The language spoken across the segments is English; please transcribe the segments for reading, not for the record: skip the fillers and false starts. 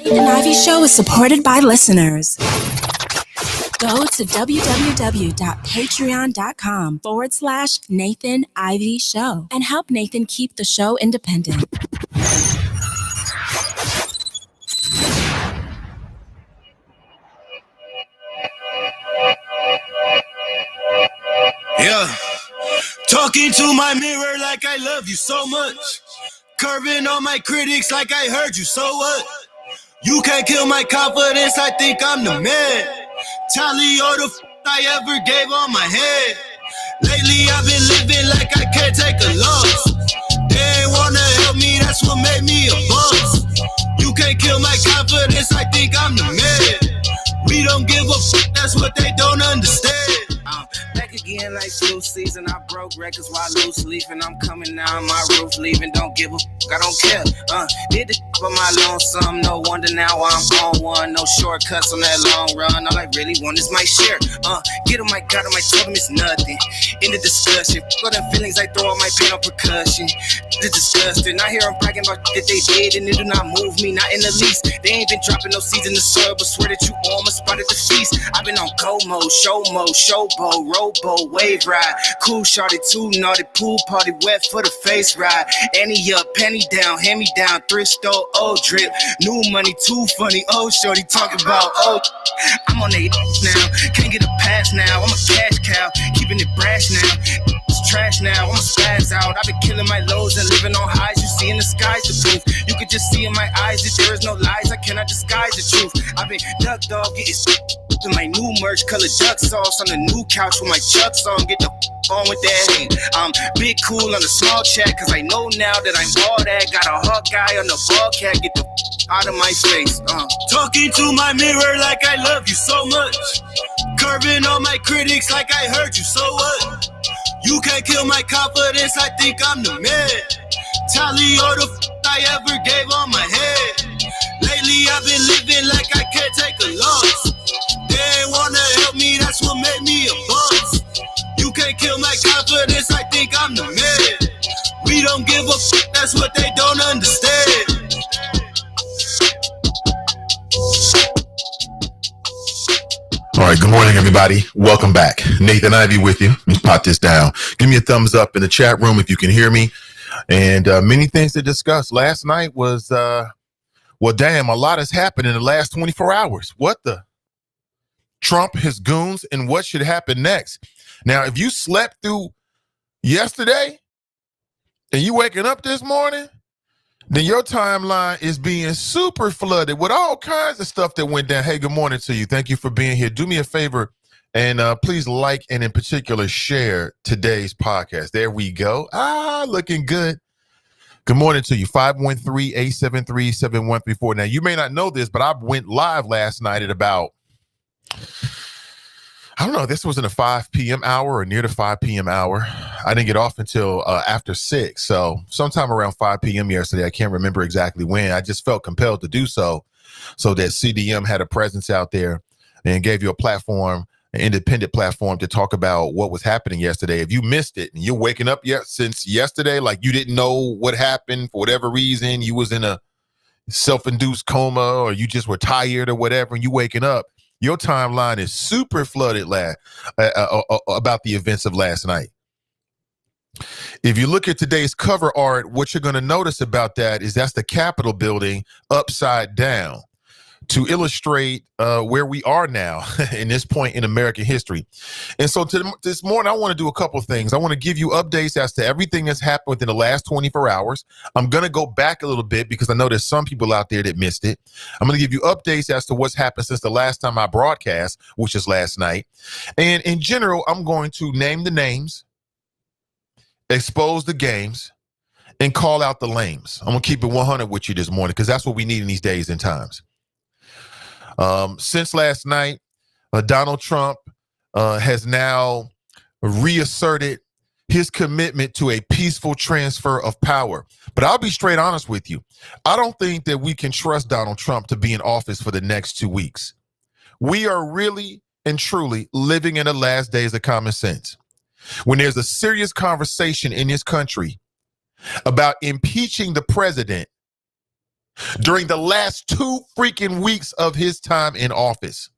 Nathan Ivey Show is supported by listeners. Go to www.patreon.com/Nathan Ivey Show and help Nathan keep the show independent. Yeah, talking to my mirror like I love you so much. Curving on my critics like I heard you, so what? You can't kill my confidence, I think I'm the man. Tally all the I ever gave on my head. Lately I've been living like I can't take a loss. They ain't wanna help me, that's what made me a boss. You can't kill my confidence, I think I'm the man. We don't give a that's what they don't understand. Back again like flu season, I broke records while loose leafing. I'm coming down my roof, leaving, don't give a I don't care. Did the for my lonesome, no wonder now I'm on one. No shortcuts on that long run, all I really want is my share. Get on my gut, on my told him it's nothing. In the discussion, for them feelings I throw on my pain on percussion. The disgusting, I hear them bragging about that they did and it do not move me, not in the least. They ain't been dropping no seeds in the soil, but swear that you on my spot at the feast. I've been on go mode, showboat, rowboat, wave ride. Cool shorty, too naughty, pool party, wet for the face ride. Annie up, penny down, hand me down, thrift store, old drip. New money, too funny, old shorty talking about, oh. I'm on they now, can't get a pass now. I'm a cash cow, keeping it brash now. It's trash now, I'm a spaz out. I've been killing my lows and living on highs. You see in the skies the proof. You could just see in my eyes that there is no lies. I cannot disguise the truth. I've been duck dog, getting in my new merch, color duck sauce on the new couch with my chucks on. Get the on with that hate. I'm big cool on the small chat, cause I know now that I'm all that. Got a hawk guy on the ball cat, get the out of my face. Talking to my mirror like I love you so much. Curving on my critics like I heard you, so what? You can't kill my confidence, I think I'm the man. Tally all the I ever gave on my head. Lately I've been living like I can't take a loss. They ain't wanna help me, that's what made me a boss. You can't kill my confidence, I think I'm the man. We don't give a that's what they don't understand. All right, good morning, everybody. Welcome back. Nathan Ivey with you. Let me pop this down. Give me a thumbs up in the chat room if you can hear me. And many things to discuss. Last night was, well, damn, a lot has happened in the last 24 hours. What the? Trump, his goons, and what should happen next? Now, if you slept through yesterday and you waking up this morning, then your timeline is being super flooded with all kinds of stuff that went down. Hey, good morning to you. Thank you for being here. Do me a favor and please like and in particular share today's podcast. There we go. Looking good. Good morning to you. 513-873-7134. Now, you may not know this, but I went live last night at about, I don't know, this was in the 5 p.m. hour or near the 5 p.m. hour. I didn't get off until after 6. So sometime around 5 p.m. yesterday. I can't remember exactly when. I just felt compelled to do so that CDM had a presence out there and gave you a platform, an independent platform to talk about what was happening yesterday. If you missed it and you're waking up since yesterday, like you didn't know what happened for whatever reason, you was in a self-induced coma or you just were tired or whatever, and you waking up, your timeline is super flooded about the events of last night. If you look at today's cover art, what you're going to notice about that is that's the Capitol building upside down to illustrate where we are now in this point in American history. And so this morning, I want to do a couple of things. I want to give you updates as to everything that's happened within the last 24 hours. I'm going to go back a little bit because I know there's some people out there that missed it. I'm going to give you updates as to what's happened since the last time I broadcast, which is last night. And in general, I'm going to name the names, expose the games, and call out the lames. I'm going to keep it 100 with you this morning because that's what we need in these days and times. Since last night, Donald Trump has now reasserted his commitment to a peaceful transfer of power. But I'll be straight honest with you. I don't think that we can trust Donald Trump to be in office for the next 2 weeks. We are really and truly living in the last days of common sense. When there's a serious conversation in this country about impeaching the president during the last 2 freaking weeks of his time in office,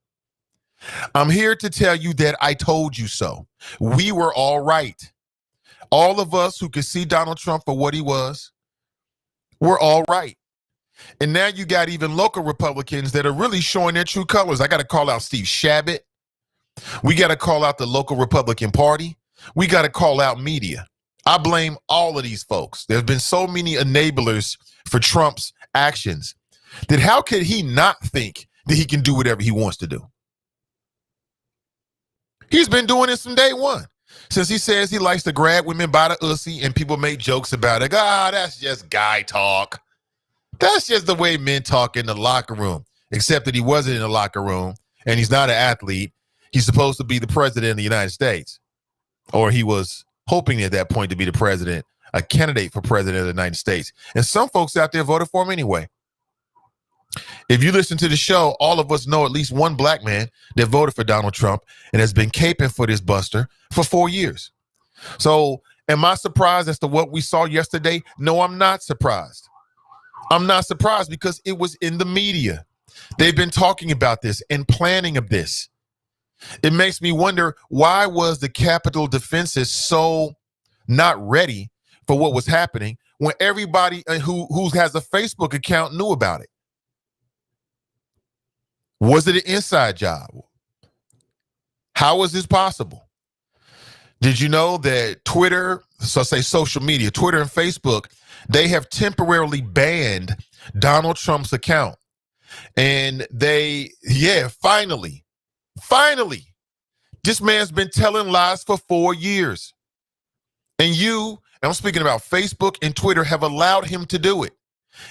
I'm here to tell you that I told you so. We were all right. All of us who could see Donald Trump for what he was, we're all right. And now you got even local Republicans that are really showing their true colors. I got to call out Steve Shabbat. We got to call out the local Republican Party. We got to call out media. I blame all of these folks. There's been so many enablers for Trump's actions that how could he not think that he can do whatever he wants to do? He's been doing this from day one. Since he says he likes to grab women by the ussy and people make jokes about it. That's just guy talk. That's just the way men talk in the locker room, except that he wasn't in the locker room and he's not an athlete. He's supposed to be the president of the United States, or he was hoping at that point to be the president, a candidate for president of the United States. And some folks out there voted for him anyway. If you listen to the show, all of us know at least one black man that voted for Donald Trump and has been caping for this buster for 4 years. So am I surprised as to what we saw yesterday? No, I'm not surprised. I'm not surprised because it was in the media. They've been talking about this and planning of this. It makes me wonder, why was the Capitol defenses so not ready for what was happening when everybody who has a Facebook account knew about it? Was it an inside job? How was this possible? Did you know that Twitter, so say social media, Twitter and Facebook, they have temporarily banned Donald Trump's account? And finally, this man's been telling lies for 4 years. And I'm speaking about Facebook and Twitter, have allowed him to do it.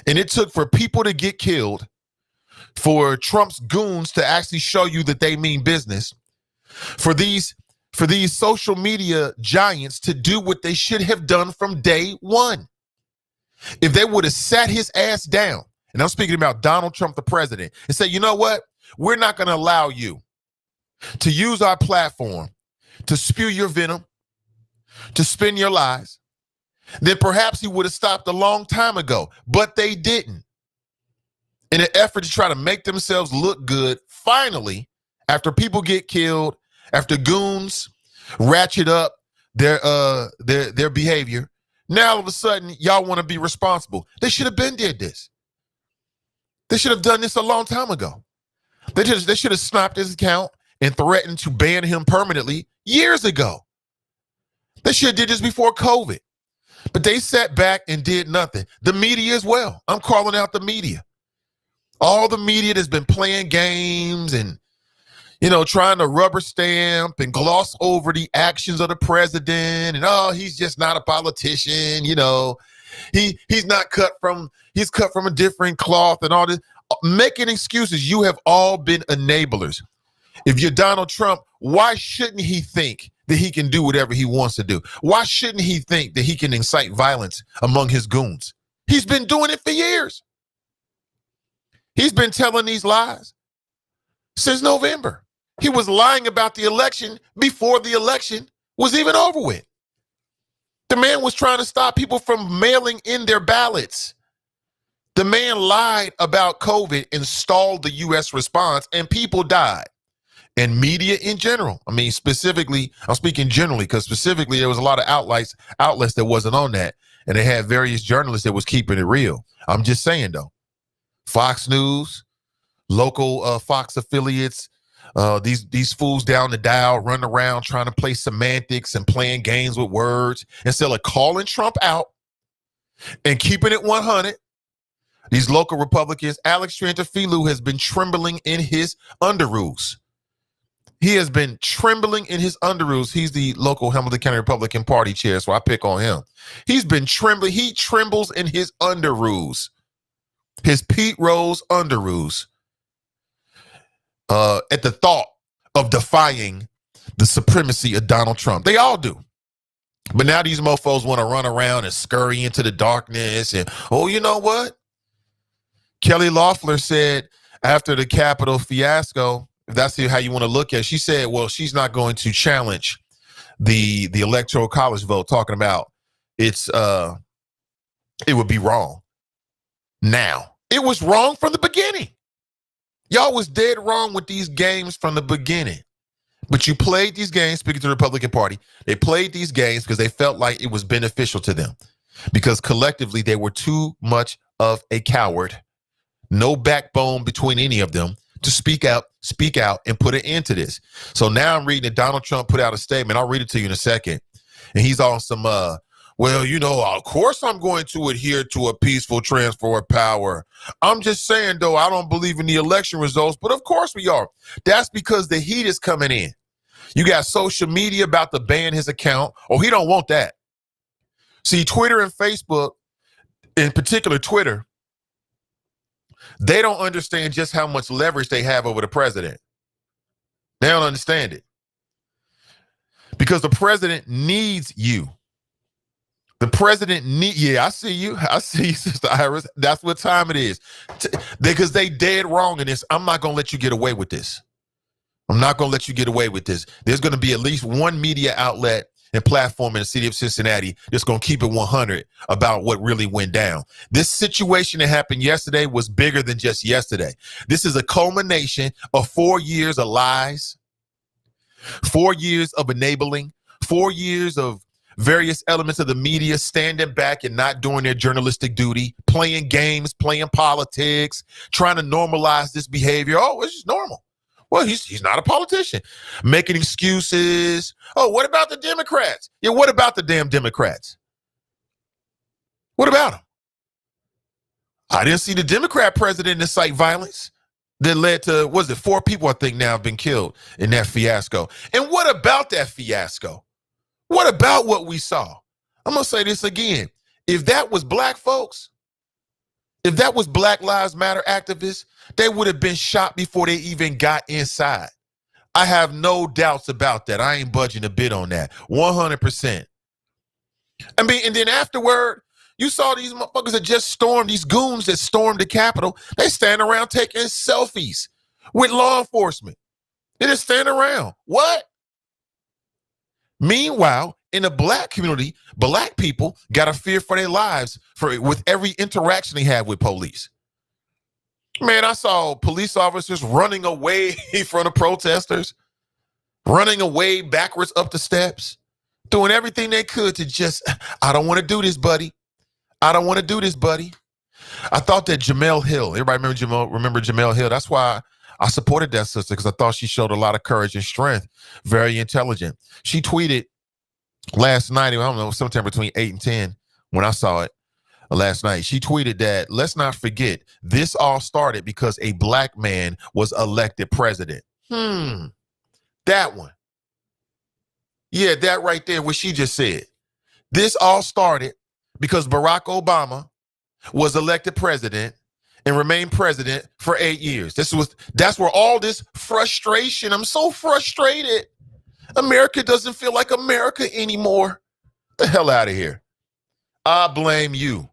And it took for people to get killed, for Trump's goons to actually show you that they mean business, for these social media giants to do what they should have done from day one. If they would have sat his ass down, and I'm speaking about Donald Trump, the president, and say, you know what? We're not going to allow you to use our platform to spew your venom, to spin your lies, then perhaps he would have stopped a long time ago, but they didn't. In an effort to try to make themselves look good, finally, after people get killed, after goons ratchet up their behavior, now all of a sudden y'all want to be responsible. They should have been did this. They should have done this a long time ago. They should have snapped his account and threatened to ban him permanently years ago. They should have did this before COVID. But they sat back and did nothing. The media as well. I'm calling out the media. All the media that's been playing games and, trying to rubber stamp and gloss over the actions of the president. And, he's just not a politician. He's cut from a different cloth and all this. Making excuses. You have all been enablers. If you're Donald Trump, why shouldn't he think that he can do whatever he wants to do? Why shouldn't he think that he can incite violence among his goons? He's been doing it for years. He's been telling these lies since November. He was lying about the election before the election was even over with. The man was trying to stop people from mailing in their ballots. The man lied about COVID and stalled the U.S. response, and people died. and media in general. I mean, specifically, I'm speaking generally because specifically there was a lot of outlets that wasn't on that, and they had various journalists that was keeping it real. I'm just saying though, Fox News, local Fox affiliates, these fools down the dial running around trying to play semantics and playing games with words instead of calling Trump out and keeping it 100. These local Republicans, Alex Triantafilou has been trembling in his underoos. He has been trembling in his underoos. He's the local Hamilton County Republican Party chair, so I pick on him. He's been trembling. He trembles in his underoos, his Pete Rose underoos, at the thought of defying the supremacy of Donald Trump. They all do. But now these mofos want to run around and scurry into the darkness. And, oh, you know what? Kelly Loeffler said after the Capitol fiasco, if that's how you want to look at it, she said, well, she's not going to challenge the electoral college vote, talking about it would be wrong. Now, it was wrong from the beginning. Y'all was dead wrong with these games from the beginning. But you played these games, speaking to the Republican Party, they played these games because they felt like it was beneficial to them. Because collectively, they were too much of a coward. No backbone between any of them to speak out, and put an end to this. So now I'm reading that Donald Trump put out a statement. I'll read it to you in a second. And he's on some, well, you know, of course I'm going to adhere to a peaceful transfer of power. I'm just saying, though, I don't believe in the election results, but of course we are. That's because the heat is coming in. You got social media about to ban his account. Oh, he don't want that. See, Twitter and Facebook, in particular Twitter, they don't understand just how much leverage they have over the president. They don't understand it. Because the president needs you. The president I see you. I see you, Sister Iris. That's what time it is. Because they dead wrong in this. I'm not going to let you get away with this. I'm not going to let you get away with this. There's going to be at least one media outlet and platform in the city of Cincinnati that's going to keep it 100 about what really went down. This situation that happened yesterday was bigger than just yesterday. This is a culmination of 4 years of lies, 4 years of enabling, 4 years of various elements of the media standing back and not doing their journalistic duty, playing games, playing politics, trying to normalize this behavior. Oh, it's just normal. Well, he's not a politician. Making excuses. Oh, what about the Democrats? Yeah, what about the damn Democrats? What about them? I didn't see the Democrat president incite violence that led to, 4 people I think now have been killed in that fiasco. And what about that fiasco? What about what we saw? I'm going to say this again. If that was black folks, if that was Black Lives Matter activists, they would have been shot before they even got inside. I have no doubts about that. I ain't budging a bit on that. 100%. I mean, and then afterward, you saw these motherfuckers that just stormed, these goons that stormed the Capitol. They stand around taking selfies with law enforcement. They just stand around. What? Meanwhile, in the black community, black people got a fear for their lives with every interaction they have with police. Man, I saw police officers running away from the protesters, running away backwards up the steps, doing everything they could to just, I don't want to do this, buddy. I don't want to do this, buddy. I thought that Jamel Hill, everybody remember Jamel Hill? That's why I supported that sister, because I thought she showed a lot of courage and strength, very intelligent. She tweeted last night, I don't know, sometime between 8 and 10 when I saw it last night. She tweeted that, let's not forget, this all started because a black man was elected president. That one. Yeah, that right there, what she just said. This all started because Barack Obama was elected president and remained president for 8 years. That's where all this frustration, I'm so frustrated. America doesn't feel like America anymore. The hell out of here. I blame you.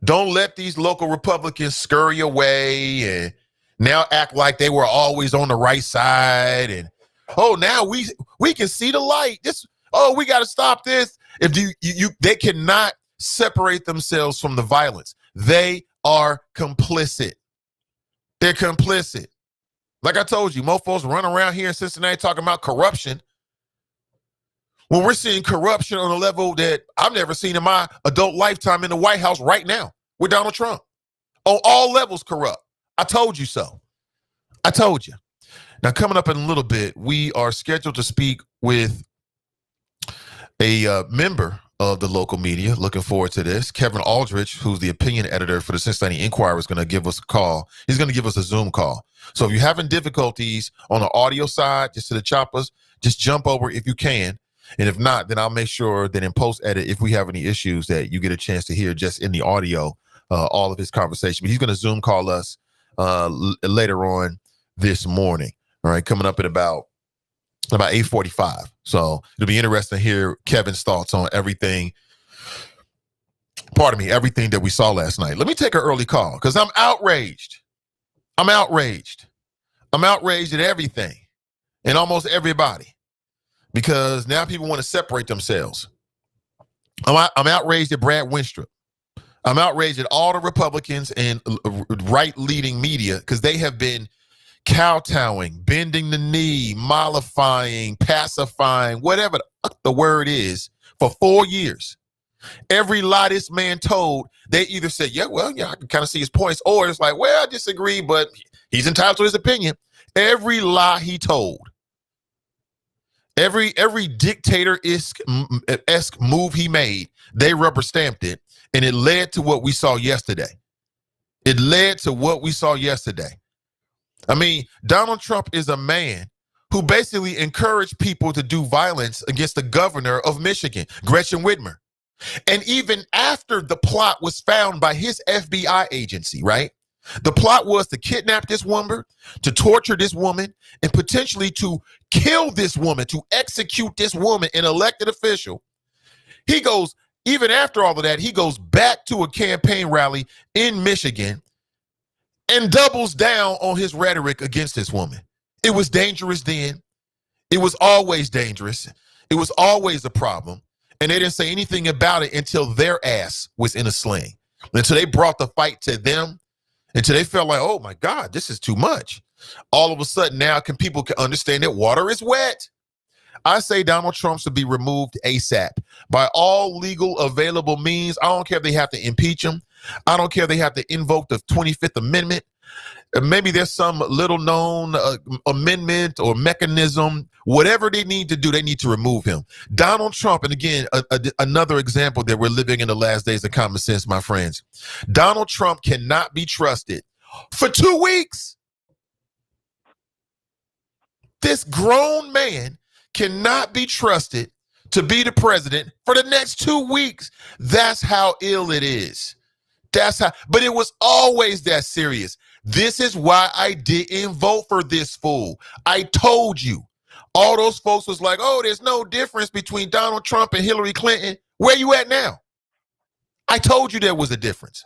Don't let these local Republicans scurry away and now act like they were always on the right side. And, oh, now we can see the light. We got to stop this. If they cannot separate themselves from the violence. They are complicit. They're complicit. Like I told you, mofos run around here in Cincinnati talking about corruption when we're seeing corruption on a level that I've never seen in my adult lifetime in the White House right now with Donald Trump. On all levels corrupt. I told you so. I told you. Now, coming up in a little bit, we are scheduled to speak with a member of the local media. Looking forward to this. Kevin Aldrich, who's the opinion editor for the Cincinnati Enquirer, is going to give us a call. He's going to give us a Zoom call. So if you're having difficulties on the audio side, just to the choppers, just jump over if you can. And if not, then I'll make sure that in post-edit, if we have any issues, that you get a chance to hear just in the audio all of his conversation. But he's going to Zoom call us later on this morning. All right, coming up at about 8:45. So it'll be interesting to hear Kevin's thoughts on everything that we saw last night. Let me take an early call because I'm outraged. I'm outraged at everything and almost everybody because now people want to separate themselves. I'm outraged at Brad Winstrup. I'm outraged at all the Republicans and right-leading media because they have been kowtowing, bending the knee, mollifying, pacifying, whatever the word is, for 4 years. Every lie this man told, they either said, yeah, I can kind of see his points, or it's like, well, I disagree, but he's entitled to his opinion. Every lie he told, every dictator-esque move he made, they rubber stamped it, and it led to what we saw yesterday. I mean, Donald Trump is a man who basically encouraged people to do violence against the governor of Michigan, Gretchen Whitmer. And even after the plot was found by his FBI agency, right? The plot was to kidnap this woman, to torture this woman, and potentially to kill this woman, to execute this woman, an elected official. He goes, even after all of that, he goes back to a campaign rally in Michigan and doubles down on his rhetoric against this woman. It was dangerous then. It was always dangerous. It was always a problem. And they didn't say anything about it until their ass was in a sling. Until they brought the fight to them. Until they felt like, oh my God, this is too much. All of a sudden now people can understand that water is wet. I say Donald Trump should be removed ASAP by all legal available means. I don't care if they have to impeach him. I don't care if they have to invoke the 25th Amendment. Maybe there's some little known amendment or mechanism. Whatever they need to do, they need to remove him. Donald Trump, and again, another example that we're living in the last days of common sense, my friends. Donald Trump cannot be trusted for 2 weeks. This grown man cannot be trusted to be the president for the next 2 weeks. That's how ill it is. But it was always that serious. This is why I didn't vote for this fool. I told you. All those folks was like, oh, there's no difference between Donald Trump and Hillary Clinton. Where you at now? I told you there was a difference.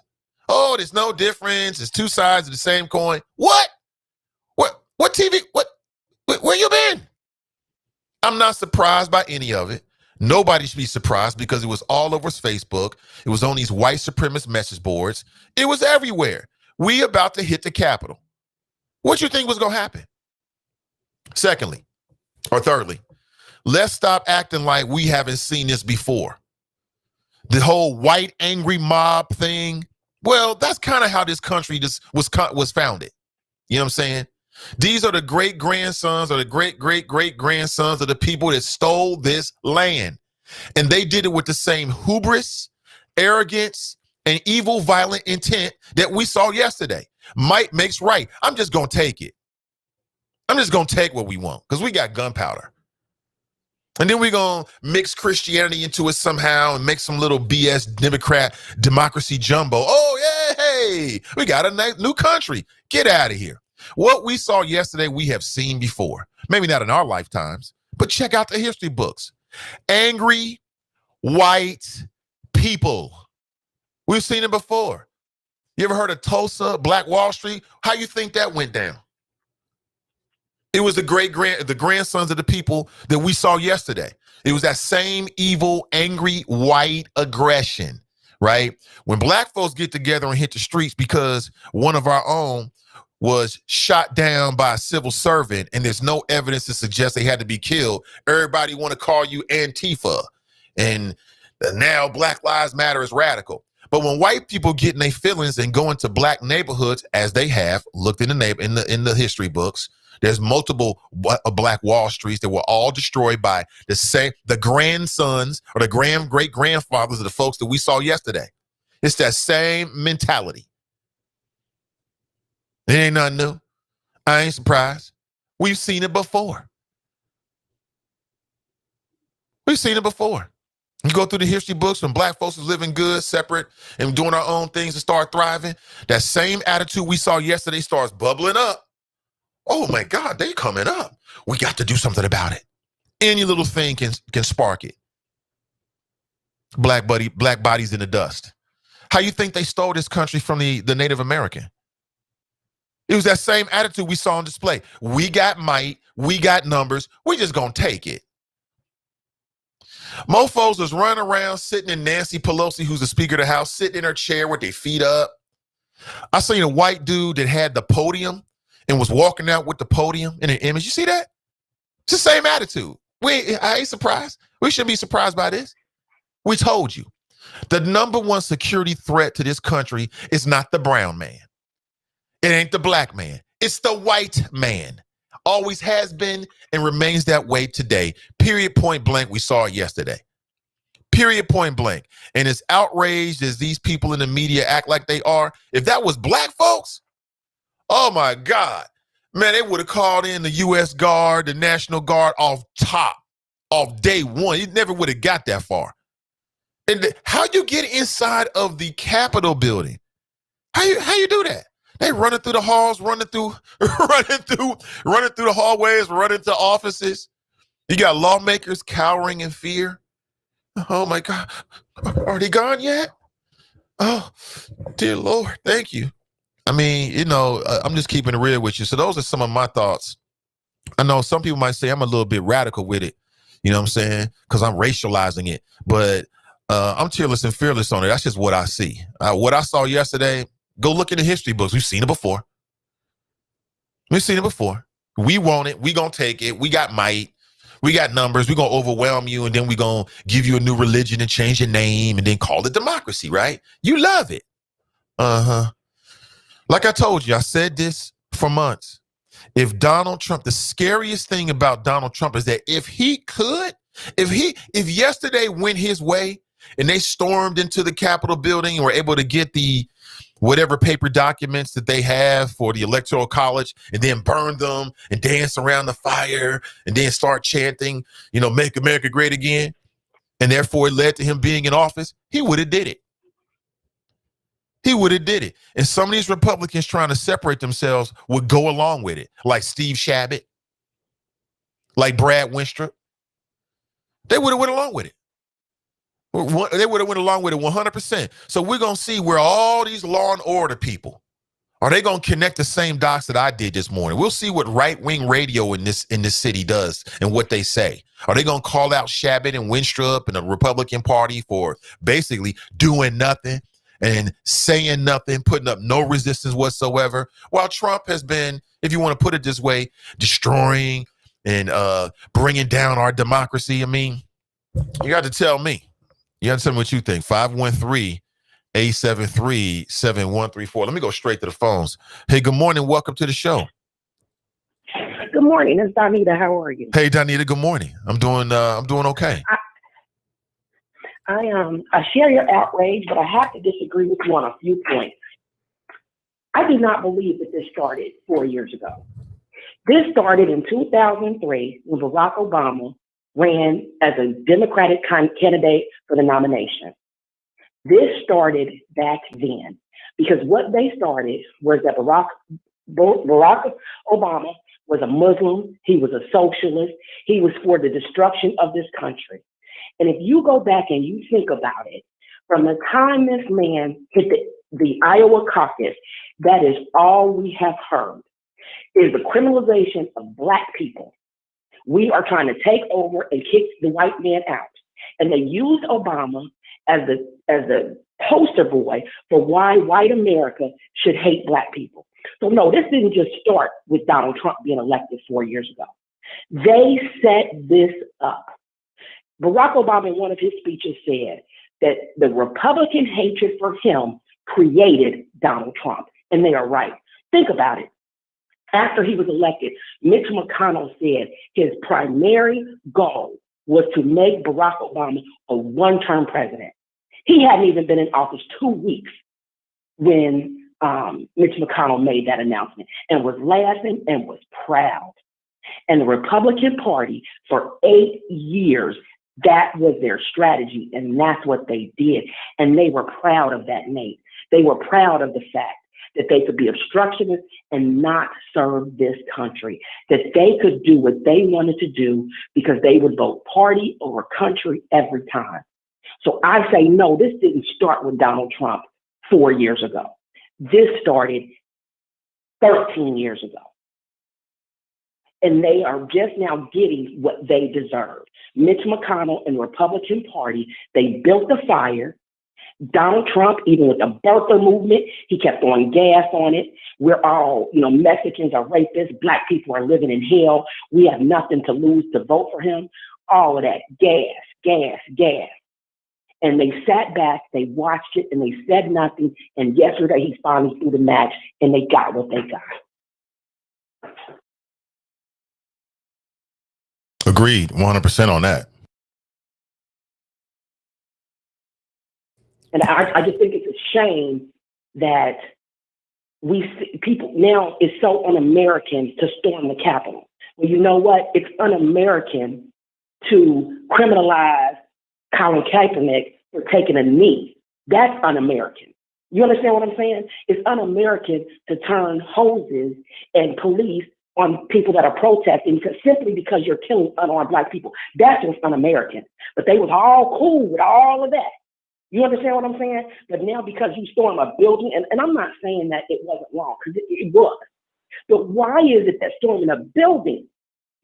Oh, there's no difference. It's two sides of the same coin. What? What TV? Where you been? I'm not surprised by any of it. Nobody should be surprised because it was all over Facebook. It was on these white supremacist message boards. It was everywhere. We about to hit the Capitol. What you think was going to happen? Thirdly, let's stop acting like we haven't seen this before. The whole white angry mob thing. Well, that's kind of how this country just was founded. You know what I'm saying? These are the great-grandsons or the great-great-great-grandsons of the people that stole this land. And they did it with the same hubris, arrogance, and evil, violent intent that we saw yesterday. Might makes right. I'm just going to take it. I'm just going to take what we want because we got gunpowder. And then we're going to mix Christianity into it somehow and make some little BS Democrat democracy jumbo. Oh, yeah, hey, we got a nice new country. Get out of here. What we saw yesterday, we have seen before. Maybe not in our lifetimes, but check out the history books. Angry white people. We've seen it before. You ever heard of Tulsa, Black Wall Street? How you think that went down? It was the grandsons of the people that we saw yesterday. It was that same evil, angry, white aggression, right? When black folks get together and hit the streets because one of our own was shot down by a civil servant and there's no evidence to suggest they had to be killed, everybody want to call you Antifa. And now Black Lives Matter is radical. But when white people get in their feelings and go into black neighborhoods, as they have looked in the history books, there's multiple black Wall Streets that were all destroyed by the grandsons or the great grandfathers of the folks that we saw yesterday. It's that same mentality. It ain't nothing new. I ain't surprised. We've seen it before. We've seen it before. You go through the history books when black folks was living good, separate, and doing our own things and start thriving. That same attitude we saw yesterday starts bubbling up. Oh my God, they coming up. We got to do something about it. Any little thing can spark it. Black bodies in the dust. How you think they stole this country from the Native American? It was that same attitude we saw on display. We got might, we got numbers, we just gonna take it. Mofos was running around sitting in Nancy Pelosi, who's the Speaker of the House, sitting in her chair with their feet up. I seen a white dude that had the podium and was walking out with the podium in an image. You see that? It's the same attitude. I ain't surprised. We shouldn't be surprised by this. We told you. The number one security threat to this country is not the brown man. It ain't the black man. It's the white man. Always has been and remains that way today. Period, point blank. We saw it yesterday. Period, point blank. And as outraged as these people in the media act like they are, if that was black folks, oh my God, man, they would have called in the U.S. Guard, the National Guard off top, off day one. It never would have got that far. And how you get inside of the Capitol building? How you do that? They running through the halls, running through the hallways, running to offices. You got lawmakers cowering in fear. Oh my God, are they gone yet? Oh, dear Lord, thank you. I mean, I'm just keeping it real with you. So those are some of my thoughts. I know some people might say I'm a little bit radical with it. You know what I'm saying? Because I'm racializing it. But I'm tearless and fearless on it. That's just what I see. What I saw yesterday, go look in the history books. We've seen it before. We've seen it before. We want it. We gonna take it. We got might. We got numbers. We're going to overwhelm you, and then we're going to give you a new religion and change your name and then call it democracy, right? You love it. Uh-huh. Like I told you, I said this for months. If Donald Trump, the scariest thing about Donald Trump is that if yesterday went his way and they stormed into the Capitol building and were able to get the whatever paper documents that they have for the Electoral College and then burn them and dance around the fire and then start chanting, make America great again. And therefore it led to him being in office. He would have did it. He would have did it. And some of these Republicans trying to separate themselves would go along with it. Like Steve Shabbat, like Brad Winstrup. They would have went along with it. They would have went along with it 100%. So we're going to see where all these law and order people, are they going to connect the same dots that I did this morning? We'll see what right-wing radio in this city does and what they say. Are they going to call out Shabbat and Winstrup and the Republican Party for basically doing nothing and saying nothing, putting up no resistance whatsoever? While Trump has been, if you want to put it this way, destroying and bringing down our democracy. I mean, you got to tell me. You got to tell me what you think. 513-873-7134. Let me go straight to the phones. Hey, good morning. Welcome to the show. Good morning. It's Donita. How are you? Hey, Donita. Good morning. I'm doing okay. I share your outrage, but I have to disagree with you on a few points. I do not believe that this started 4 years ago. This started in 2003 when Barack Obama ran as a Democratic candidate for the nomination. This started back then because what they started was that Barack Obama was a Muslim. He was a socialist. He was for the destruction of this country. And if you go back and you think about it, from the time this man hit the Iowa caucus, that is all we have heard is the criminalization of Black people. We are trying to take over and kick the white man out. And they used Obama as the poster boy for why white America should hate black people. So no, this didn't just start with Donald Trump being elected 4 years ago. They set this up. Barack Obama, in one of his speeches, said that the Republican hatred for him created Donald Trump. And they are right. Think about it. After he was elected, Mitch McConnell said his primary goal was to make Barack Obama a one-term president. He hadn't even been in office 2 weeks when Mitch McConnell made that announcement and was laughing and was proud. And the Republican Party, for 8 years, that was their strategy, and that's what they did. And they were proud of that, Nate. They were proud of the fact that they could be obstructionists and not serve this country, that they could do what they wanted to do because they would vote party over country every time. So I say, no, this didn't start with Donald Trump 4 years ago. This started 13 years ago. And they are just now getting what they deserve. Mitch McConnell and the Republican Party, they built the fire. Donald Trump, even with the birther movement, he kept throwing gas on it. We're all, Mexicans are rapists. Black people are living in hell. We have nothing to lose to vote for him. All of that gas. And they sat back, they watched it, and they said nothing. And yesterday he finally threw the match, and they got what they got. Agreed, 100% on that. And I just think it's a shame that we see people now, it's so un-American to storm the Capitol. Well, you know what? It's un-American to criminalize Colin Kaepernick for taking a knee. That's un-American. You understand what I'm saying? It's un-American to turn hoses and police on people that are protesting simply because you're killing unarmed black people. That's what's un-American. But they was all cool with all of that. You understand what I'm saying? But now because you storm a building, and I'm not saying that it wasn't wrong, because it was. But why is it that storming a building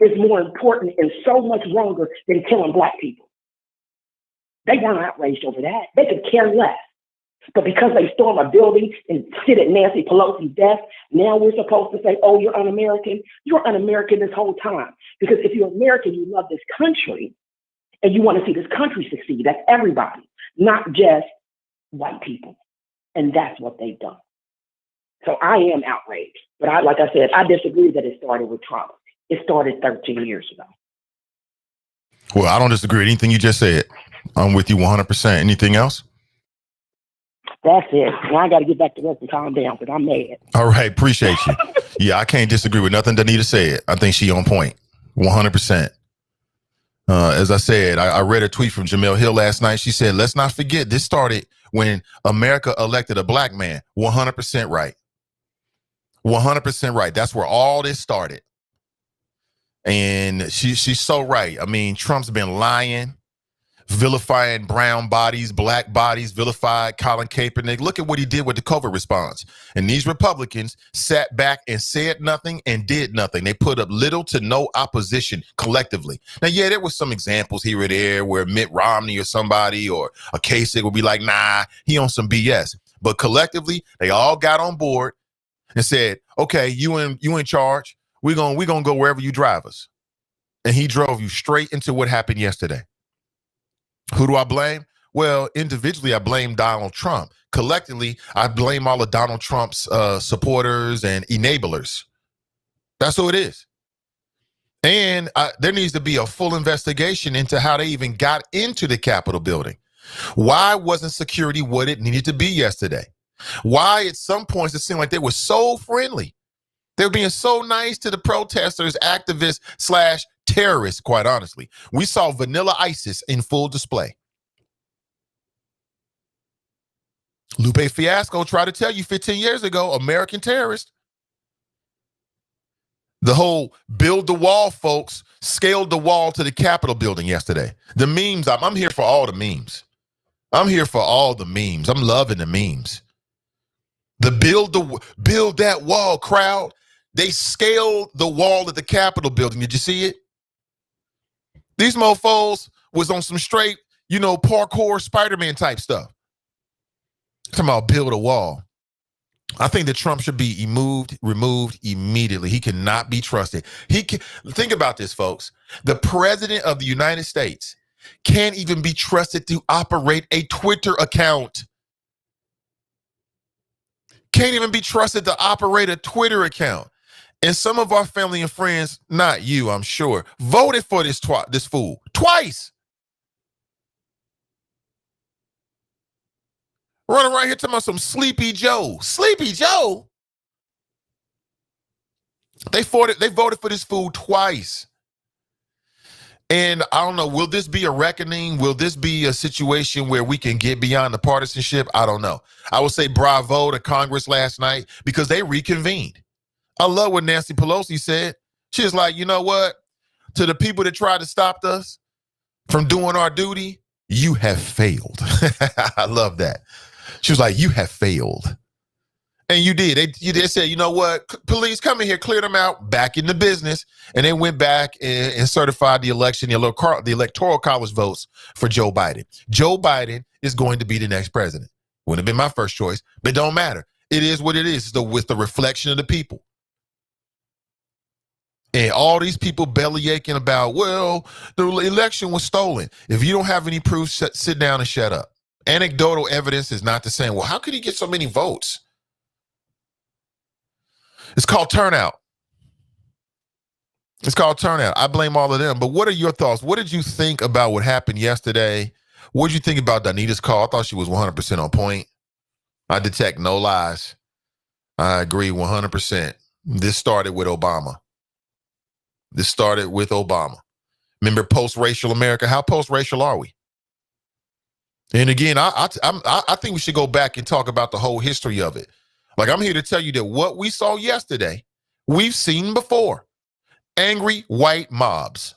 is more important and so much wronger than killing black people? They weren't outraged over that. They could care less. But because they storm a building and sit at Nancy Pelosi's desk, now we're supposed to say, oh, you're un-American. You're un-American this whole time. Because if you're American, you love this country and you want to see this country succeed. That's everybody, not just white people. And that's what they've done. So I am outraged. But like I said, I disagree that it started with Trump. It started 13 years ago. Well, I don't disagree with anything you just said. I'm with you 100%. Anything else? That's it. Now I got to get back to work and calm down because I'm mad. All right. Appreciate you. Yeah, I can't disagree with nothing Danita said. I think she on point 100%. As I said, I read a tweet from Jamel Hill last night. She said, let's not forget this started when America elected a black man. 100% right. 100% right. That's where all this started. And she's so right. I mean, Trump's been lying, vilifying brown bodies, black bodies, vilified Colin Kaepernick. Look at what he did with the COVID response. And these Republicans sat back and said nothing and did nothing. They put up little to no opposition collectively. Now, yeah, there was some examples here or there where Mitt Romney or somebody or a Kasich would be like, nah, he on some BS. But collectively, they all got on board and said, okay, you in charge. We're gonna go wherever you drive us. And he drove you straight into what happened yesterday. Who do I blame? Well, individually, I blame Donald Trump. Collectively, I blame all of Donald Trump's supporters and enablers. That's who it is. And there needs to be a full investigation into how they even got into the Capitol building. Why wasn't security what it needed to be yesterday? Why at some points it seemed like they were so friendly? They were being so nice to the protesters, activists / terrorists, quite honestly. We saw vanilla ISIS in full display. Lupe Fiasco tried to tell you 15 years ago, American terrorist. The whole build the wall folks scaled the wall to the Capitol building yesterday. The memes, I'm here for all the memes. I'm here for all the memes. I'm loving the memes. The build that wall crowd. They scaled the wall at the Capitol building. Did you see it? These mofos was on some straight, parkour Spider-Man type stuff. Talking about build a wall. I think that Trump should be removed immediately. He cannot be trusted. Think about this, folks. The president of the United States can't even be trusted to operate a Twitter account. Can't even be trusted to operate a Twitter account. And some of our family and friends, not you, I'm sure, voted for this fool twice. Running right here talking about some Sleepy Joe. Sleepy Joe? They voted for this fool twice. And I don't know, will this be a reckoning? Will this be a situation where we can get beyond the partisanship? I don't know. I would say bravo to Congress last night because they reconvened. I love what Nancy Pelosi said. She was like, you know what? To the people that tried to stop us from doing our duty, you have failed. I love that. She was like, you have failed. And you did. They said, you know what? Police, come in here, clear them out, back into business. And they went back and certified the election, the electoral college votes for Joe Biden. Joe Biden is going to be the next president. Wouldn't have been my first choice, but it don't matter. It is what it is. With the reflection of the people. And all these people belly aching about, well, the election was stolen. If you don't have any proof, sit down and shut up. Anecdotal evidence is not the same. Well, how could he get so many votes? It's called turnout. It's called turnout. I blame all of them. But what are your thoughts? What did you think about what happened yesterday? What did you think about Donita's call? I thought she was 100% on point. I detect no lies. I agree 100%. This started with Obama. Remember post-racial America? How post-racial are we? And again, I think we should go back and talk about the whole history of it. Like, I'm here to tell you that what we saw yesterday, we've seen before. Angry white mobs.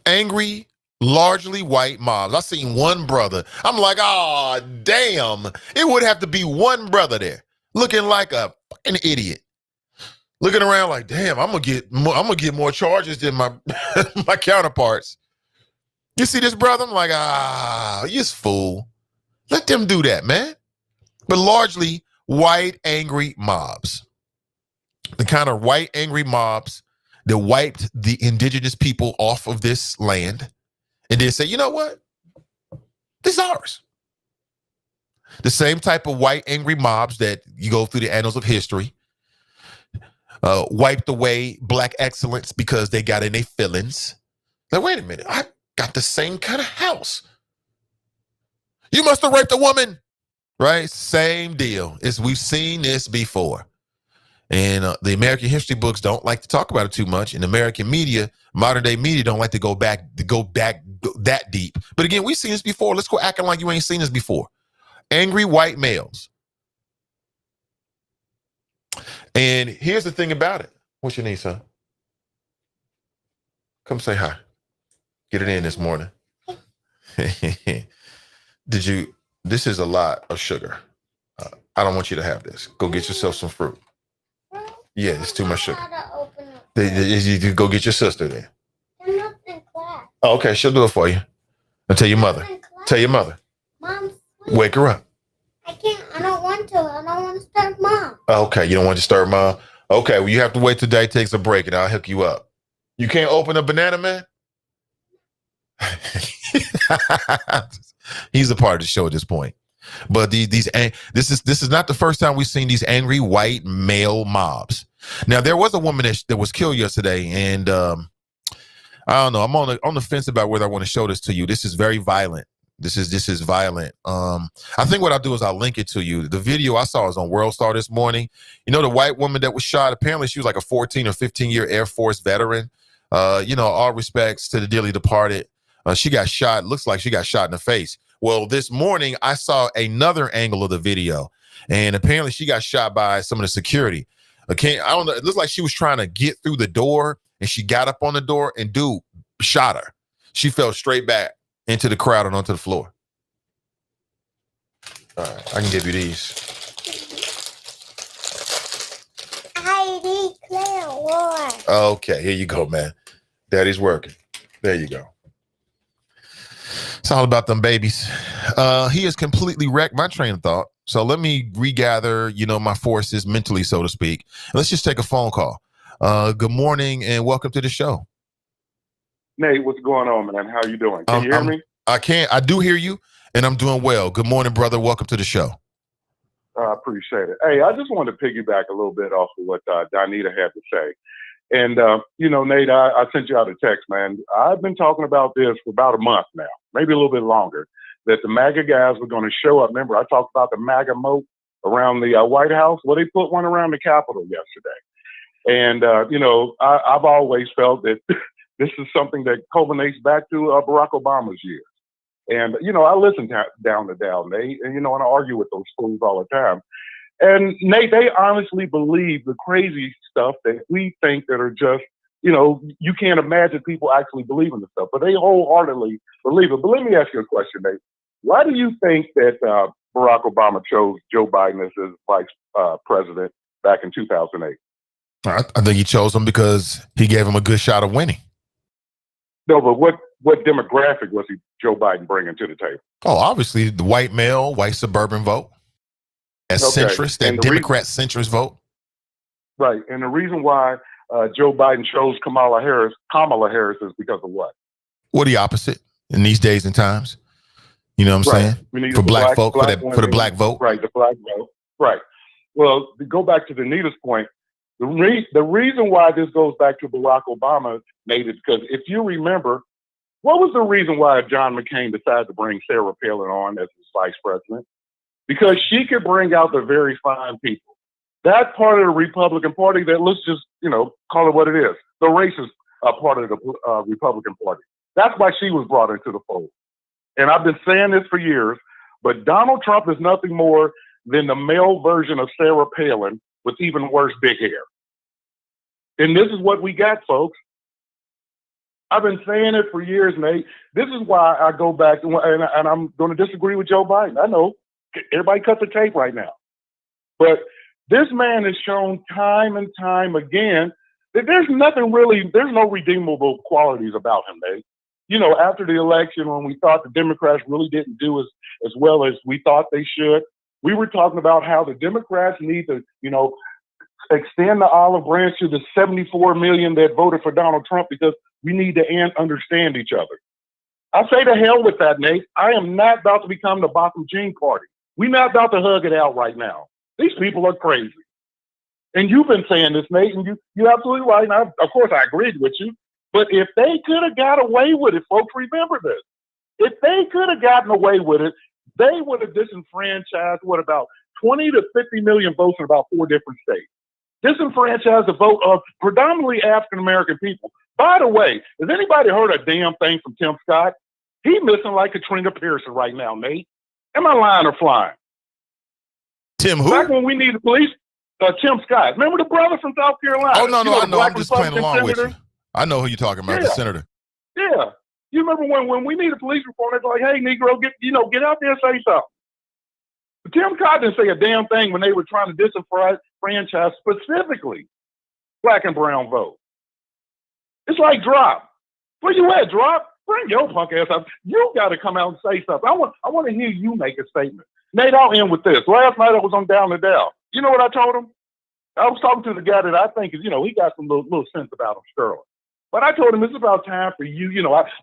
Angry, largely white mobs. I seen one brother. I'm like, oh, damn. It would have to be one brother there looking like a fucking idiot. Looking around like, damn, I'm gonna get more charges than my my counterparts. You see this brother? I'm like, you fool. Let them do that, man. But largely white angry mobs. The kind of white angry mobs that wiped the indigenous people off of this land and then say, you know what? This is ours. The same type of white angry mobs that you go through the annals of history. Wiped away black excellence because they got in their feelings. Like, wait a minute, I got the same kind of house. You must have raped a woman, right? Same deal. We've seen this before. And the American history books don't like to talk about it too much. And American media, modern day media, don't like to go back that deep. But again, we've seen this before. Let's go acting like you ain't seen this before. Angry white males. And here's the thing about it. What's your name, son? Come say hi. Get it in this morning. This is a lot of sugar. I don't want you to have this. Go get yourself some fruit. Yeah, it's too much sugar. You go get your sister then. Oh, okay, she'll do it for you. Now tell your mother. Tell your mother. Mom, wake her up. I can't. I don't want to. I don't want to start Mom. Okay, you don't want to disturb Mom? Okay, well, you have to wait till Dad takes a break and I'll hook you up. You can't open a banana, man? He's a part of the show at this point. But this is not the first time we've seen these angry white male mobs. Now, there was a woman that was killed yesterday, and I don't know. I'm on the fence about whether I want to show this to you. This is very violent. This is violent. I think what I'll do is I'll link it to you. The video I saw is on World Star this morning. You know, the white woman that was shot, apparently she was like a 14 or 15-year Air Force veteran. All respects to the dearly departed. She got shot. Looks like she got shot in the face. Well, this morning I saw another angle of the video, and apparently she got shot by some of the security. I don't know. It looks like she was trying to get through the door, and she got up on the door, and dude shot her. She fell straight back into the crowd and onto the floor. All right, I can give you these. I declare war. Okay, here you go, man. Daddy's working. There you go. It's all about them babies. He has completely wrecked my train of thought. So let me regather, my forces mentally, so to speak. Let's just take a phone call. Good morning and welcome to the show. Nate, what's going on, man? How you doing? Can you hear me? I do hear you, and I'm doing well. Good morning, brother. Welcome to the show. I appreciate it. Hey, I just wanted to piggyback a little bit off of what Donita had to say. And, Nate, I sent you out a text, man. I've been talking about this for about a month now, maybe a little bit longer, that the MAGA guys were going to show up. Remember, I talked about the MAGA moat around the White House. Well, they put one around the Capitol yesterday. And, I've always felt that this is something that culminates back to Barack Obama's years. And, I listen down to Dow, Nate, and, and I argue with those fools all the time. And, Nate, they honestly believe the crazy stuff that we think that are just, you can't imagine people actually believing the stuff, but they wholeheartedly believe it. But let me ask you a question, Nate. Why do you think that Barack Obama chose Joe Biden as his vice president back in 2008? I think he chose him because he gave him a good shot of winning. No, but what demographic was Joe Biden bringing to the table? Oh, obviously the white male, white suburban vote. Centrist, that Democrat centrist vote. Right. And the reason why Joe Biden chose Kamala Harris is because of what? Well, the opposite in these days and times. You know what I'm saying? We need for black folk, for the black vote. Right, the black vote. Right. Well, to go back to Danita's point, the reason why this goes back to Barack Obama, Nate, is because if you remember, what was the reason why John McCain decided to bring Sarah Palin on as his vice president? Because she could bring out the very fine people. That part of the Republican Party that, let's just, call it what it is, the racist part of the Republican Party. That's why she was brought into the fold. And I've been saying this for years, but Donald Trump is nothing more than the male version of Sarah Palin with even worse big hair. And this is what we got, folks. I've been saying it for years, Nate. This is why I go back, and I'm going to disagree with Joe Biden. I know. Everybody cut the tape right now. But this man has shown time and time again that there's no redeemable qualities about him, Nate. After the election, when we thought the Democrats really didn't do as well as we thought they should, we were talking about how the Democrats need to, extend the olive branch to the 74 million that voted for Donald Trump because we need to understand each other. I say to hell with that, Nate. I am not about to become the Bottom Jean Party. We're not about to hug it out right now. These people are crazy. And you've been saying this, Nate, and you're absolutely right. And of course, I agreed with you. But if they could have got away with it, folks, remember this. If they could have gotten away with it, they would have disenfranchised, about 20 to 50 million votes in about 4 different states. Disenfranchised the vote of predominantly African-American people. By the way, has anybody heard a damn thing from Tim Scott? He missing like Katrina Pearson right now, Nate. Am I lying or flying? Tim who? Back when we needed police, Tim Scott. Remember the brother from South Carolina? Oh, no, I know. I'm just playing along senator? with you. I know who you're talking about, the senator. Yeah. You remember when we needed police reform, it's like, hey, Negro, get out there and say something. But Tim Scott didn't say a damn thing when they were trying to disenfranchise specifically black and brown vote. It's like Drop. Where you at, Drop? Bring your punk ass up. You got to come out and say something. I want to hear you make a statement. Nate, I'll end with this. Last night I was on Down the Dow. You know what I told him? I was talking to the guy that I think is, he got some little sense about him, Sterling. But I told him it's about time for you.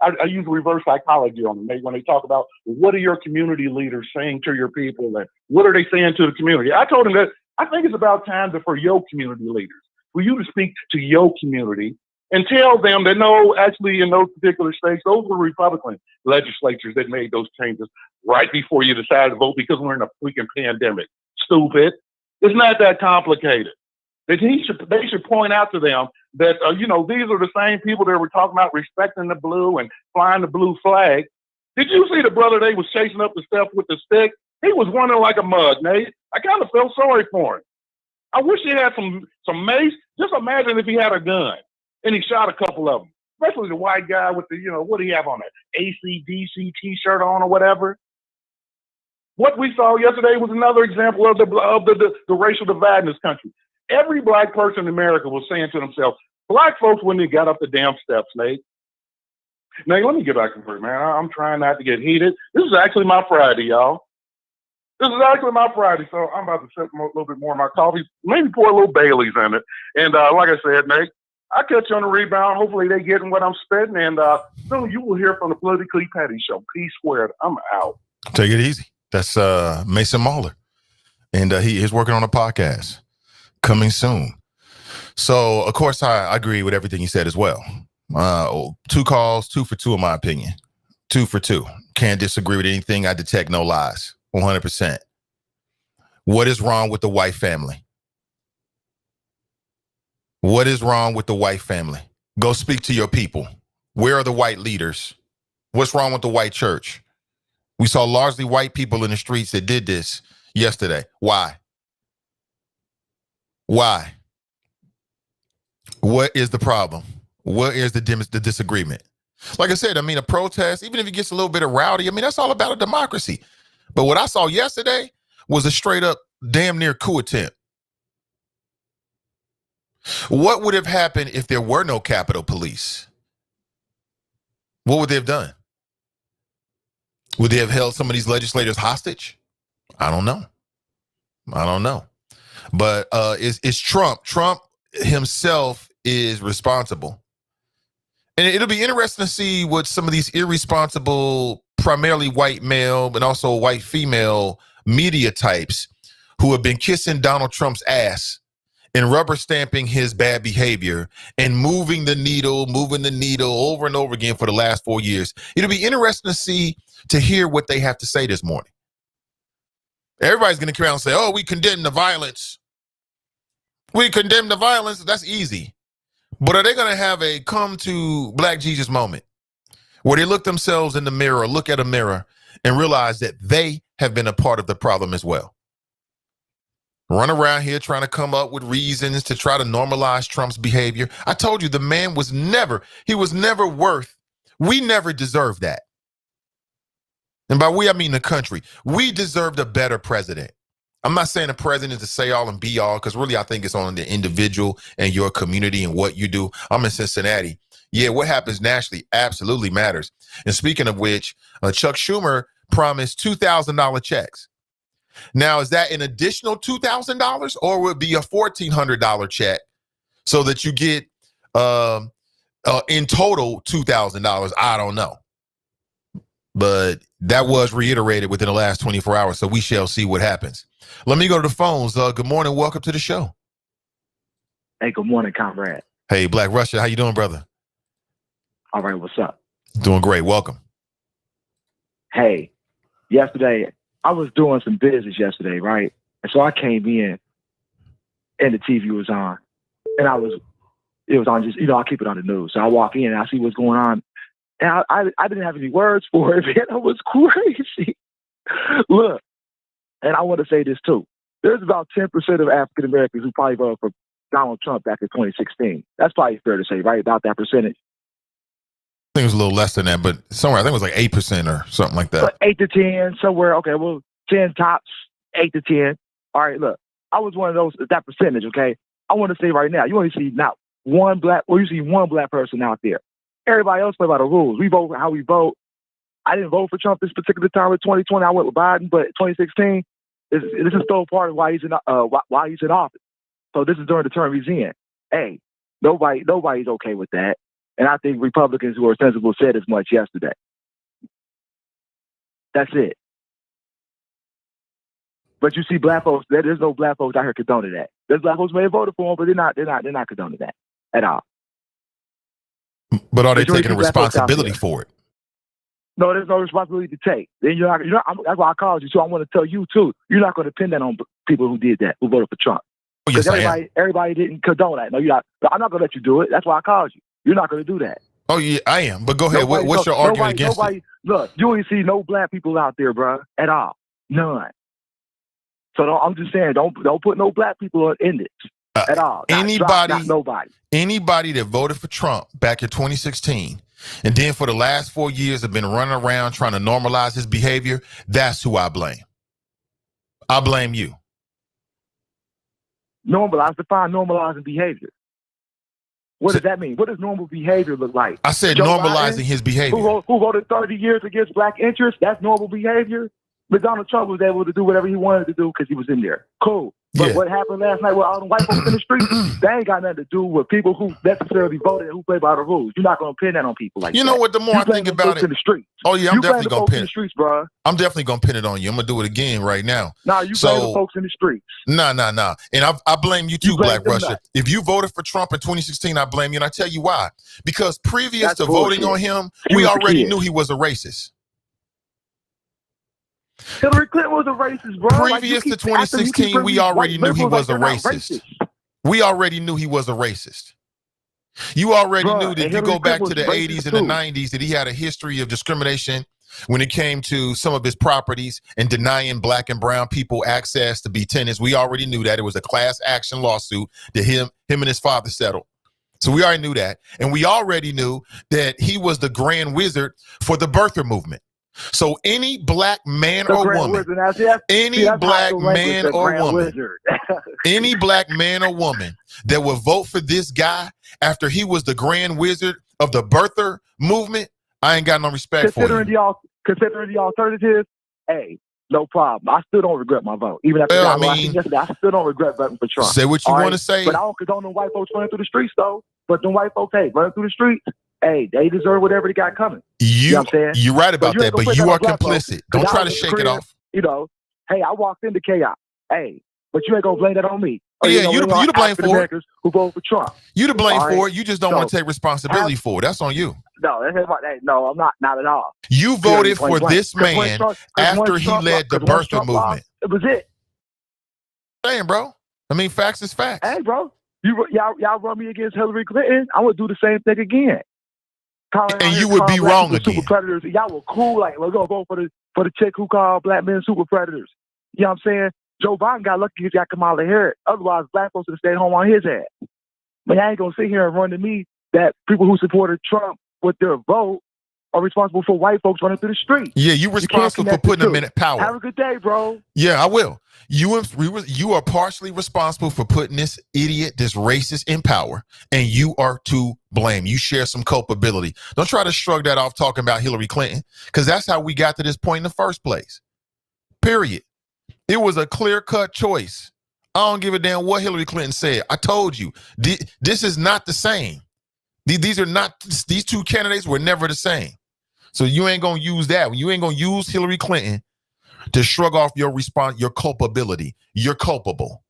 I use reverse psychology on them, Nate, when they talk about what are your community leaders saying to your people and what are they saying to the community. I told him that I think it's about time for your community leaders, for you to speak to your community and tell them that, no, actually, in those particular states, those were Republican legislatures that made those changes right before you decided to vote because we're in a freaking pandemic. Stupid. It's not that complicated. That they should point out to them that, these are the same people that were talking about respecting the blue and flying the blue flag. Did you see the brother they was chasing up the steps with the stick? He was running like a mug, Nate. I kind of felt sorry for him. I wish he had some mace. Just imagine if he had a gun and he shot a couple of them, especially the white guy with the, what do he have on that AC/DC T-shirt on or whatever. What we saw yesterday was another example of the racial divide in this country. Every black person in America was saying to themselves, black folks wouldn't have got up the damn steps, Nate. Nate, let me get back to work, man. I'm trying not to get heated. This is actually my Friday, y'all. This is actually my Friday, so I'm about to sip a little bit more of my coffee, maybe pour a little Bailey's in it. And like I said, Nate, I'll catch you on the rebound. Hopefully they getting what I'm spitting. And soon you will hear from the Politically Petty Show. P squared. I'm out. Take it easy. That's Mason Mahler. And he is working on a podcast coming soon. So, of course, I agree with everything he said as well. 2 calls, 2 for 2 in my opinion. 2 for 2. Can't disagree with anything. I detect no lies. 100%. What is wrong with the white family? What is wrong with the white family? Go speak to your people. Where are the white leaders? What's wrong with the white church? We saw largely white people in the streets that did this yesterday. Why? Why? What is the problem? What is the disagreement? Like I said, I mean, a protest, even if it gets a little bit of rowdy, I mean, that's all about a democracy. But what I saw yesterday was a straight up damn near coup attempt. What would have happened if there were no Capitol Police? What would they have done? Would they have held some of these legislators hostage? I don't know. But it's Trump. Trump himself is responsible. And it'll be interesting to see what some of these irresponsible, primarily white male, but also white female media types who have been kissing Donald Trump's ass and rubber stamping his bad behavior and moving the needle over and over again for the last 4 years. It'll be interesting to hear what they have to say this morning. Everybody's going to come out and say, oh, we condemn the violence. We condemn the violence. That's easy. But are they going to have a come to Black Jesus moment where they look themselves in the mirror, look at a mirror and realize that they have been a part of the problem as well? Run around here trying to come up with reasons to try to normalize Trump's behavior. I told you the man was never worth, we never deserved that. And by we, I mean the country. We deserved a better president. I'm not saying a president to say all and be all, because really I think it's on the individual and your community and what you do. I'm in Cincinnati. Yeah, what happens nationally absolutely matters. And speaking of which, Chuck Schumer promised $2,000 checks. Now, is that an additional $2,000 or would it be a $1,400 check so that you get in total $2,000? I don't know. But that was reiterated within the last 24 hours, so we shall see what happens. Let me go to the phones. Good morning. Welcome to the show. Hey, good morning, comrade. Hey, Black Russia. How you doing, brother? All right, what's up? Doing great. Welcome. Hey, yesterday, I was doing some business yesterday, right? And so I came in and the TV was on. And it was on just, I keep it on the news. So I walk in and I see what's going on. And I didn't have any words for it, man. It was crazy. Look, and I want to say this too. There's about 10% of African Americans who probably voted for Donald Trump back in 2016. That's probably fair to say, right? About that percentage. I think it was a little less than that, but somewhere, I think it was like 8% or something like that. But 8 to 10, somewhere. Okay, well, 10 tops, 8 to 10. All right, look, I was one of those, that percentage, okay? I want to say right now, you only see not one black, or you see one black person out there. Everybody else play by the rules. We vote for how we vote. I didn't vote for Trump this particular time in 2020. I went with Biden, but 2016, this is still part of why he's in office. So this is during the term he's in. Hey, nobody's okay with that. And I think Republicans who are sensible said as much yesterday. That's it. But you see black folks, there's no black folks out here condoning that. There's black folks may have voted for him, but they're not condoning that at all. But are they taking responsibility for it? No, there's no responsibility to take. Then that's why I called you. So I want to tell you too. You're not going to pin that on people who did that, who voted for Trump. Yes, everybody didn't condone that. No, you're not. I'm not going to let you do it. That's why I called you. You're not going to do that. Oh yeah, I am. But go ahead. What's your argument against it? Look, you ain't see no black people out there, bro, at all. None. So I'm just saying, don't put no black people in this at all. Nobody. Anybody that voted for Trump back in 2016 and then for the last 4 years have been running around trying to normalize his behavior, that's who I blame. I blame you. Define normalizing behavior. What does that mean? What does normal behavior look like? I said Joe normalizing Biden, his behavior. who voted 30 years against black interests? That's normal behavior. But Donald Trump was able to do whatever he wanted to do because he was in there. Cool. But what happened last night with all the white folks in the street, they ain't got nothing to do with people who necessarily voted and who play by the rules. You're not going to pin that on people like that. You know what? The more I think about it, in the streets. Oh yeah, I'm definitely going to pin in the streets, bro. I'm definitely going to pin it on you. I'm going to do it again right now. Nah, you blame the folks in the streets. Nah. And I blame you too, Black Russia. Not. If you voted for Trump in 2016, I blame you, and I tell you why. Because previous to voting on him, we already knew he was a racist. Hillary Clinton was a racist, bro. Previous to 2016, we already knew he was a racist. We already knew he was a racist. You already knew that if you go back to the 80s and the 90s that he had a history of discrimination when it came to some of his properties and denying black and brown people access to be tenants. We already knew that. It was a class action lawsuit that him and his father settled. So we already knew that. And we already knew that he was the grand wizard for the birther movement. So any black man or woman, any black man or woman that would vote for this guy after he was the grand wizard of the birther movement, I ain't got no respect for you. Considering the alternatives, hey, no problem. I still don't regret my vote. Even after yesterday, I still don't regret voting for Trump. Say what you want to say. But I don't condone them white folks running through the streets, though. But them white folks, hey, running through the streets, hey, they deserve whatever they got coming. You know what I'm saying? You're right about that, but you are complicit. Don't try to shake it off. You know, hey, I walked into chaos. Hey, but you ain't going to blame that on me. Yeah, you to blame for it. Who voted for Trump. You to blame for it. You just don't want to take responsibility for it. That's on you. No, I'm not at all. You voted for this man after he led the birther movement. It was it. Saying, bro. I mean, facts is facts. Hey, bro. Y'all run me against Hillary Clinton. I would do the same thing again. And you would be wrong again. Super predators. Y'all were cool. Like, we're gonna vote for the chick who called black men super predators. You know what I'm saying? Joe Biden got lucky he got Kamala Harris. Otherwise, black folks would have stayed home on his ass. But I ain't gonna sit here and run to me that people who supported Trump with their vote are responsible for white folks running through the street. Yeah, you're responsible for putting them in power. Have a good day, bro. Yeah, I will. You are partially responsible for putting this idiot, this racist in power, and you are to blame. You share some culpability. Don't try to shrug that off talking about Hillary Clinton, because that's how we got to this point in the first place. Period. It was a clear-cut choice. I don't give a damn what Hillary Clinton said. I told you, this is not the same. These two candidates were never the same. So you ain't gonna use that. You ain't gonna use Hillary Clinton to shrug off your culpability. You're culpable.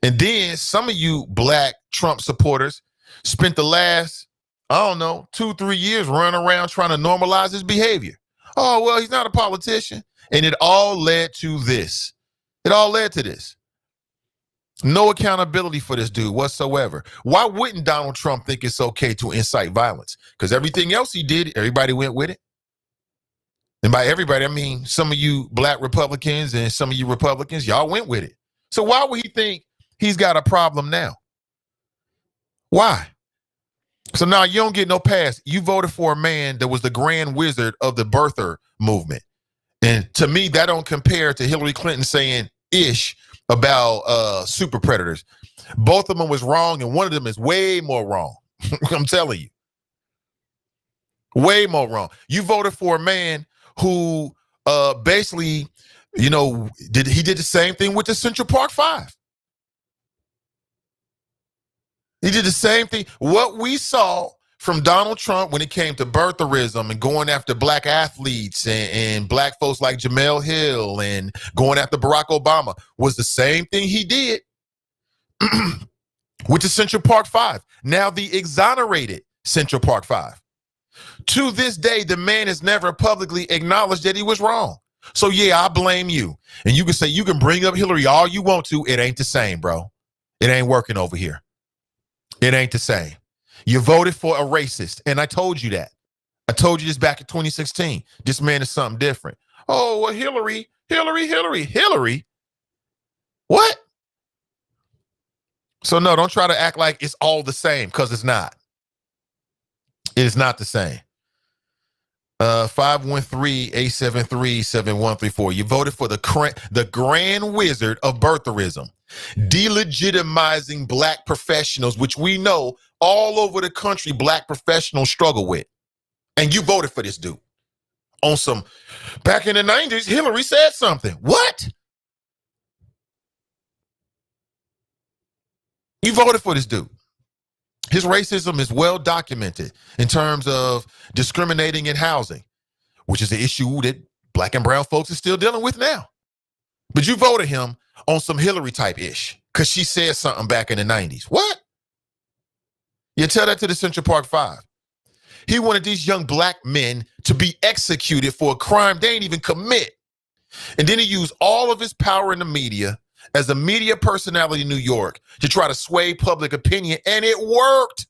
And then some of you black Trump supporters spent the last, 2-3 years running around trying to normalize his behavior. Oh, well, he's not a politician. And it all led to this. It all led to this. No accountability for this dude whatsoever. Why wouldn't Donald Trump think it's okay to incite violence? Because everything else he did, everybody went with it. And by everybody, I mean some of you black Republicans and some of you Republicans, y'all went with it. So why would he think he's got a problem now? Why? So now you don't get no pass. You voted for a man that was the grand wizard of the birther movement. And to me, that don't compare to Hillary Clinton saying ish about super predators. Both of them was wrong, and one of them is way more wrong. I'm telling you. Way more wrong. You voted for a man who basically, he did the same thing with the Central Park Five. He did the same thing. What we saw from Donald Trump when it came to birtherism and going after black athletes and black folks like Jamel Hill and going after Barack Obama was the same thing he did with the Central Park Five. Now the exonerated Central Park Five. To this day, the man has never publicly acknowledged that he was wrong. So yeah, I blame you. And you can say, you can bring up Hillary all you want to. It ain't the same, bro. It ain't working over here. It ain't the same. You voted for a racist, and I told you that. I told you this back in 2016. This man is something different. Oh, well, Hillary. What? So no, don't try to act like it's all the same, because it's not. It is not the same. 513-873-7134. You voted for the grand wizard of birtherism, delegitimizing black professionals, which we know all over the country black professionals struggle with. And you voted for this dude. On some, back in the 90s, Hillary said something. What? You voted for this dude. His racism is well documented in terms of discriminating in housing, which is an issue that black and brown folks are still dealing with now. But you voted him on some Hillary type ish because she said something back in the 90s. What? You tell that to the Central Park Five. He wanted these young black men to be executed for a crime they ain't even commit. And then he used all of his power in the media as a media personality in New York to try to sway public opinion. And it worked.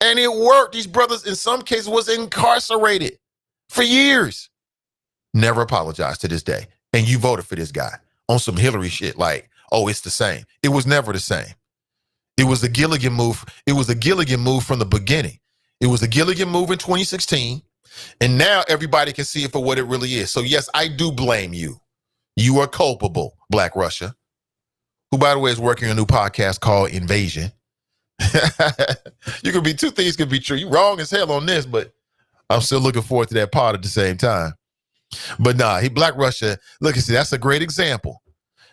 And it worked. These brothers, in some cases, was incarcerated for years. Never apologized to this day. And you voted for this guy on some Hillary shit like, oh, it's the same. It was never the same. It was the Gilligan move. It was a Gilligan move from the beginning. It was a Gilligan move in 2016, and now everybody can see it for what it really is. So yes, I do blame you. You are culpable, Black Russia, who, by the way, is working on a new podcast called Invasion. You could be, two things could be true. You're wrong as hell on this, but I'm still looking forward to that pod at the same time. But nah, Black Russia, look, see, that's a great example.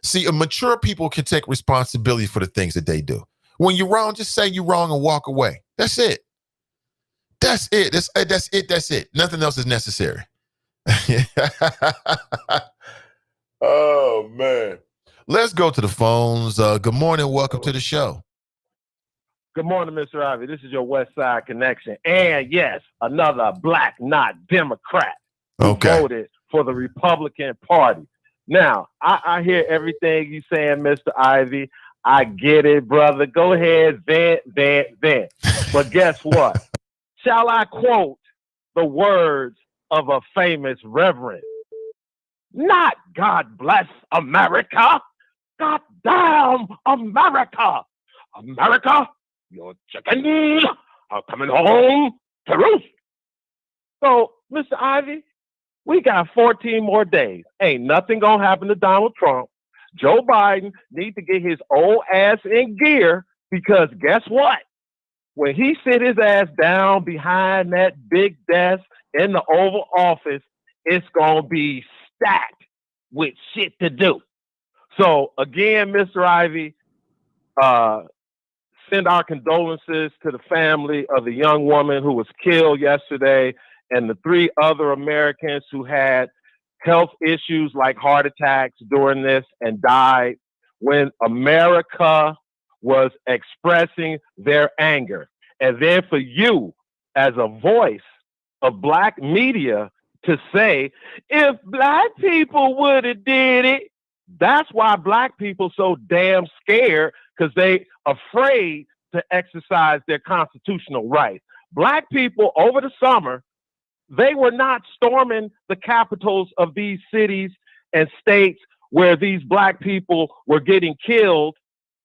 See, mature people can take responsibility for the things that they do. When you're wrong, just say you're wrong and walk away. That's it. That's it. That's it. That's it. Nothing else is necessary. Oh, man. Let's go to the phones. Good morning. Welcome to the show. Good morning, Mr. Ivey. This is your West Side Connection. And yes, another black, not Democrat, who voted for the Republican Party. Now, I hear everything you saying, Mr. Ivey. I get it, brother. Go ahead, vent. But guess what? Shall I quote the words of a famous reverend? Not God bless America. God damn America. America, your chickens are coming home to roost. So, Mr. Ivey, we got 14 more days. Ain't nothing gonna happen to Donald Trump. Joe Biden needs to get his old ass in gear because guess what? When he sit his ass down behind that big desk in the Oval Office, it's going to be stacked with shit to do. So again, Mr. Ivey, send our condolences to the family of the young woman who was killed yesterday and the 3 other Americans who had health issues like heart attacks during this and died when America was expressing their anger. And then for you, as a voice of black media, to say, if black people would have did it, that's why black people so damn scared, because they afraid to exercise their constitutional rights. Black people over the summer, they were not storming the capitals of these cities and states where these black people were getting killed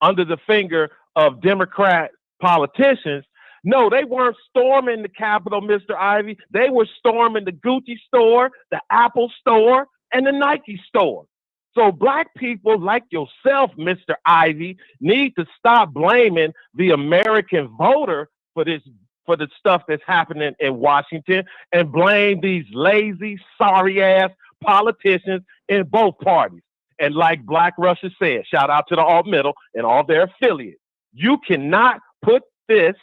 under the finger of Democrat politicians. No, they weren't storming the Capitol, Mr. Ivey. They were storming the Gucci store, the Apple store, and the Nike store. So black people like yourself, Mr. Ivey, need to stop blaming the American voter for this, for the stuff that's happening in Washington, and blame these lazy, sorry-ass politicians in both parties. And like Black Russia said, shout out to the alt-middle and all their affiliates, you cannot put this,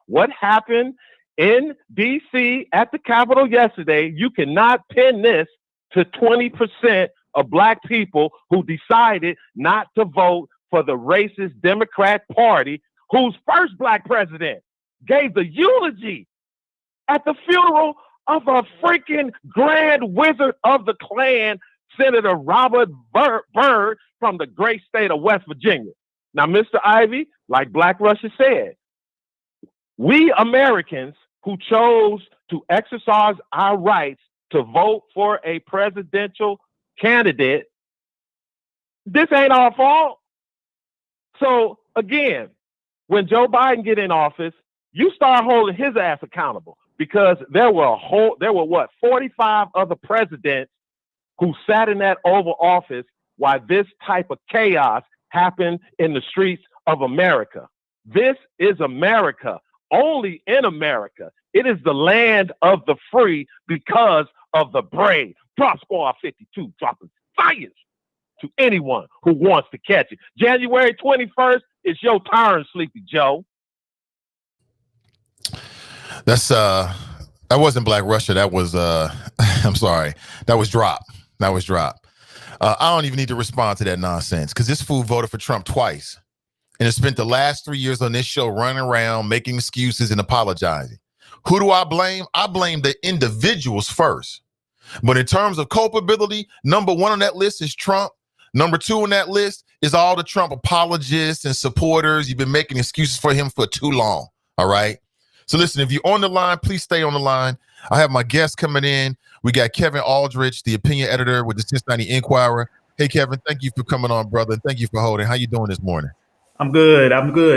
what happened in D.C. at the Capitol yesterday, you cannot pin this to 20% of black people who decided not to vote for the racist Democrat Party, whose first black president gave the eulogy at the funeral of a freaking grand wizard of the Klan, Senator Robert Byrd from the great state of West Virginia. Now, Mr. Ivey, like Black Russia said, we Americans who chose to exercise our rights to vote for a presidential candidate, this ain't our fault. So again, when Joe Biden get in office, you start holding his ass accountable, because there were 45 other presidents who sat in that Oval Office while this type of chaos happened in the streets of America. This is America. Only in America. It is the land of the free because of the brave. Drop Squad 52 dropping fires to anyone who wants to catch it. January 21st, it's your turn, Sleepy Joe. That's that wasn't Black Russia. That was I'm sorry. That was Drop. I don't even need to respond to that nonsense because this fool voted for Trump twice and has spent the last 3 years on this show running around making excuses and apologizing. Who do I blame? I blame the individuals first. But in terms of culpability, number one on that list is Trump. Number two on that list is all the Trump apologists and supporters. You've been making excuses for him for too long. All right. So listen, if you're on the line, please stay on the line. I have my guests coming in. We got Kevin Aldrich, the opinion editor with the Cincinnati Inquirer. Hey, Kevin, thank you for coming on, brother. And thank you for holding. How you doing this morning? I'm good.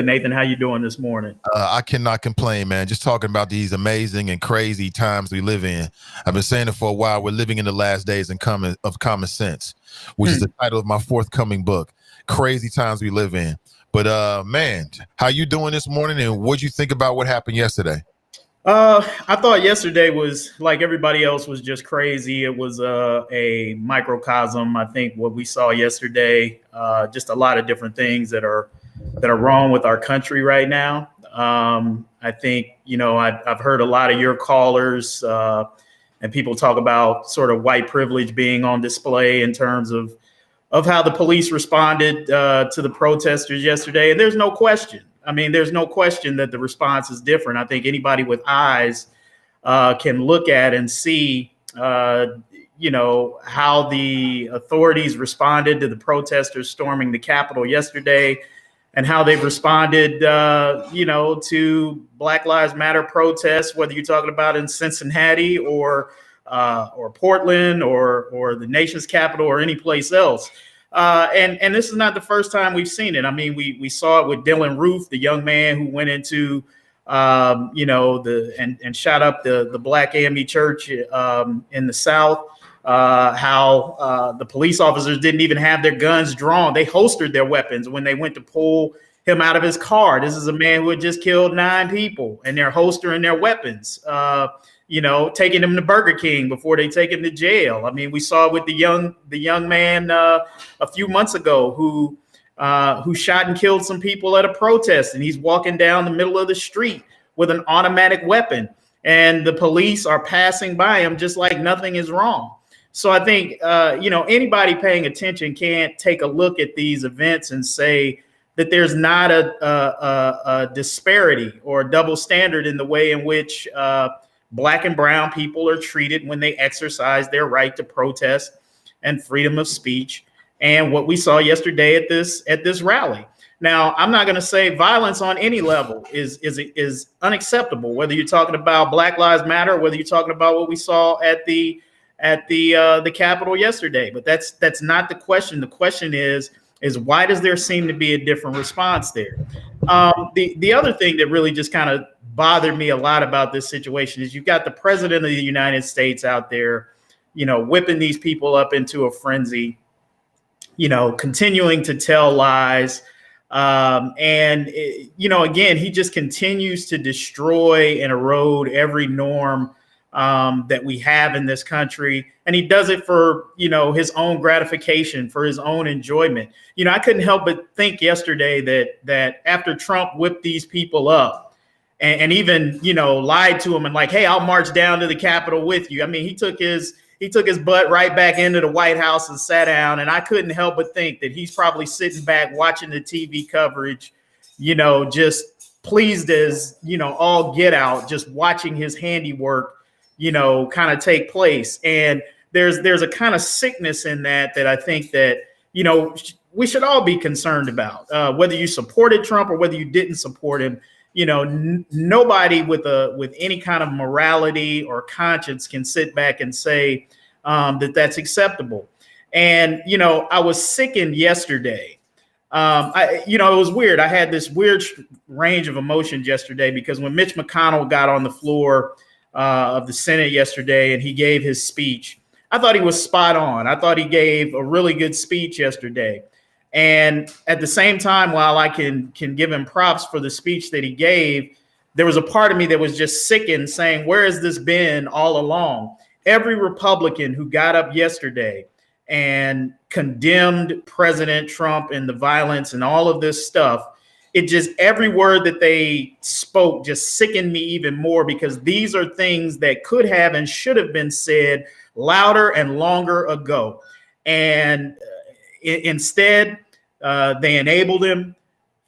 Nathan, how you doing this morning? I cannot complain, man. Just talking about these amazing and crazy times we live in. I've been saying it for a while. We're living in the last days of common sense, which is the title of my forthcoming book, Crazy Times We Live In. But, man, how you doing this morning, and what'd you think about what happened yesterday? I thought yesterday was, like everybody else, was just crazy. It was a microcosm. I think what we saw yesterday, just a lot of different things that are wrong with our country right now. I think, I've heard a lot of your callers and people talk about sort of white privilege being on display in terms of how the police responded to the protesters yesterday. And there's no question. I mean, there's no question that the response is different. I think anybody with eyes can look at and see, how the authorities responded to the protesters storming the Capitol yesterday, and how they've responded, to Black Lives Matter protests, whether you're talking about in Cincinnati or Portland or the nation's capital or any place else. And this is not the first time we've seen it. I mean, we saw it with Dylan Roof, the young man who went into, and shot up the Black AME church in the South. How the police officers didn't even have their guns drawn. They holstered their weapons when they went to pull him out of his car. This is a man who had just killed 9 people, and they're holstering their weapons. Taking him to Burger King before they take him to jail. I mean, we saw with the young man a few months ago who shot and killed some people at a protest, and he's walking down the middle of the street with an automatic weapon, and the police are passing by him just like nothing is wrong. So I think anybody paying attention can't take a look at these events and say that there's not a disparity or a double standard in the way in which Black and brown people are treated when they exercise their right to protest and freedom of speech. And what we saw yesterday at this rally. Now, I'm not going to say violence on any level is unacceptable, whether you're talking about Black Lives Matter, or whether you're talking about what we saw at the Capitol yesterday. But that's not the question. The question is why does there seem to be a different response there? The other thing that really just kind of bothered me a lot about this situation is you've got the president of the United States out there, whipping these people up into a frenzy, continuing to tell lies. Again, he just continues to destroy and erode every norm that we have in this country. And he does it for, his own gratification, for his own enjoyment. I couldn't help but think yesterday that after Trump whipped these people up, and even, lied to him and like, hey, I'll march down to the Capitol with you. I mean, he took his butt right back into the White House and sat down. And I couldn't help but think that he's probably sitting back watching the TV coverage, just pleased as, all get out, just watching his handiwork, kind of take place. And there's a kind of sickness in that I think that, we should all be concerned about, whether you supported Trump or whether you didn't support him. Nobody with any kind of morality or conscience can sit back and say that that's acceptable. And, I was sickened yesterday. It was weird. I had this weird range of emotions yesterday because when Mitch McConnell got on the floor of the Senate yesterday and he gave his speech, I thought he was spot on. I thought he gave a really good speech yesterday. And at the same time, while I can give him props for the speech that he gave, there was a part of me that was just sickened, saying, where has this been all along? Every Republican who got up yesterday and condemned President Trump and the violence and all of this stuff, it just, every word that they spoke just sickened me even more, because these are things that could have and should have been said louder and longer ago. And instead, they enabled him,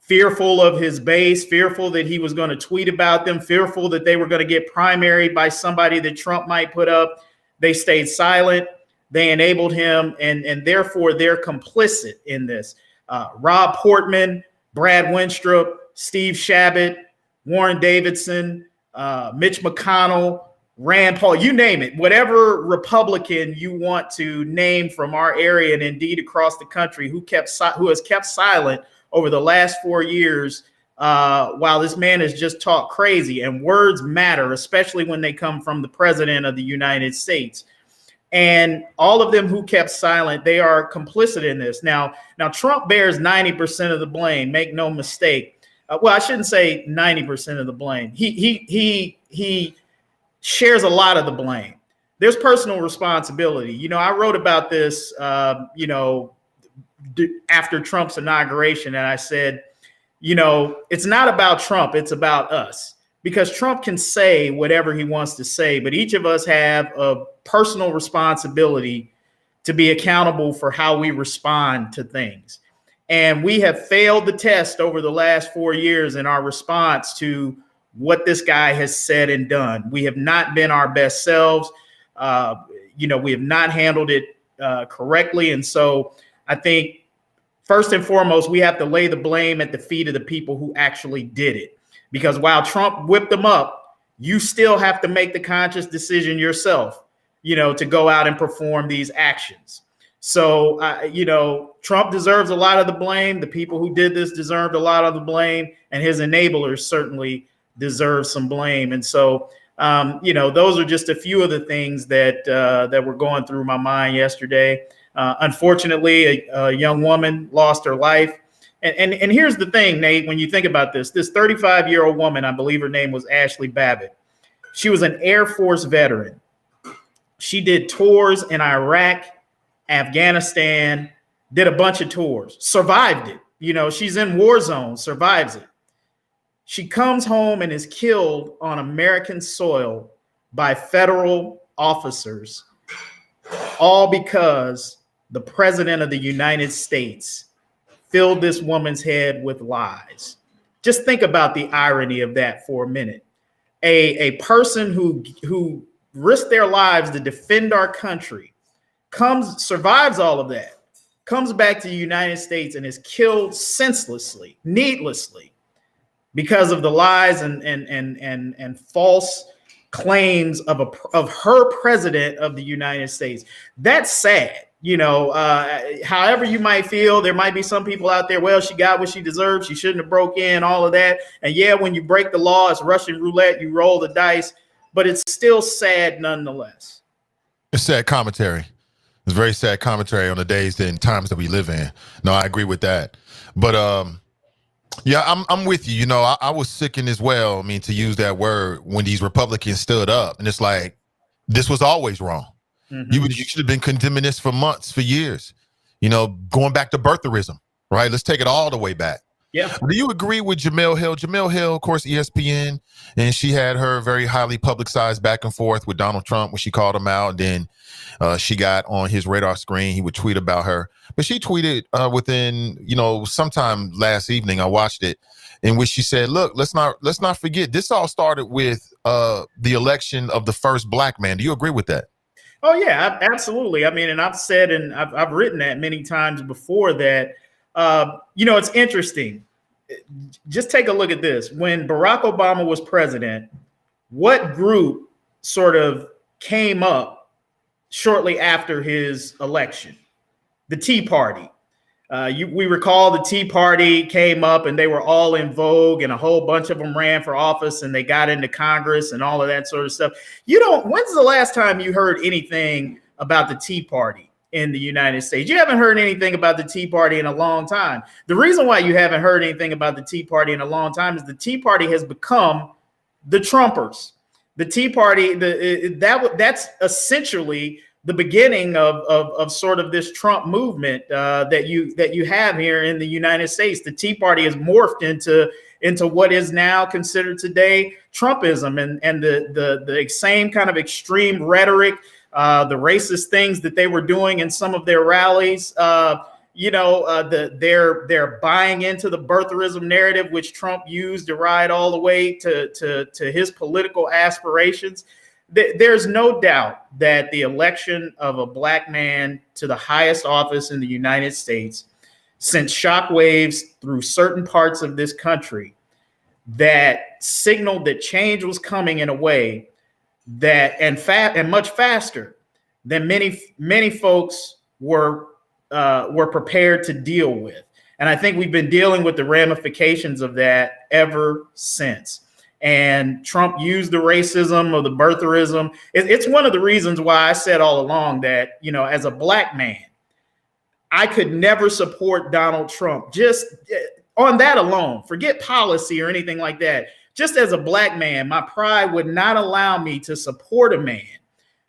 fearful of his base, fearful that he was going to tweet about them, fearful that they were going to get primaried by somebody that Trump might put up. They stayed silent. They enabled him, and therefore they're complicit in this. Rob Portman, Brad Winstrup, Steve Shabbat, Warren Davidson, Mitch McConnell, Rand Paul, you name it, whatever Republican you want to name from our area and indeed across the country who has kept silent over the last 4 years, while this man has just talked crazy. And words matter, especially when they come from the president of the United States. And all of them who kept silent, they are complicit in this. Now Trump bears 90% of the blame. Make no mistake. Well, I shouldn't say 90% of the blame. He shares a lot of the blame. There's personal responsibility. You know, I wrote about this, after Trump's inauguration, and I said, it's not about Trump, it's about us. Because Trump can say whatever he wants to say, but each of us have a personal responsibility to be accountable for how we respond to things. And we have failed the test over the last 4 years in our response to what this guy has said and done. We have not been our best selves. We have not handled it correctly. And so I think first and foremost, we have to lay the blame at the feet of the people who actually did it. Because while Trump whipped them up, you still have to make the conscious decision yourself, to go out and perform these actions. So, Trump deserves a lot of the blame. The people who did this deserved a lot of the blame, and his enablers certainly deserve some blame. And so, those are just a few of the things that were going through my mind yesterday. Unfortunately, a young woman lost her life. And here's the thing, Nate, when you think about this 35-year-old woman, I believe her name was Ashley Babbitt. She was an Air Force veteran. She did tours in Iraq, Afghanistan, did a bunch of tours, survived it. She's in war zone, survives it. She comes home and is killed on American soil by federal officers, all because the president of the United States filled this woman's head with lies. Just think about the irony of that for a minute. A person who risked their lives to defend our country survives all of that, comes back to the United States and is killed senselessly, needlessly, because of the lies and false claims of her president of the United States. That's sad. However you might feel, there might be some people out there, well, she got what she deserved, she shouldn't have broke in, all of that. And yeah, when you break the law, it's Russian roulette, you roll the dice, but it's still sad nonetheless. It's sad commentary. It's very sad commentary on the days and times that we live in. No, I agree with that. But yeah, I'm with you. I was sickened as well. I mean, to use that word, when these Republicans stood up, and it's like, this was always wrong. Mm-hmm. You should have been condemning this for months, for years, going back to birtherism, right? Let's take it all the way back. Yeah. Do you agree with Jemele Hill? Jemele Hill, of course, ESPN, and she had her very highly publicized back and forth with Donald Trump when she called him out. Then she got on his radar screen. He would tweet about her, but she tweeted within, sometime last evening, I watched it, in which she said, look, let's not forget, this all started with the election of the first black man. Do you agree with that? Oh, yeah, absolutely. I mean, and I've said, and I've written that many times before that, it's interesting. Just take a look at this. When Barack Obama was president, what group sort of came up shortly after his election? The Tea Party. We recall the Tea Party came up and they were all in vogue, and a whole bunch of them ran for office and they got into Congress and all of that sort of stuff. When's the last time you heard anything about the Tea Party? in the United States. You haven't heard anything about the Tea Party in a long time. The reason why you haven't heard anything about the Tea Party in a long time is the Tea Party has become the Trumpers. The Tea Party, that's essentially the beginning of sort of this Trump movement that you have here in the United States. The Tea Party has morphed into what is now considered today Trumpism, and the same kind of extreme rhetoric, the racist things that they were doing in some of their rallies. They're buying into the birtherism narrative, which Trump used to ride all the way to his political aspirations. There's no doubt that the election of a black man to the highest office in the United States sent shockwaves through certain parts of this country that signaled that change was coming in a way that and much faster than many folks were prepared to deal with. And I think we've been dealing with the ramifications of that ever since. And Trump used the racism or the birtherism. It's one of the reasons why I said all along that, as a black man, I could never support Donald Trump just on that alone. Forget policy or anything like that. Just as a black man, my pride would not allow me to support a man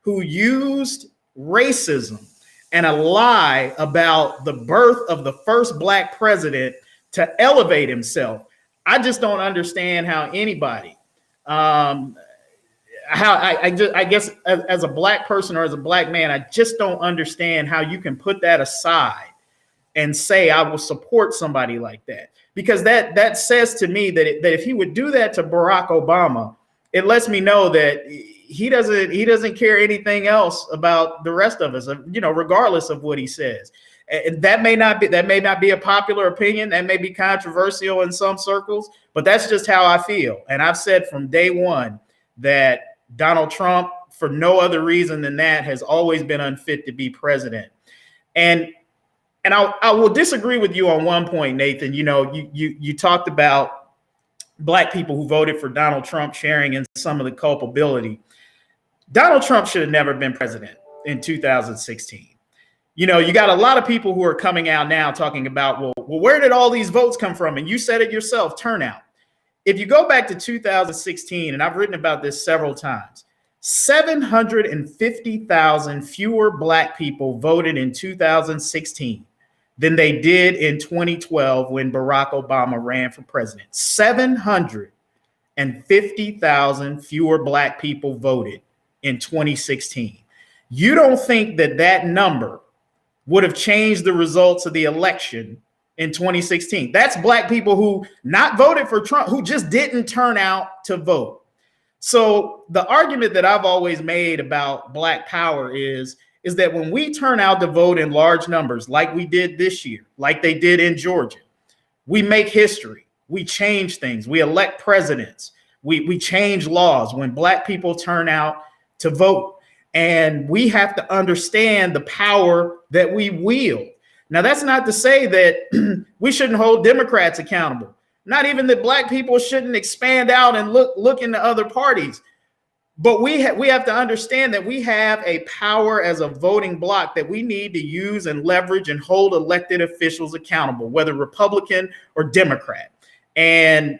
who used racism and a lie about the birth of the first black president to elevate himself. I just don't understand how anybody, I guess as a black person or as a black man, I just don't understand how you can put that aside and say I will support somebody like that. Because that says to me that if he would do that to Barack Obama, it lets me know that he doesn't care anything else about the rest of us, regardless of what he says. And that may not be a popular opinion. That may be controversial in some circles, but that's just how I feel. And I've said from day one that Donald Trump, for no other reason than that, has always been unfit to be president. And I will disagree with you on one point, Nathan. You talked about black people who voted for Donald Trump sharing in some of the culpability. Donald Trump should have never been president in 2016. You got a lot of people who are coming out now talking about, well, where did all these votes come from? And you said it yourself, turnout. If you go back to 2016, and I've written about this several times, 750,000 fewer black people voted in 2016 than they did in 2012 when Barack Obama ran for president. 750,000 fewer black people voted in 2016. You don't think that number would have changed the results of the election in 2016? That's black people who not voted for Trump, who just didn't turn out to vote. So the argument that I've always made about black power is that when we turn out to vote in large numbers, like we did this year, like they did in Georgia, we make history, we change things, we elect presidents, we change laws when black people turn out to vote. And we have to understand the power that we wield. Now, that's not to say that we shouldn't hold Democrats accountable. Not even that black people shouldn't expand out and look into other parties. But we have to understand that we have a power as a voting bloc that we need to use and leverage and hold elected officials accountable, whether Republican or Democrat. And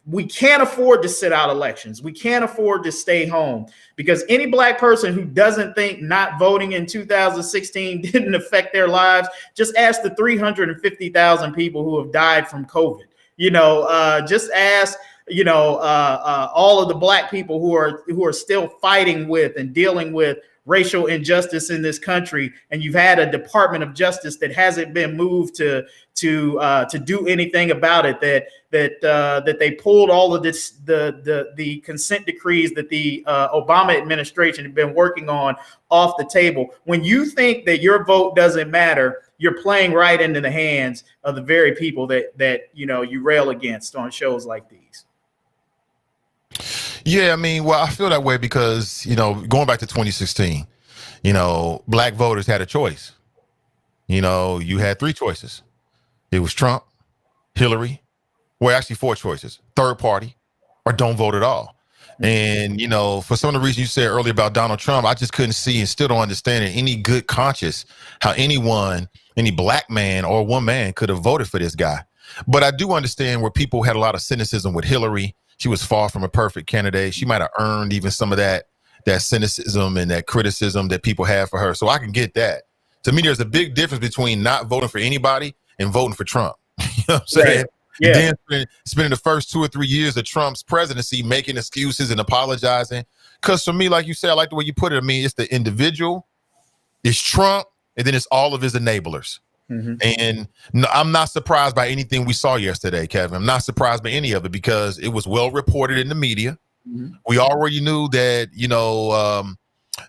we can't afford to sit out elections. We can't afford to stay home, because any black person who doesn't think not voting in 2016 didn't affect their lives, just ask the 350,000 people who have died from COVID. Just ask, all of the black people who are still fighting with and dealing with racial injustice in this country, and you've had a Department of Justice that hasn't been moved to do anything about it, that they pulled all of this, the consent decrees that the Obama administration had been working on off the table. When you think that your vote doesn't matter, you're playing right into the hands of the very people that you rail against on shows like these. Yeah, I feel that way because, going back to 2016, black voters had a choice. You had three choices. It was Trump, Hillary, actually four choices: third party, or don't vote at all. And, you know, for some of the reasons you said earlier about Donald Trump, I just couldn't see and still don't understand in any good conscience how anyone, any black man or one man could have voted for this guy. But I do understand where people had a lot of cynicism with Hillary. She was far from a perfect candidate. She might have earned even some of that cynicism and that criticism that people have for her. So I can get that. To me, there's a big difference between not voting for anybody and voting for Trump. You know what I'm saying? Right. Yeah. And then spending the first 2 or 3 years of Trump's presidency making excuses and apologizing. Because for me, like you said, I like the way you put it. I mean, it's the individual, it's Trump, and then it's all of his enablers. Mm-hmm. And no, I'm not surprised by anything we saw yesterday, Kevin. I'm not surprised by any of it because it was well reported in the media. Mm-hmm. We already knew that, you know,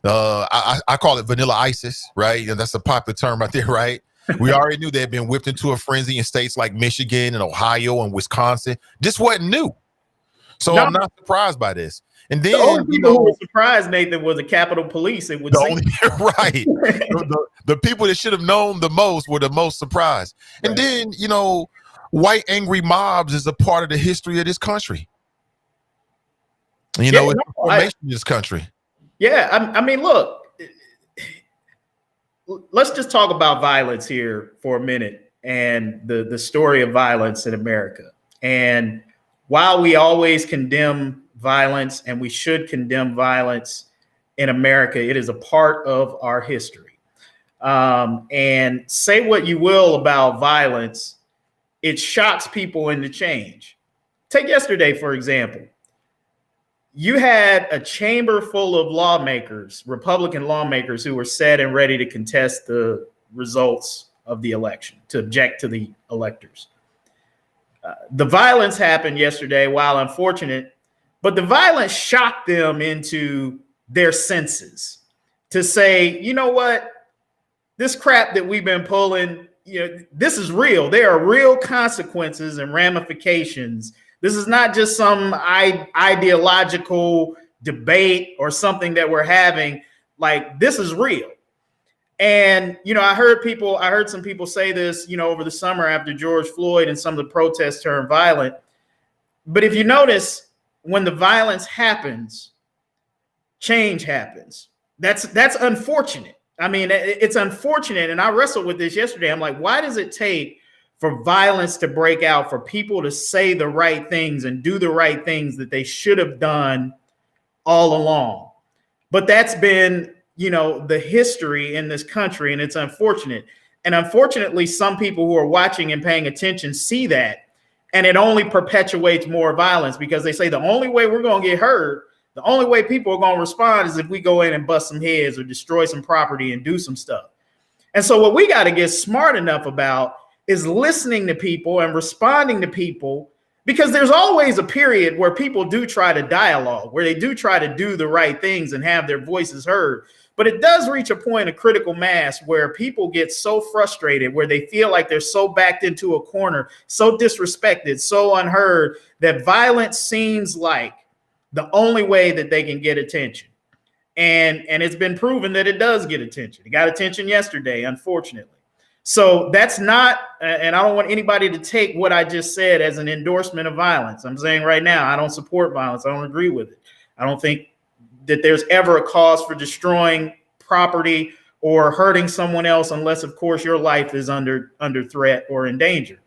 I call it vanilla ISIS, right? And that's a popular term right there, right? We already knew they had been whipped into a frenzy in states like Michigan and Ohio and Wisconsin. This wasn't new. So I'm not surprised by this. And then the only people who were surprised, Nathan, was the Capitol Police. It would right. the people that should have known the most were the most surprised. Right. And then, you know, white angry mobs is a part of the history of this country. You know, it's the formation of this country. Yeah, I mean, look, let's just talk about violence here for a minute and the story of violence in America. And while we always condemn violence, and we should condemn violence in America, it is a part of our history. And say what you will about violence, it shocks people into change. Take yesterday, for example. You had a chamber full of lawmakers, Republican lawmakers, who were set and ready to contest the results of the election, to object to the electors. The violence happened yesterday, while unfortunate, but the violence shocked them into their senses to say, you know what, this crap that we've been pulling, you know, this is real. There are real consequences and ramifications. This is not just some ideological debate or something that we're having. Like, this is real. And, you know, I heard some people say this, you know, over the summer after George Floyd and some of the protests turned violent. But if you notice, when the violence happens, change happens. That's unfortunate. I mean, it's unfortunate. And I wrestled with this yesterday. I'm like, why does it take for violence to break out, for people to say the right things and do the right things that they should have done all along? But that's been, you know, the history in this country, and it's unfortunate. And unfortunately, some people who are watching and paying attention see that, and it only perpetuates more violence because they say the only way we're going to get hurt, the only way people are going to respond is if we go in and bust some heads or destroy some property and do some stuff. And so what we got to get smart enough about is listening to people and responding to people, because there's always a period where people do try to dialogue, where they do try to do the right things and have their voices heard. But it does reach a point of critical mass where people get so frustrated, where they feel like they're so backed into a corner, so disrespected, so unheard, that violence seems like the only way that they can get attention. And it's been proven that it does get attention. It got attention yesterday, unfortunately. So that's not, and I don't want anybody to take what I just said as an endorsement of violence. I'm saying right now, I don't support violence. I don't agree with it. I don't think that there's ever a cause for destroying property or hurting someone else, unless, of course, your life is under threat or in danger.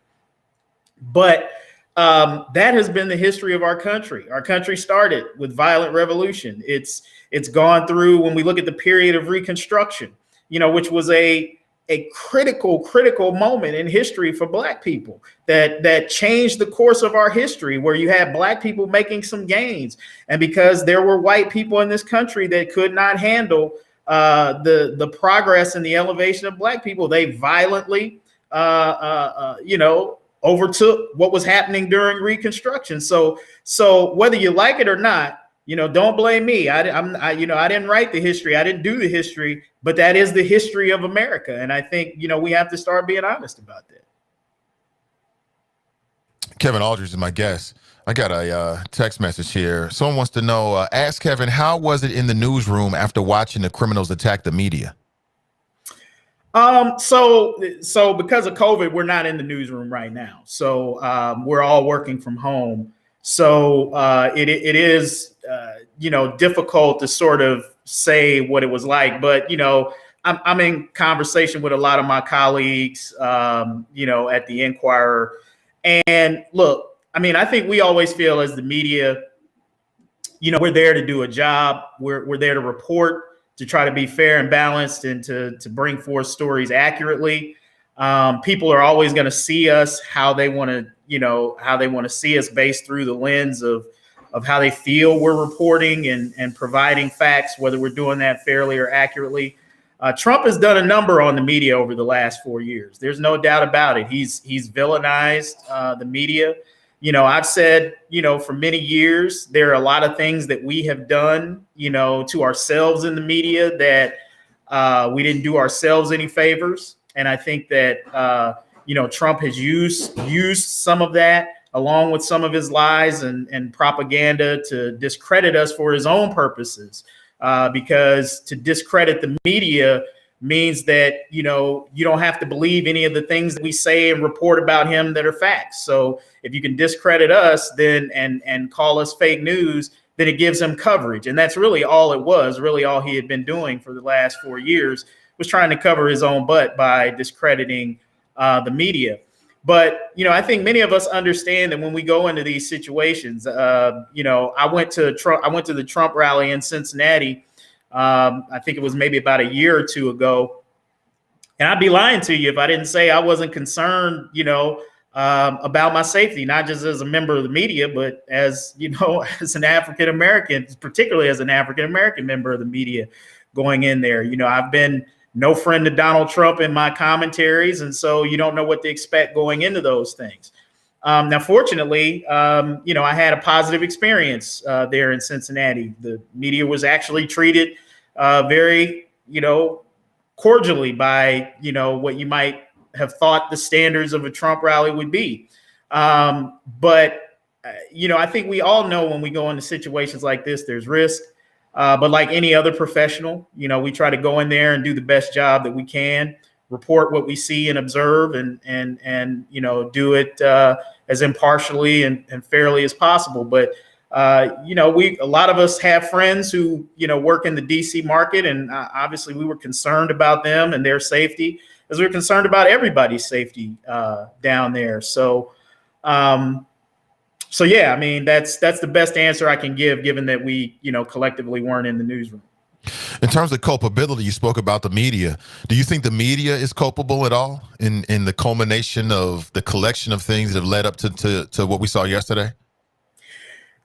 But that has been the history of our country. Our country started with violent revolution. It's gone through, when we look at the period of Reconstruction, you know, which was a critical moment in history for Black people that changed the course of our history, where you had Black people making some gains. And because there were white people in this country that could not handle the progress and the elevation of Black people, they violently, overtook what was happening during Reconstruction. So whether you like it or not, you know, don't blame me. I didn't write the history. I didn't do the history, but that is the history of America. And I think, you know, we have to start being honest about that. Kevin Aldridge is my guest. I got a text message here. Someone wants to know, ask Kevin, how was it in the newsroom after watching the criminals attack the media? So because of COVID, we're not in the newsroom right now. So we're all working from home. So it is, difficult to sort of say what it was like. But, I'm in conversation with a lot of my colleagues, at the Inquirer. And look, I mean, I think we always feel as the media, we're there to do a job. We're there to report, to try to be fair and balanced, and to bring forth stories accurately. People are always going to see us how they want to see us based through the lens of how they feel we're reporting and providing facts, whether we're doing that fairly or accurately. Trump has done a number on the media over the last 4 years. There's no doubt about it. He's villainized the media. I've said, for many years, there are a lot of things that we have done, to ourselves in the media that we didn't do ourselves any favors. And I think that, Trump has used some of that along with some of his lies and propaganda to discredit us for his own purposes. Because to discredit the media means that, you don't have to believe any of the things that we say and report about him that are facts. So if you can discredit us then and call us fake news, then it gives him coverage. And that's really all it was. Really all he had been doing for the last 4 years was trying to cover his own butt by discrediting the media. But, I think many of us understand that when we go into these situations, I went to the Trump rally in Cincinnati. I think it was maybe about a year or two ago. And I'd be lying to you if I didn't say I wasn't concerned, about my safety, not just as a member of the media, but as, as an African-American, particularly as an African-American member of the media going in there. I've been no friend to Donald Trump in my commentaries. And so you don't know what to expect going into those things. Now, fortunately, I had a positive experience there in Cincinnati. The media was actually treated very, cordially by, what you might have thought the standards of a Trump rally would be. But I think we all know when we go into situations like this, there's risk. But like any other professional, we try to go in there and do the best job that we can, report what we see and observe, and do it as impartially and fairly as possible. But a lot of us have friends who work in the DC market, and obviously we were concerned about them and their safety, as we're concerned about everybody's safety down there. So yeah, I mean, that's the best answer I can give, given that we, collectively weren't in the newsroom. In terms of culpability, you spoke about the media. Do you think the media is culpable at all in the culmination of the collection of things that have led up to what we saw yesterday?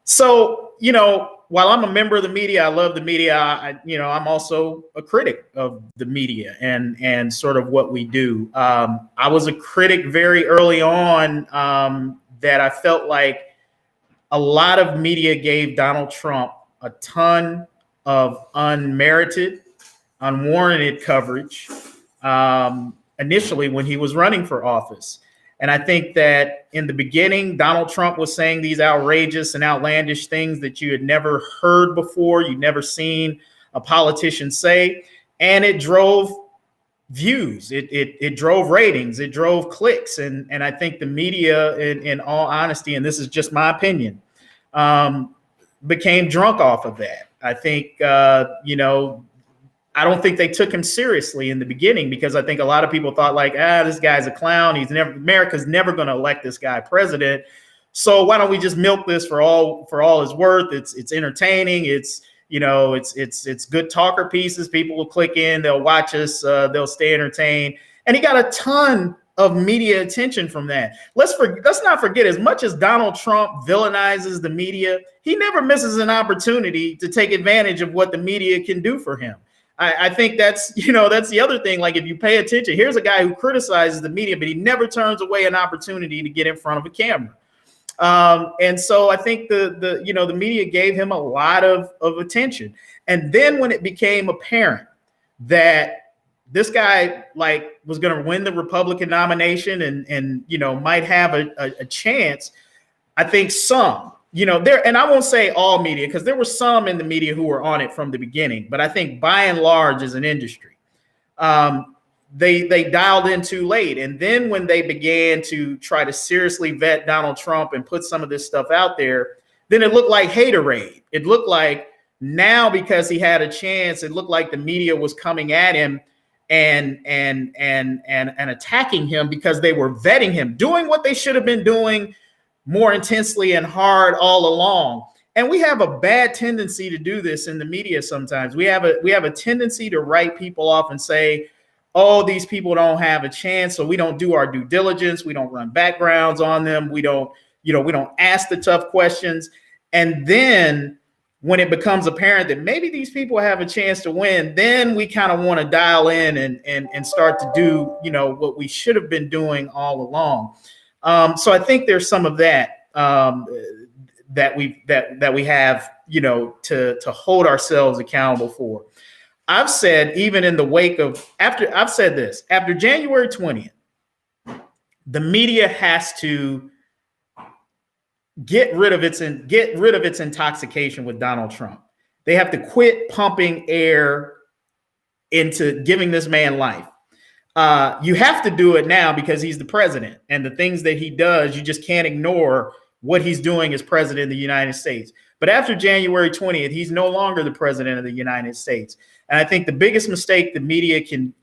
So, while I'm a member of the media, I love the media. I'm also a critic of the media and sort of what we do. I was a critic very early on that I felt like a lot of media gave Donald Trump a ton of unmerited, unwarranted coverage initially when he was running for office. And I think that in the beginning, Donald Trump was saying these outrageous and outlandish things that you had never heard before, you'd never seen a politician say, and it drove views, it drove ratings, it drove clicks. And I think the media, in all honesty, and this is just my opinion, became drunk off of that. I think, I don't think they took him seriously in the beginning, because I think a lot of people thought like, this guy's a clown. America's never going to elect this guy president. So why don't we just milk this for all it's worth? It's entertaining. It's good talker pieces. People will click in, they'll watch us, they'll stay entertained. And he got a ton of media attention from that. Let's not forget, as much as Donald Trump villainizes the media, he never misses an opportunity to take advantage of what the media can do for him. I think that's the other thing. Like, if you pay attention, here's a guy who criticizes the media, but he never turns away an opportunity to get in front of a camera. And so I think the media gave him a lot of attention. And then when it became apparent that this guy was going to win the Republican nomination and might have a chance, I think some, and I won't say all media, because there were some in the media who were on it from the beginning, but I think by and large, as an industry, they dialed in too late. And then when they began to try to seriously vet Donald Trump and put some of this stuff out there, then it looked like haterade. It looked like now, because he had a chance, it looked like the media was coming at him and attacking him because they were vetting him, doing what they should have been doing more intensely and hard all along. And we have a bad tendency to do this in the media sometimes. We have a tendency to write people off and say, oh, these people don't have a chance, so we don't do our due diligence, we don't run backgrounds on them, we don't ask the tough questions. And then when it becomes apparent that maybe these people have a chance to win, then we kind of want to dial in and start to do, what we should have been doing all along. So I think there's some of that that we have, to hold ourselves accountable for. I've said, even in the wake of after January 20th, the media has to get rid of its intoxication with Donald Trump. They have to quit pumping air into giving this man life. You have to do it now because he's the president, and the things that he does, you just can't ignore what he's doing as president of the United States. But after January 20th, he's no longer the president of the United States. And I think the biggest mistake the media can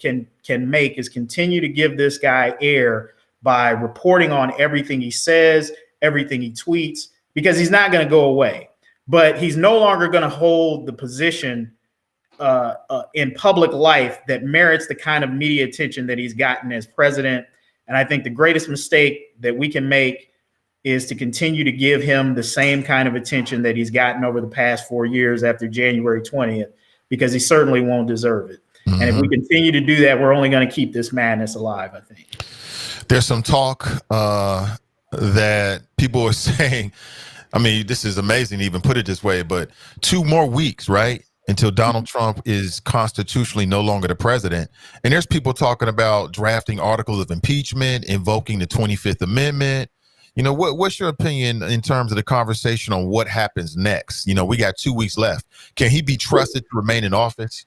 make is continue to give this guy air by reporting on everything he says, everything he tweets, because he's not going to go away. But he's no longer going to hold the position in public life that merits the kind of media attention that he's gotten as president. And I think the greatest mistake that we can make is to continue to give him the same kind of attention that he's gotten over the past 4 years after January 20th, because he certainly won't deserve it. Mm-hmm. And if we continue to do that, we're only going to keep this madness alive, I think. There's some talk that people are saying, I mean, this is amazing to even put it this way, but 2 more weeks, right, until Donald Trump is constitutionally no longer the president. And there's people talking about drafting articles of impeachment, invoking the 25th Amendment. What's your opinion in terms of the conversation on what happens next? We got 2 weeks left. Can he be trusted to remain in office?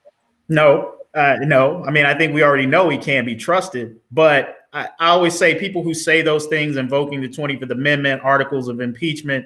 No. I mean, I think we already know he can't be trusted. But I always say people who say those things, invoking the 25th Amendment, articles of impeachment,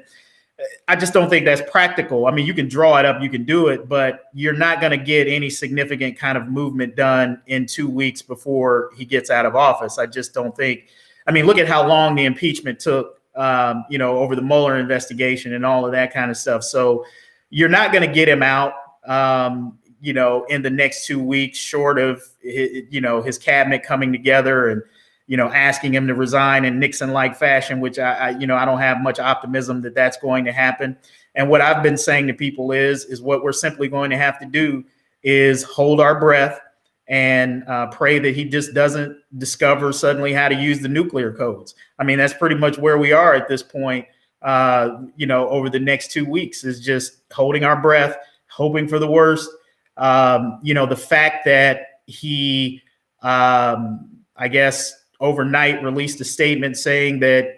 I just don't think that's practical. I mean, you can draw it up, you can do it, but you're not going to get any significant kind of movement done in 2 weeks before he gets out of office. I just don't think. I mean, look at how long the impeachment took, over the Mueller investigation and all of that kind of stuff. So you're not going to get him out, in the next 2 weeks, short of, his cabinet coming together and, asking him to resign in Nixon-like fashion, which I don't have much optimism that that's going to happen. And what I've been saying to people is what we're simply going to have to do is hold our breath and pray that he just doesn't discover suddenly how to use the nuclear codes. I mean, that's pretty much where we are at this point, over the next 2 weeks, is just holding our breath, hoping for the worst. The fact that he, I guess, overnight released a statement saying that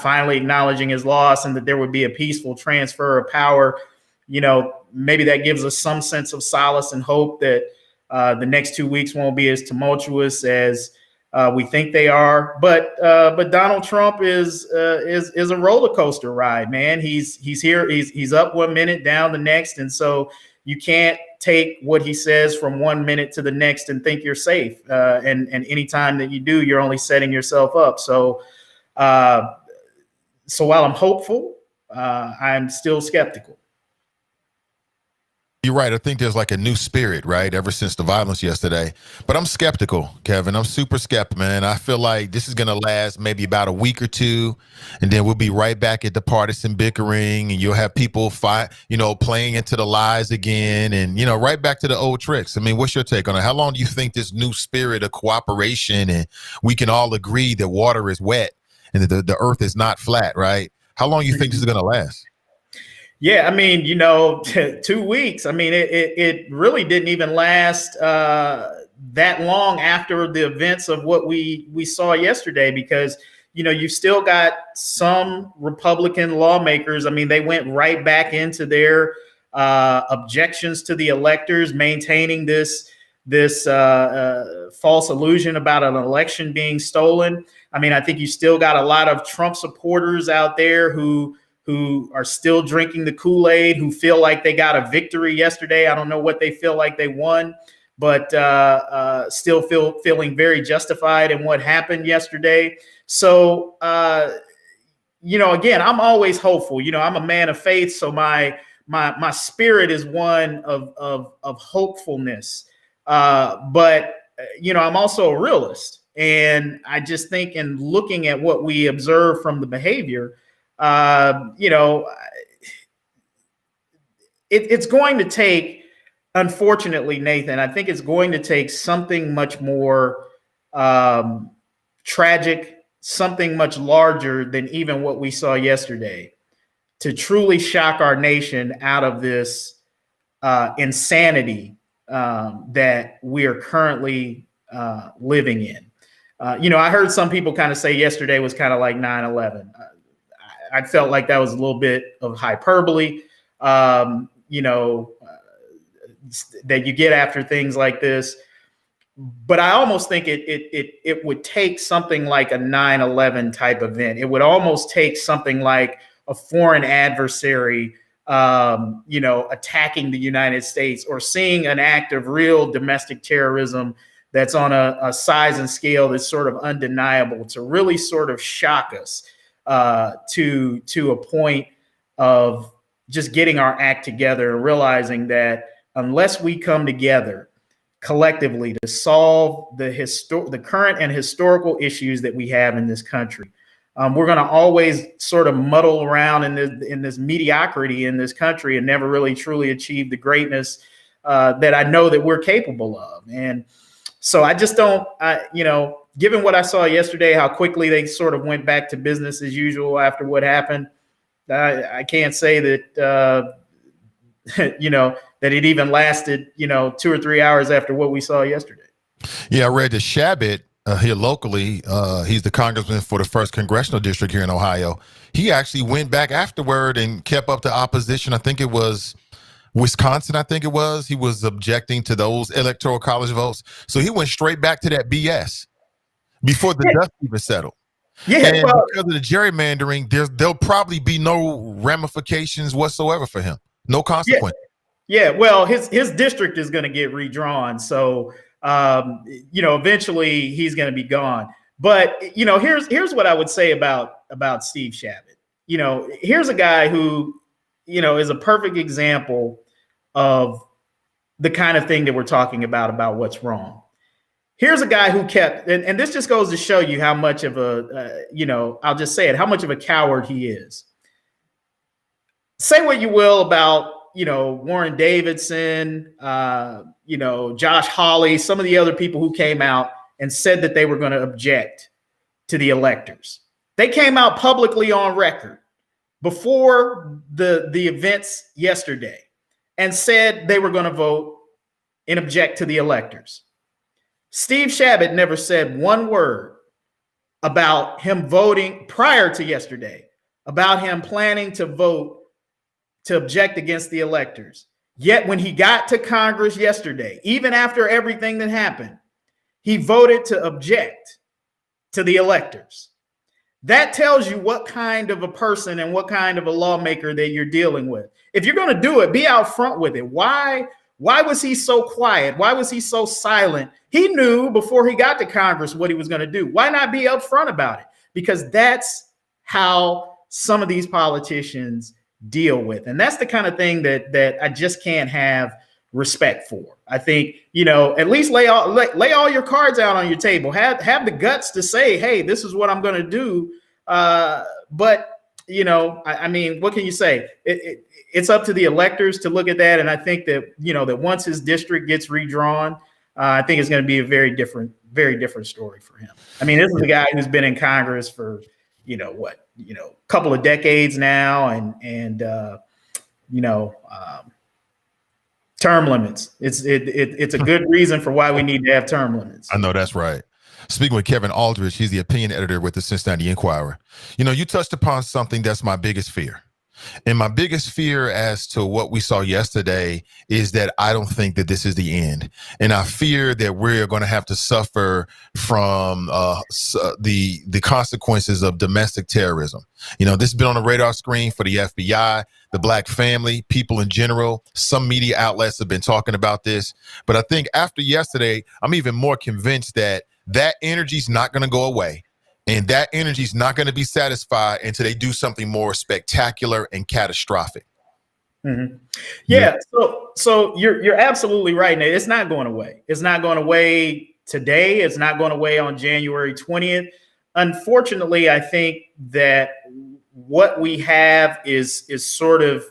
finally acknowledging his loss and that there would be a peaceful transfer of power, maybe that gives us some sense of solace and hope that the next 2 weeks won't be as tumultuous as we think they are. But Donald Trump is a roller coaster ride, man. He's here. He's up 1 minute, down the next. And so you can't take what he says from 1 minute to the next and think you're safe. And anytime that you do, you're only setting yourself up. So while I'm hopeful, I'm still skeptical. You're right. I think there's like a new spirit, right, ever since the violence yesterday. But I'm skeptical, Kevin. I'm super skeptical, man. I feel like this is going to last maybe about a week or two, and then we'll be right back at the partisan bickering, and you'll have people playing into the lies again, and, right back to the old tricks. I mean, what's your take on it? How long do you think this new spirit of cooperation, and we can all agree that water is wet and that the earth is not flat, right? How long do you think this is going to last? Yeah, I mean, 2 weeks. I mean, it really didn't even last that long after the events of what we saw yesterday, because, you've still got some Republican lawmakers. I mean, they went right back into their objections to the electors, maintaining this this false illusion about an election being stolen. I mean, I think you still got a lot of Trump supporters out there who are still drinking the Kool-Aid, who feel like they got a victory yesterday. I don't know what they feel like they won, but still feeling very justified in what happened yesterday. So, again, I'm always hopeful. I'm a man of faith, so my spirit is one of hopefulness. But I'm also a realist, and I just think in looking at what we observe from the behavior, it's going to take, unfortunately, Nathan, I think it's going to take something much more tragic, something much larger than even what we saw yesterday to truly shock our nation out of this insanity that we are currently living in. I heard some people kind of say yesterday was kind of like 9/11. I felt like that was a little bit of hyperbole, that you get after things like this. But I almost think it would take something like a 9/11 type event. It would almost take something like a foreign adversary, attacking the United States, or seeing an act of real domestic terrorism that's on a size and scale that's sort of undeniable to really sort of shock us to a point of just getting our act together and realizing that unless we come together collectively to solve the current and historical issues that we have in this country, we're going to always sort of muddle around in this mediocrity in this country and never really truly achieve the greatness that I know that we're capable of. And so I just don't, given what I saw yesterday, how quickly they sort of went back to business as usual after what happened, I can't say that, that it even lasted, 2 or 3 hours after what we saw yesterday. Yeah, I read that Shabbat here locally, he's the congressman for the 1st Congressional District here in Ohio. He actually went back afterward and kept up the opposition. I think it was Wisconsin, he was objecting to those electoral college votes. So he went straight back to that BS before the dust even settled. Yeah, and because of the gerrymandering, there'll probably be no ramifications whatsoever for him. No consequence. Yeah, well, his district is going to get redrawn. So, eventually he's going to be gone. But, here's what I would say about Steve Shabbat. Here's a guy who, is a perfect example of the kind of thing that we're talking about what's wrong. Here's a guy who kept, and this just goes to show you how much of I'll just say it, how much of a coward he is. Say what you will about, Warren Davidson, Josh Hawley, some of the other people who came out and said that they were going to object to the electors. They came out publicly on record before the events yesterday and said they were going to vote and object to the electors. Steve Shabbat never said one word about him voting prior to yesterday, about him planning to vote to object against the electors. Yet when he got to Congress yesterday, even after everything that happened, he voted to object to the electors. That tells you what kind of a person and what kind of a lawmaker that you're dealing with. If you're going to do it, be out front with it. Why was he so quiet? Why was he so silent? He knew before he got to Congress what he was going to do. Why not be upfront about it? Because that's how some of these politicians deal with. And that's the kind of thing that I just can't have respect for. I think, at least lay all your cards out on your table. Have the guts to say, hey, this is what I'm going to do. But, I mean, what can you say? It's up to the electors to look at that. And I think that, that once his district gets redrawn, I think it's going to be a very different story for him. I mean, this is a guy who's been in Congress for, couple of decades now, and term limits. It's a good reason for why we need to have term limits. I know that's right. Speaking with Kevin Aldridge, he's the opinion editor with the Cincinnati Enquirer. You touched upon something that's my biggest fear. And my biggest fear as to what we saw yesterday is that I don't think that this is the end. And I fear that we're going to have to suffer from the consequences of domestic terrorism. You know, this has been on the radar screen for the FBI, the Black family, people in general. Some media outlets have been talking about this. But I think after yesterday, I'm even more convinced that that energy is not going to go away. And that energy is not going to be satisfied until they do something more spectacular and catastrophic. Mm-hmm. Yeah. So you're absolutely right, Nate. It's not going away. It's not going away today. It's not going away on January 20th. Unfortunately, I think that what we have is sort of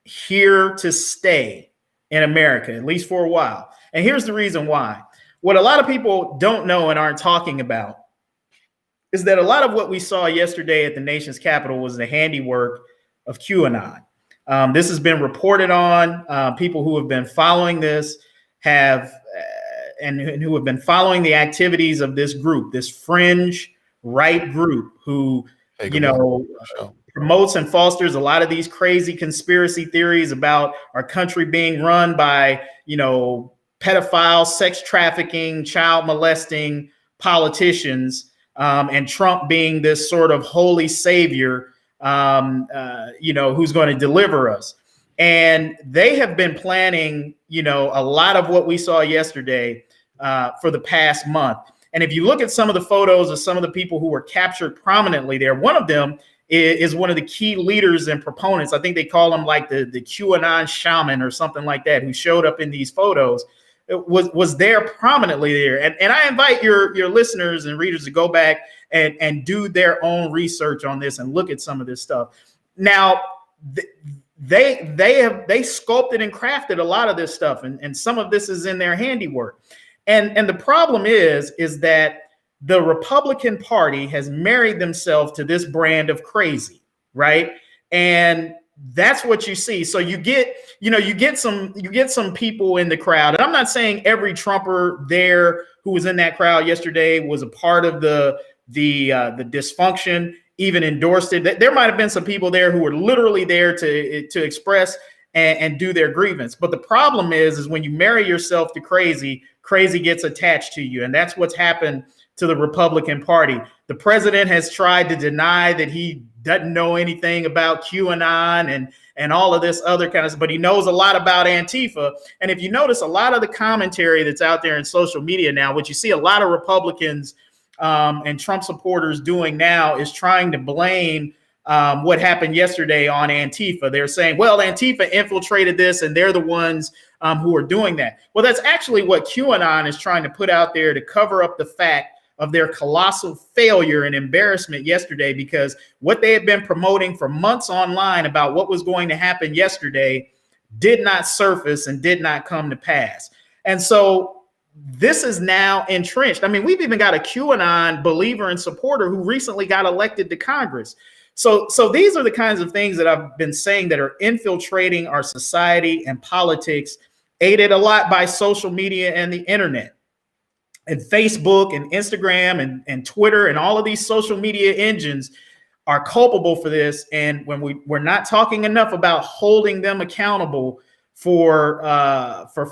here to stay in America, at least for a while. And here's the reason why. What a lot of people don't know and aren't talking about is that a lot of what we saw yesterday at the nation's capital was the handiwork of QAnon. This has been reported on. People who have been following this have, and who have been following the activities of this group, this fringe right group who, promotes and fosters a lot of these crazy conspiracy theories about our country being run by, pedophiles, sex trafficking, child molesting politicians. And Trump being this sort of holy savior, who's going to deliver us. And they have been planning, a lot of what we saw yesterday for the past month. And if you look at some of the photos of some of the people who were captured prominently there, one of them is one of the key leaders and proponents. I think they call him like the QAnon shaman or something like that, who showed up in these photos. Was there prominently there. And I invite your listeners and readers to go back and do their own research on this and look at some of this stuff. Now, they sculpted and crafted a lot of this stuff, and some of this is in their handiwork. And the problem is that the Republican Party has married themselves to this brand of crazy, right? And that's what you see. So you get some people in the crowd. And I'm not saying every Trumper there who was in that crowd yesterday was a part of the dysfunction, even endorsed it. There might have been some people there who were literally there to express and do their grievance. But the problem is when you marry yourself to crazy gets attached to you. And that's what's happened to the Republican Party. The president has tried to deny that he doesn't know anything about QAnon and all of this other kind of stuff, but he knows a lot about Antifa. And if you notice, a lot of the commentary that's out there in social media now, what you see a lot of Republicans and Trump supporters doing now is trying to blame what happened yesterday on Antifa. They're saying, well, Antifa infiltrated this and they're the ones who are doing that. Well, that's actually what QAnon is trying to put out there to cover up the fact of their colossal failure and embarrassment yesterday, because what they had been promoting for months online about what was going to happen yesterday did not surface and did not come to pass. And so this is now entrenched. I mean, we've even got a QAnon believer and supporter who recently got elected to Congress. So these are the kinds of things that I've been saying that are infiltrating our society and politics, aided a lot by social media and the internet. And Facebook and Instagram and Twitter and all of these social media engines are culpable for this. And when we're not talking enough about holding them accountable for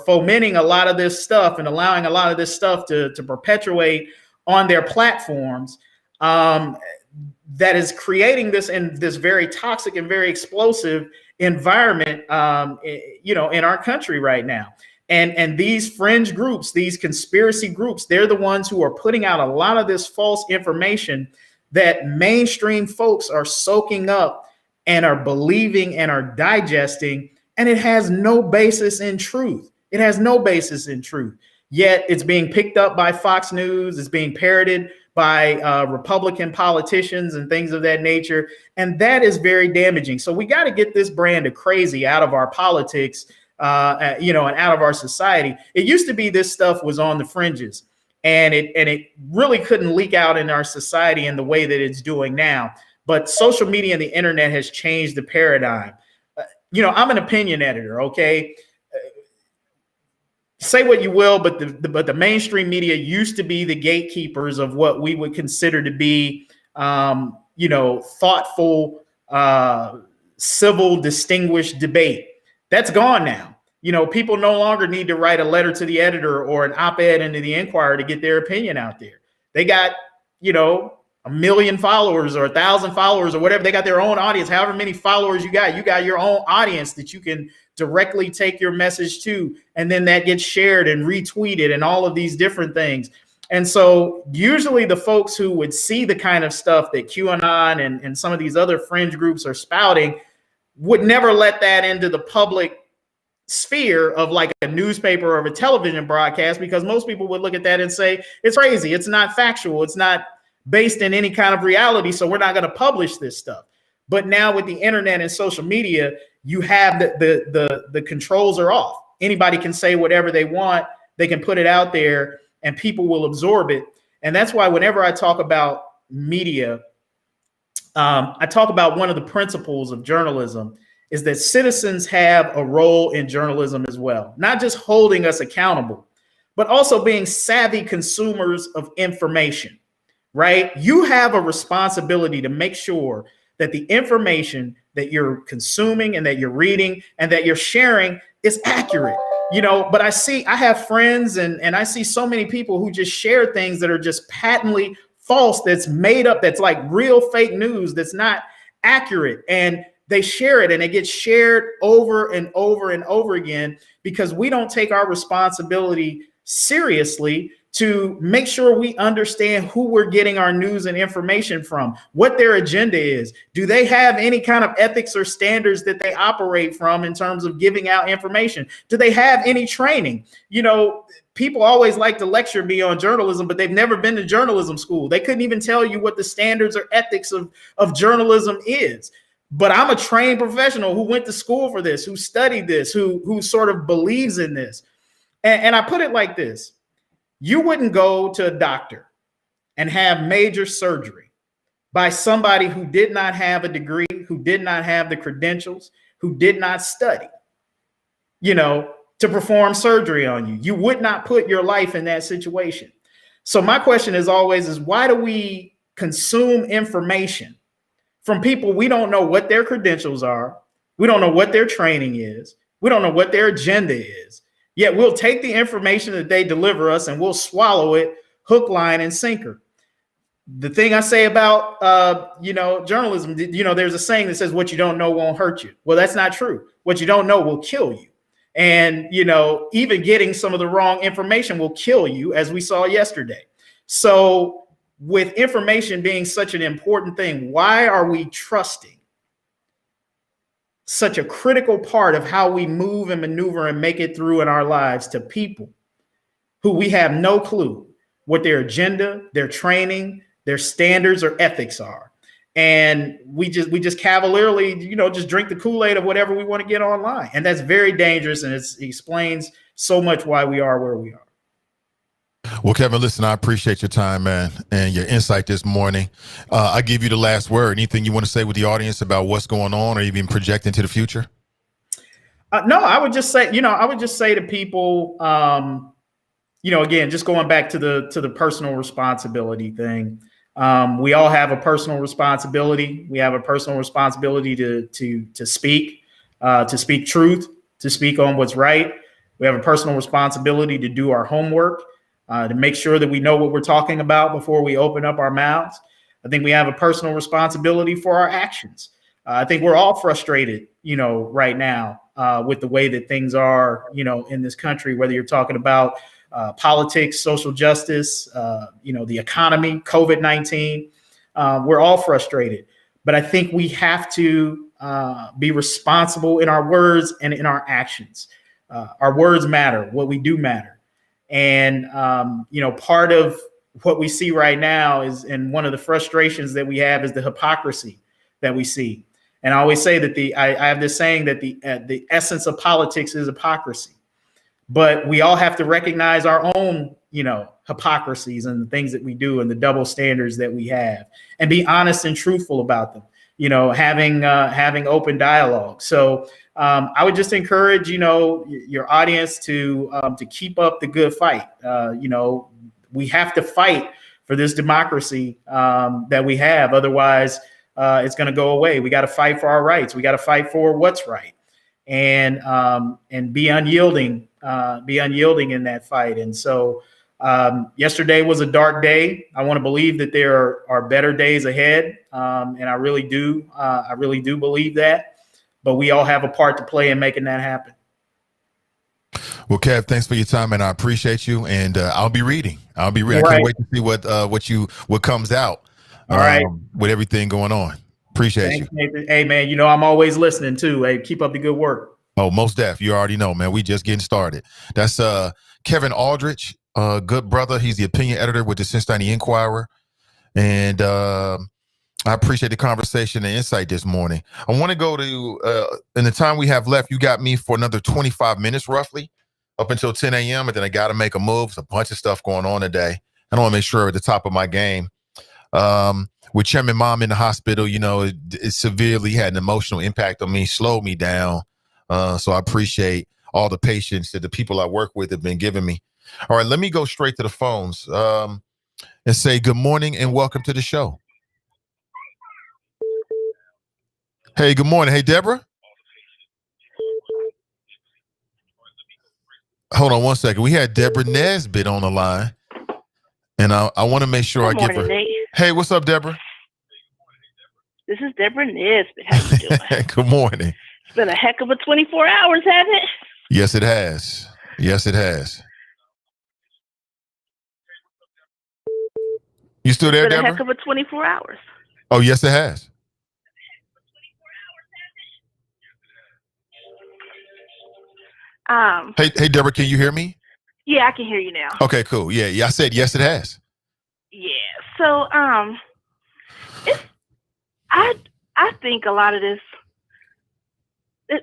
fomenting a lot of this stuff and allowing a lot of this stuff to perpetuate on their platforms, that is creating this in this very toxic and very explosive environment, in our country right now. And these fringe groups, these conspiracy groups, they're the ones who are putting out a lot of this false information that mainstream folks are soaking up and are believing and are digesting. And it has no basis in truth. It has no basis in truth. Yet it's being picked up by Fox News. It's being parroted by Republican politicians and things of that nature. And that is very damaging. So we got to get this brand of crazy out of our politics, and out of our society. It used to be this stuff was on the fringes, and it really couldn't leak out in our society in the way that it's doing now. But social media and the internet has changed the paradigm. I'm an opinion editor, okay? Say what you will, but the mainstream media used to be the gatekeepers of what we would consider to be, thoughtful civil, distinguished debate. That's gone now. People no longer need to write a letter to the editor or an op-ed into the Inquirer to get their opinion out there. They got, 1 million followers or 1,000 followers or whatever. They got their own audience. However many followers you got your own audience that you can directly take your message to. And then that gets shared and retweeted and all of these different things. And so usually the folks who would see the kind of stuff that QAnon and some of these other fringe groups are spouting would never let that into the public sphere of like a newspaper or a television broadcast, because most people would look at that and say, it's crazy. It's not factual. It's not based in any kind of reality. So we're not going to publish this stuff. But now with the internet and social media, you have the controls are off. Anybody can say whatever they want. They can put it out there and people will absorb it. And that's why whenever I talk about media, I talk about one of the principles of journalism is that citizens have a role in journalism as well, not just holding us accountable, but also being savvy consumers of information, right? You have a responsibility to make sure that the information that you're consuming and that you're reading and that you're sharing is accurate. But I have friends and I see so many people who just share things that are just patently false, that's made up, that's like real fake news, that's not accurate. And they share it and it gets shared over and over and over again because we don't take our responsibility seriously to make sure we understand who we're getting our news and information from, what their agenda is. Do they have any kind of ethics or standards that they operate from in terms of giving out information? Do they have any training? People always like to lecture me on journalism, but they've never been to journalism school. They couldn't even tell you what the standards or ethics of journalism is. But I'm a trained professional who went to school for this, who studied this, who sort of believes in this. And I put it like this. You wouldn't go to a doctor and have major surgery by somebody who did not have a degree, who did not have the credentials, who did not study, to perform surgery on you. You would not put your life in that situation. So my question is always why do we consume information from people we don't know what their credentials are? We don't know what their training is. We don't know what their agenda is. Yet we'll take the information that they deliver us and we'll swallow it hook, line, and sinker. The thing I say about, journalism, there's a saying that says what you don't know won't hurt you. Well, that's not true. What you don't know will kill you. And, even getting some of the wrong information will kill you, as we saw yesterday. So with information being such an important thing, why are we trusting such a critical part of how we move and maneuver and make it through in our lives to people who we have no clue what their agenda, their training, their standards or ethics are? And we just cavalierly, just drink the Kool-Aid of whatever we want to get online. And that's very dangerous. And it explains so much why we are where we are. Well, Kevin, listen, I appreciate your time, man, and your insight this morning. I give you the last word. Anything you want to say with the audience about what's going on or even project into the future? No, I would just say, to people, again, just going back to the personal responsibility thing. We all have a personal responsibility. We have a personal responsibility to speak truth, to speak on what's right. We have a personal responsibility to do our homework, to make sure that we know what we're talking about before we open up our mouths. I think we have a personal responsibility for our actions. I think we're all frustrated, right now with the way that things are, in this country, whether you're talking about politics, social justice, the economy, COVID-19. We're all frustrated, but I think we have to be responsible in our words and in our actions. Our words matter. What we do matter. And, part of what we see right now is, and one of the frustrations that we have is the hypocrisy that we see. And I always say that I have this saying that the essence of politics is hypocrisy. But we all have to recognize our own, hypocrisies and the things that we do and the double standards that we have, and be honest and truthful about them, having open dialogue. So I would just encourage, your audience to keep up the good fight. We have to fight for this democracy that we have. Otherwise, it's going to go away. We got to fight for our rights. We got to fight for what's right, and be unyielding in that fight. And so yesterday was a dark day. I want to believe that there are better days ahead, and I really do. I really do believe that. But we all have a part to play in making that happen. Well, Kev, thanks for your time, and I appreciate you. And I'll be reading. I Right. can't wait to see what comes out. All right. With everything going on. Appreciate Thanks, you. Nathan. Hey, man, you know I'm always listening too. Hey, keep up the good work. Oh, most def. You already know, man. We just getting started. That's Kevin Aldrich, good brother. He's the opinion editor with the Cincinnati Enquirer, and I appreciate the conversation and insight this morning. I want to go to in the time we have left. You got me for another 25 minutes, roughly, up until 10 a.m. And then I got to make a move. There's a bunch of stuff going on today. I want to make sure we're at the top of my game. With Chairman Mom in the hospital, you know, it severely had an emotional impact on me, slowed me down. So I appreciate all the patience that the people I work with have been giving me. All right, let me go straight to the phones and say good morning and welcome to the show. Hey, good morning. Hey, Deborah. Hold on one second. We had Deborah Nesbitt on the line, and I want to make sure I give her. Nate. Hey, what's up, Deborah? This is Deborah Nesbitt. How you doing? Good morning. It's been a heck of a 24 hours, hasn't it? Yes, it has. Yes, it has. You still there, It's been Deborah? a heck of a 24 hours. Oh, yes, it has. Hey, Deborah, can you hear me? Yeah, I can hear you now. Okay, cool. Yeah, I said yes, it has. Yeah. So, I think a lot of this,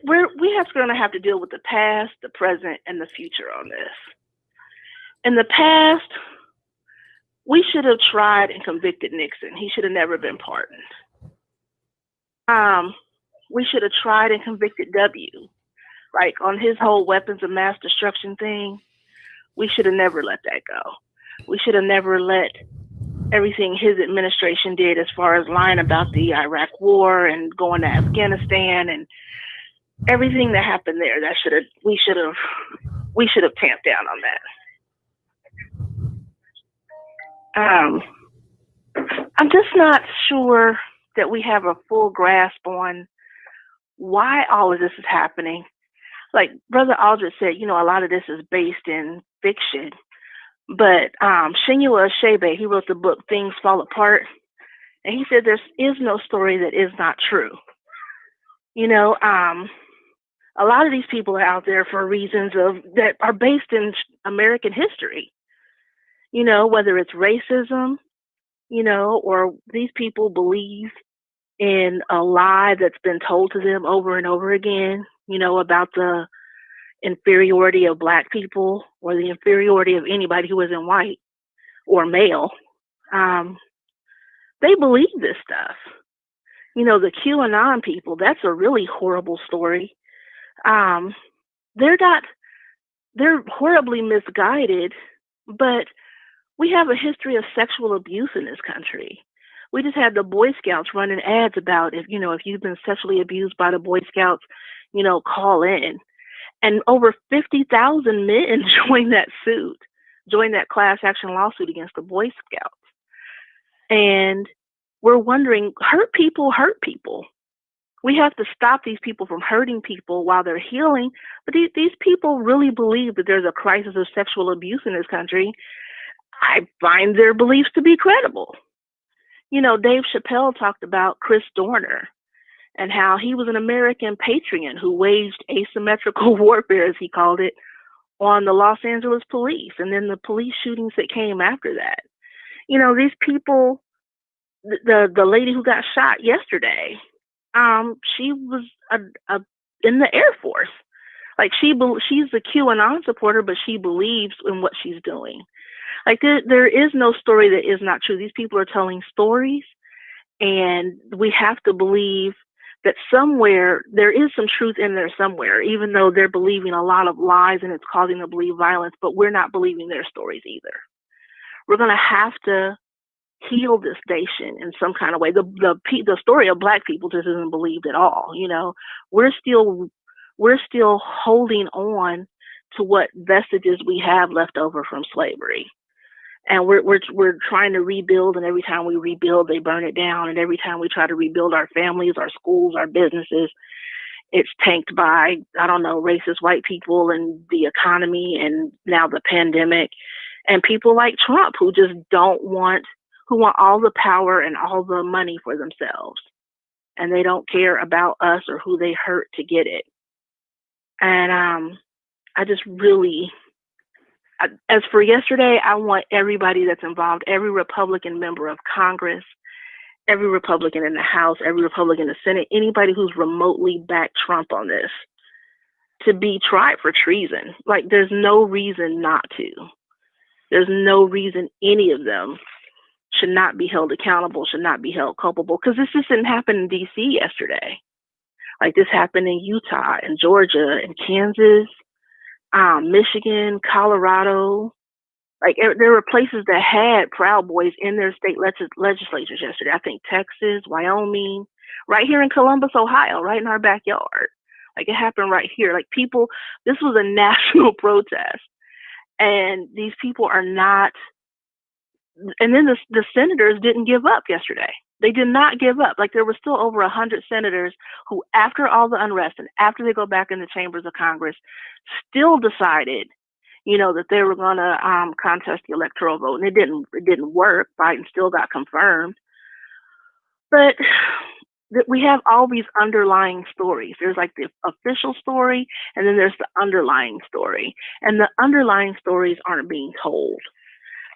we have going to have to deal with the past, the present, and the future on this. In the past, we should have tried and convicted Nixon. He should have never been pardoned. We should have tried and convicted W. Like on his whole weapons of mass destruction thing, we should have never let that go. We should have never let everything his administration did as far as lying about the Iraq war and going to Afghanistan and everything that happened there. We should have tamped down on that. I'm just not sure that we have a full grasp on why all of this is happening. Like Brother Aldrich said, you know, a lot of this is based in fiction. But Chinua Achebe, he wrote the book Things Fall Apart, and he said there is no story that is not true. You know, a lot of these people are out there for reasons that are based in American history. You know, whether it's racism, you know, or these people believe in a lie that's been told to them over and over again, you know, about the inferiority of Black people or the inferiority of anybody who isn't white or male. They believe this stuff. You know, the QAnon people, that's a really horrible story. They're horribly misguided, but we have a history of sexual abuse in this country. We just had the Boy Scouts running ads about if you've been sexually abused by the Boy Scouts, you know, call in. And over 50,000 men joined that class action lawsuit against the Boy Scouts. And we're wondering, hurt people. We have to stop these people from hurting people while they're healing. But these people really believe that there's a crisis of sexual abuse in this country. I find their beliefs to be credible. You know, Dave Chappelle talked about Chris Dorner and how he was an American patriot who waged asymmetrical warfare, as he called it, on the Los Angeles police and then the police shootings that came after that. You know, these people, the lady who got shot yesterday, she was in the Air Force. Like she's a QAnon supporter, but she believes in what she's doing. Like there is no story that is not true. These people are telling stories, and we have to believe that somewhere there is some truth in there somewhere, even though they're believing a lot of lies and it's causing them to believe violence, but we're not believing their stories either. We're going to have to heal this nation in some kind of way. The story of Black people just isn't believed at all. You know, we're still holding on to what vestiges we have left over from slavery. And we're trying to rebuild, and every time we rebuild, they burn it down. And every time we try to rebuild our families, our schools, our businesses, it's tanked by, I don't know, racist white people and the economy and now the pandemic and people like Trump who just want all the power and all the money for themselves. And they don't care about us or who they hurt to get it. And I just really, as for yesterday, I want everybody that's involved, every Republican member of Congress, every Republican in the House, every Republican in the Senate, anybody who's remotely backed Trump on this, to be tried for treason. Like, there's no reason not to. There's no reason any of them should not be held accountable, should not be held culpable, because this just didn't happen in D.C. yesterday. Like, this happened in Utah and Georgia and Kansas, Michigan, Colorado. Like, there were places that had Proud Boys in their state legislatures yesterday. I think Texas, Wyoming, right here in Columbus, Ohio, right in our backyard. Like, it happened right here. Like, people, this was a national protest. And these people are not, and then the senators didn't give up yesterday. They did not give up. Like, there were still over 100 senators who, after all the unrest and after they go back in the chambers of Congress, still decided, you know, that they were going to contest the electoral vote. And it didn't work. Biden still got confirmed. But we have all these underlying stories. There's like the official story, and then there's the underlying story. And the underlying stories aren't being told.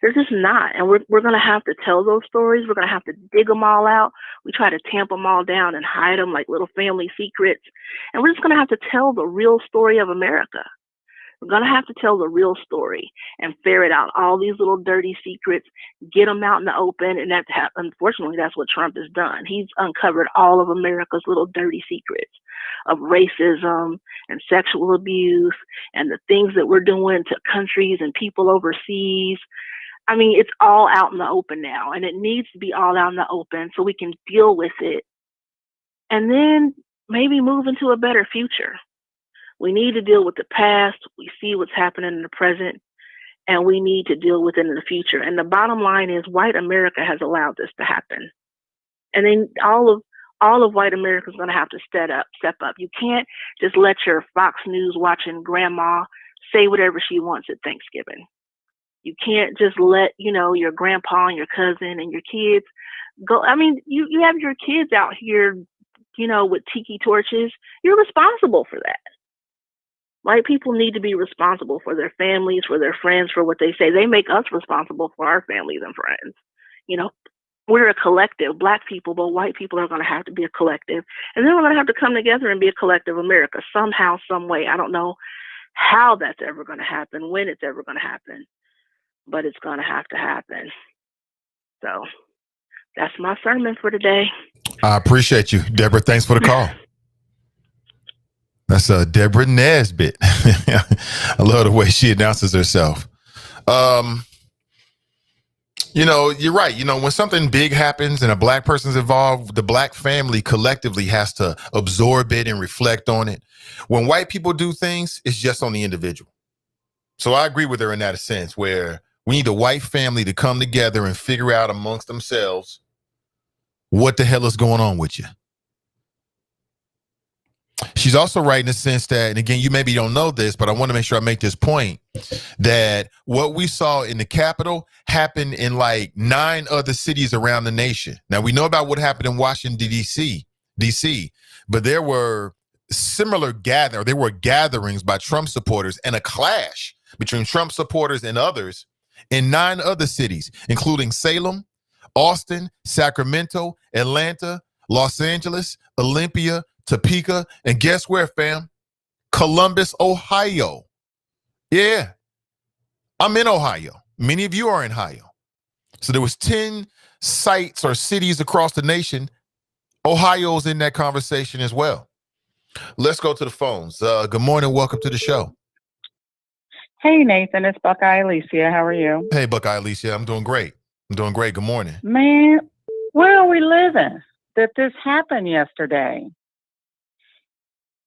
They're just not. And we're going to have to tell those stories. We're going to have to dig them all out. We try to tamp them all down and hide them like little family secrets. And we're just going to have to tell the real story of America. We're going to have to tell the real story and ferret out all these little dirty secrets, get them out in the open. And unfortunately, that's what Trump has done. He's uncovered all of America's little dirty secrets of racism and sexual abuse and the things that we're doing to countries and people overseas. I mean, it's all out in the open now, and it needs to be all out in the open so we can deal with it and then maybe move into a better future. We need to deal with the past. We see what's happening in the present, and we need to deal with it in the future. And the bottom line is white America has allowed this to happen. And then all of white America is going to have to step up. You can't just let your Fox News watching grandma say whatever she wants at Thanksgiving. You can't just let, you know, your grandpa and your cousin and your kids go. I mean, you have your kids out here, you know, with tiki torches. You're responsible for that. White people need to be responsible for their families, for their friends, for what they say. They make us responsible for our families and friends. You know, we're a collective, Black people, but white people are going to have to be a collective. And then we're going to have to come together and be a collective America somehow, some way. I don't know how that's ever going to happen, when it's ever going to happen, but it's going to happen. So that's my sermon for today. I appreciate you, Deborah. Thanks for the call. That's Deborah Nesbitt. I love the way she announces herself. You know, you're right. You know, when something big happens and a Black person's involved, the Black family collectively has to absorb it and reflect on it. When white people do things, it's just on the individual. So I agree with her in that sense, where we need the white family to come together and figure out amongst themselves what the hell is going on with you. She's also right in the sense that, and again, you maybe don't know this, but I want to make sure I make this point, that what we saw in the Capitol happened in like 9 other cities around the nation. Now, we know about what happened in Washington, D.C., but there were gatherings by Trump supporters and a clash between Trump supporters and others in 9 other cities, including Salem, Austin, Sacramento, Atlanta, Los Angeles, Olympia, Topeka, and guess where, fam? Columbus, Ohio. Yeah, I'm in Ohio. Many of you are in Ohio. So there was 10 sites or cities across the nation. Ohio's in that conversation as well. Let's go to the phones. Good morning. Welcome to the show. Hey, Nathan. It's Buckeye Alicia. How are you? Hey, Buckeye Alicia. I'm doing great. I'm doing great. Good morning. Man, where are we living that this happened yesterday?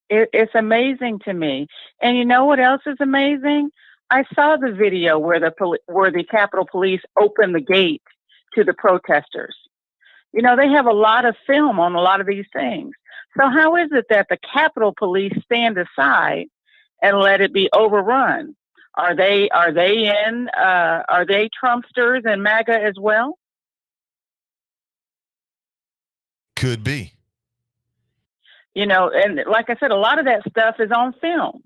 It's amazing to me. And you know what else is amazing? I saw the video where the Capitol Police opened the gate to the protesters. You know, they have a lot of film on a lot of these things. So how is it that the Capitol Police stand aside and let it be overrun? Are they Trumpsters and MAGA as well? Could be. You know, and like I said, a lot of that stuff is on film.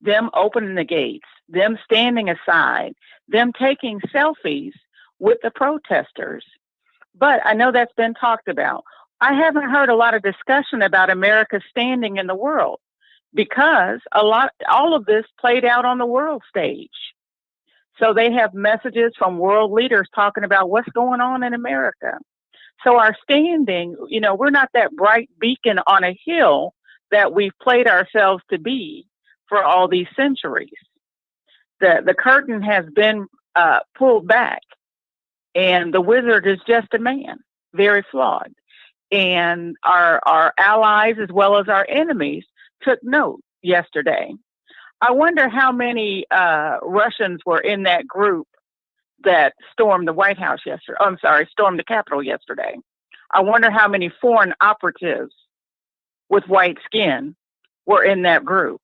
Them opening the gates, them standing aside, them taking selfies with the protesters. But I know that's been talked about. I haven't heard a lot of discussion about America's standing in the world because all of this played out on the world stage. So they have messages from world leaders talking about what's going on in America. So our standing, you know, we're not that bright beacon on a hill that we've played ourselves to be for all these centuries. The curtain has been pulled back, and the wizard is just a man, very flawed. And our allies as well as our enemies took note yesterday. I wonder how many Russians were in that group that stormed the White House yesterday. Stormed the Capitol yesterday. I wonder how many foreign operatives with white skin were in that group.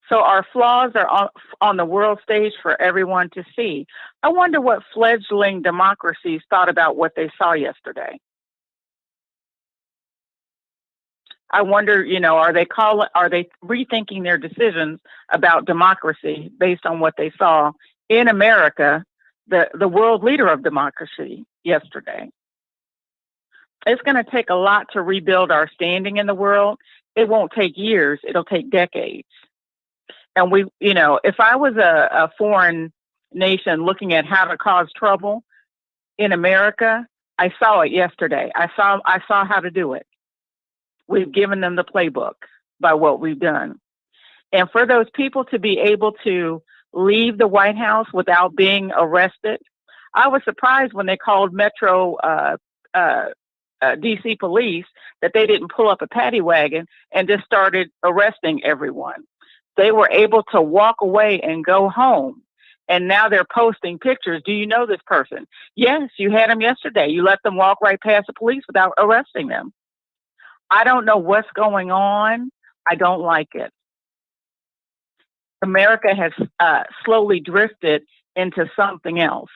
So our flaws are on the world stage for everyone to see. I wonder what fledgling democracies thought about what they saw yesterday. I wonder, you know, are they rethinking their decisions about democracy based on what they saw in America, the world leader of democracy yesterday? It's going to take a lot to rebuild our standing in the world. It won't take years. It'll take decades. And you know, if I was a foreign nation looking at how to cause trouble in America, I saw it yesterday. I saw how to do it. We've given them the playbook by what we've done. And for those people to be able to leave the White House without being arrested, I was surprised when they called Metro DC police that they didn't pull up a paddy wagon and just started arresting everyone. They were able to walk away and go home. And now they're posting pictures. Do you know this person? Yes, you had them yesterday. You let them walk right past the police without arresting them. I don't know what's going on. I don't like it. America has slowly drifted into something else.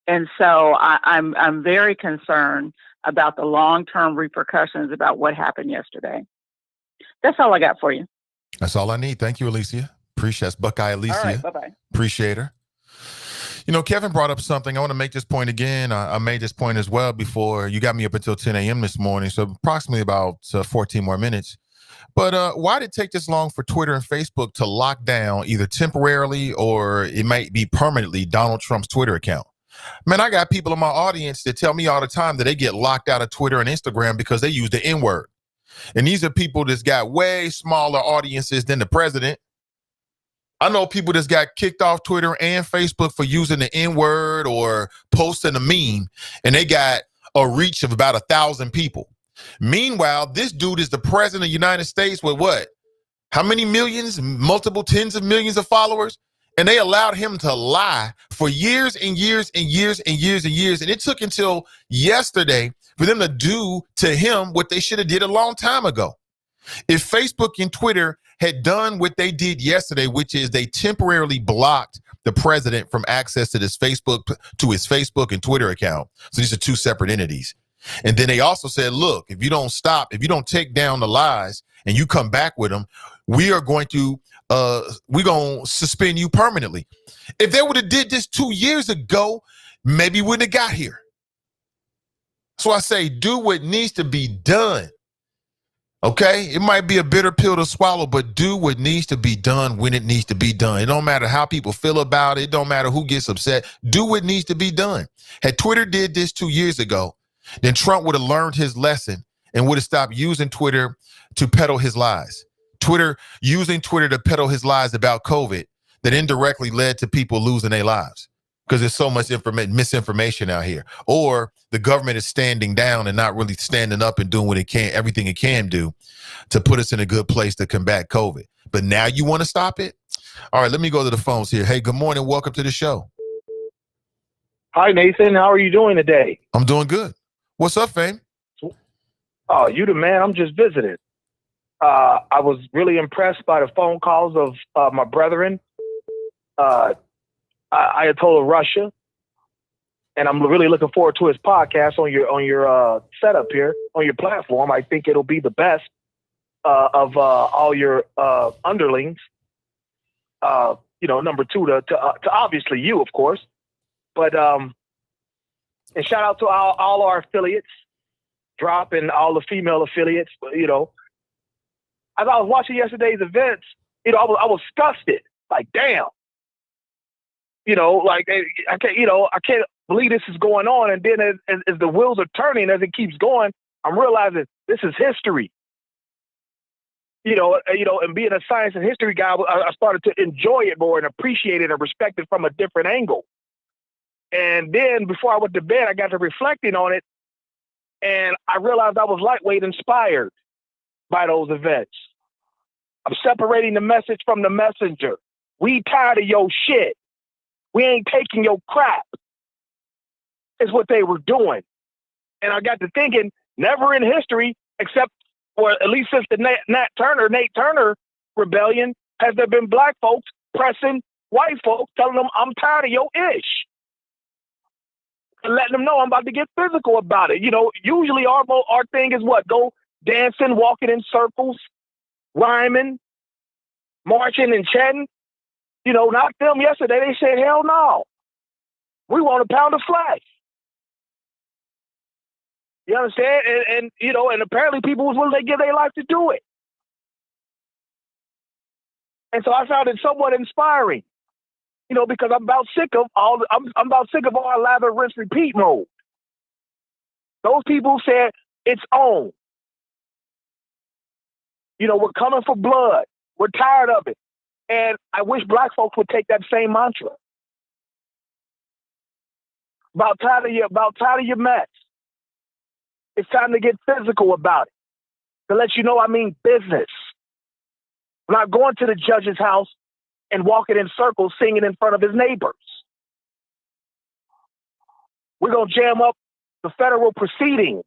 And so I'm very concerned about the long-term repercussions about what happened yesterday. That's all I got for you. That's all I need. Thank you, Alicia. Appreciate it. Buckeye Alicia. All right, bye-bye. Appreciate her. You know, Kevin brought up something. I want to make this point again. I made this point as well before. You got me up until 10 a.m. this morning, so approximately about 14 more minutes. But why did it take this long for Twitter and Facebook to lock down either temporarily or it might be permanently Donald Trump's Twitter account? Man, I got people in my audience that tell me all the time that they get locked out of Twitter and Instagram because they use the N-word. And these are people that's got way smaller audiences than the president. I know people that's got kicked off Twitter and Facebook for using the N-word or posting a meme, and they got a reach of about 1,000 people. Meanwhile, this dude is the president of the United States with what? How many millions? Multiple tens of millions of followers? And they allowed him to lie for years and years and years and years and years. And it took until yesterday for them to do to him what they should have did a long time ago. If Facebook and Twitter had done what they did yesterday, which is they temporarily blocked the president from access to his Facebook and Twitter account. So these are two separate entities. And then they also said, look, if you don't stop, if you don't take down the lies and you come back with them, we're going to suspend you permanently. If they would have did this 2 years ago, maybe we wouldn't have got here. So I say, do what needs to be done. Okay, it might be a bitter pill to swallow, but do what needs to be done when it needs to be done. It don't matter how people feel about it. It don't matter who gets upset. Do what needs to be done. Had Twitter did this 2 years ago, then Trump would have learned his lesson and would have stopped using Twitter to peddle his lies. Using Twitter to peddle his lies about COVID. that indirectly led to people losing their lives because there's so much misinformation out here. Or the government is standing down and not really standing up and doing what it can, everything it can do to put us in a good place to combat COVID. But now you want to stop it? All right, let me go to the phones here. Hey, good morning. Welcome to the show. Hi, Nathan. How are you doing today? I'm doing good. What's up, Fame? Oh, you the man. I'm just visiting. I was really impressed by the phone calls of my brethren, Ayatollah Russia, and I'm really looking forward to his podcast on your setup here on your platform. I think it'll be the best of all your underlings. Number two to obviously you, of course, but and shout out to all our affiliates, Drop and all the female affiliates. As I was watching yesterday's events, I was disgusted. Like, damn. I can't believe this is going on. And then as the wheels are turning, as it keeps going, I'm realizing this is history. And being a science and history guy, I started to enjoy it more and appreciate it and respect it from a different angle. And then before I went to bed, I got to reflecting on it. And I realized I was lightweight inspired by those events. I'm separating the message from the messenger. We tired of your shit. We ain't taking your crap. Is what they were doing. And I got to thinking, never in history, except for at least since the Nate Turner rebellion, has there been black folks pressing white folks, telling them, I'm tired of your ish. And letting them know I'm about to get physical about it. Usually our thing is what? Go dancing, walking in circles, rhyming, marching and chanting. Not them yesterday. They said, hell no. We want a pound of flesh. You understand? And apparently people was willing to give their life to do it. And so I found it somewhat inspiring. Because I'm about sick of all lather, rinse, repeat mode. Those people said it's on. We're coming for blood. We're tired of it. And I wish black folks would take that same mantra. About tired of your mess. It's time to get physical about it. To let you know I mean business. I'm not going to the judge's house and walking in circles singing in front of his neighbors. We're going to jam up the federal proceedings.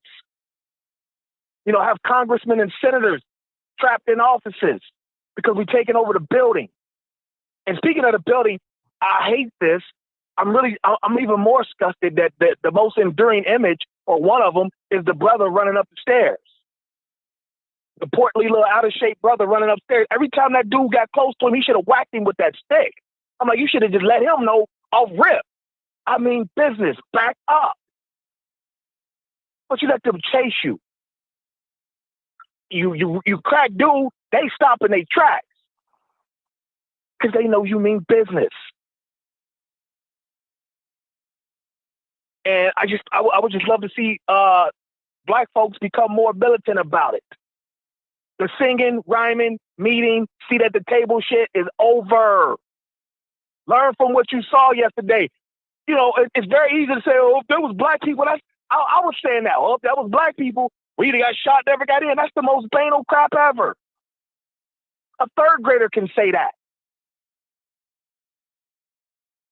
Have congressmen and senators trapped in offices because we're taking over the building. And speaking of the building, I hate this. I'm even more disgusted that the most enduring image, or one of them, is the brother running up the stairs. The portly little out of shape brother running upstairs. Every time that dude got close to him, he should have whacked him with that stick. I'm like, you should have just let him know off rip. I mean, business, back up. But you let them chase you. You crack dude, they stop in their tracks. Because they know you mean business. And I would just love to see black folks become more militant about it. The singing, rhyming, meeting, seat at the table shit is over. Learn from what you saw yesterday. It's very easy to say, oh, if there was black people, I was saying that. Oh, if that was black people, we either got shot, never got in. That's the most banal crap ever. A third grader can say that.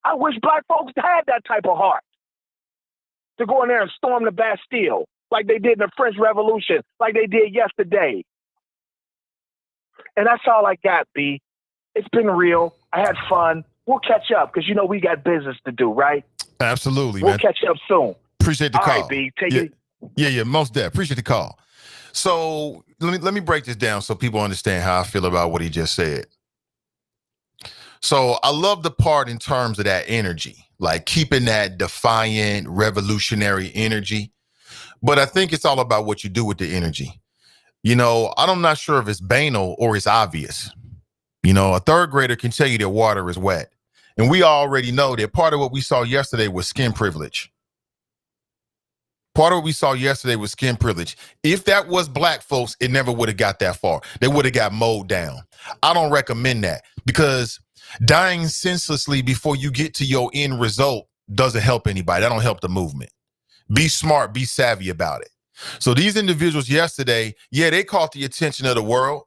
I wish black folks had that type of heart to go in there and storm the Bastille like they did in the French Revolution, like they did yesterday. And that's all I got, B. It's been real. I had fun. We'll catch up because we got business to do, right? Absolutely, man. We'll catch up soon. Appreciate the call. All right, B. Take it. Yeah, most definitely. Appreciate the call. So let me break this down so people understand how I feel about what he just said. So I love the part in terms of that energy, like keeping that defiant, revolutionary energy. But I think it's all about what you do with the energy. I'm not sure if it's banal or it's obvious. A third grader can tell you that water is wet. And we already know that part of what we saw yesterday was skin privilege. Part of what we saw yesterday was skin privilege. If that was black folks, it never would have got that far. They would have got mowed down. I don't recommend that because Dying senselessly before you get to your end result doesn't help anybody. That don't help the movement. Be smart, be savvy about it. So these individuals yesterday, yeah, they caught the attention of the world.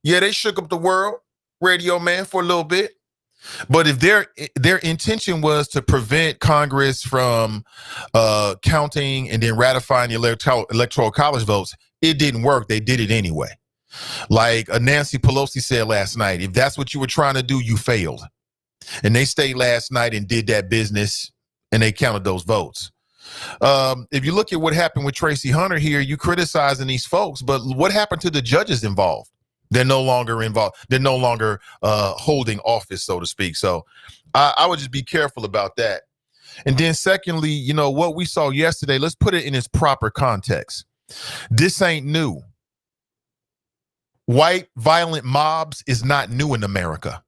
Yeah, they shook up the world, Radio Man, for a little bit. But if their intention was to prevent Congress from counting and then ratifying the electoral college votes, it didn't work. They did it anyway. Like Nancy Pelosi said last night, if that's what you were trying to do, you failed. And they stayed last night and did that business, and they counted those votes. If you look at what happened with Tracy Hunter here, you criticizing these folks, but what happened to the judges involved? They're no longer involved. They're no longer holding office, so to speak. So I would just be careful about that. And then secondly, you know, what we saw yesterday, let's put it in its proper context. This ain't new. White violent mobs is not new in America.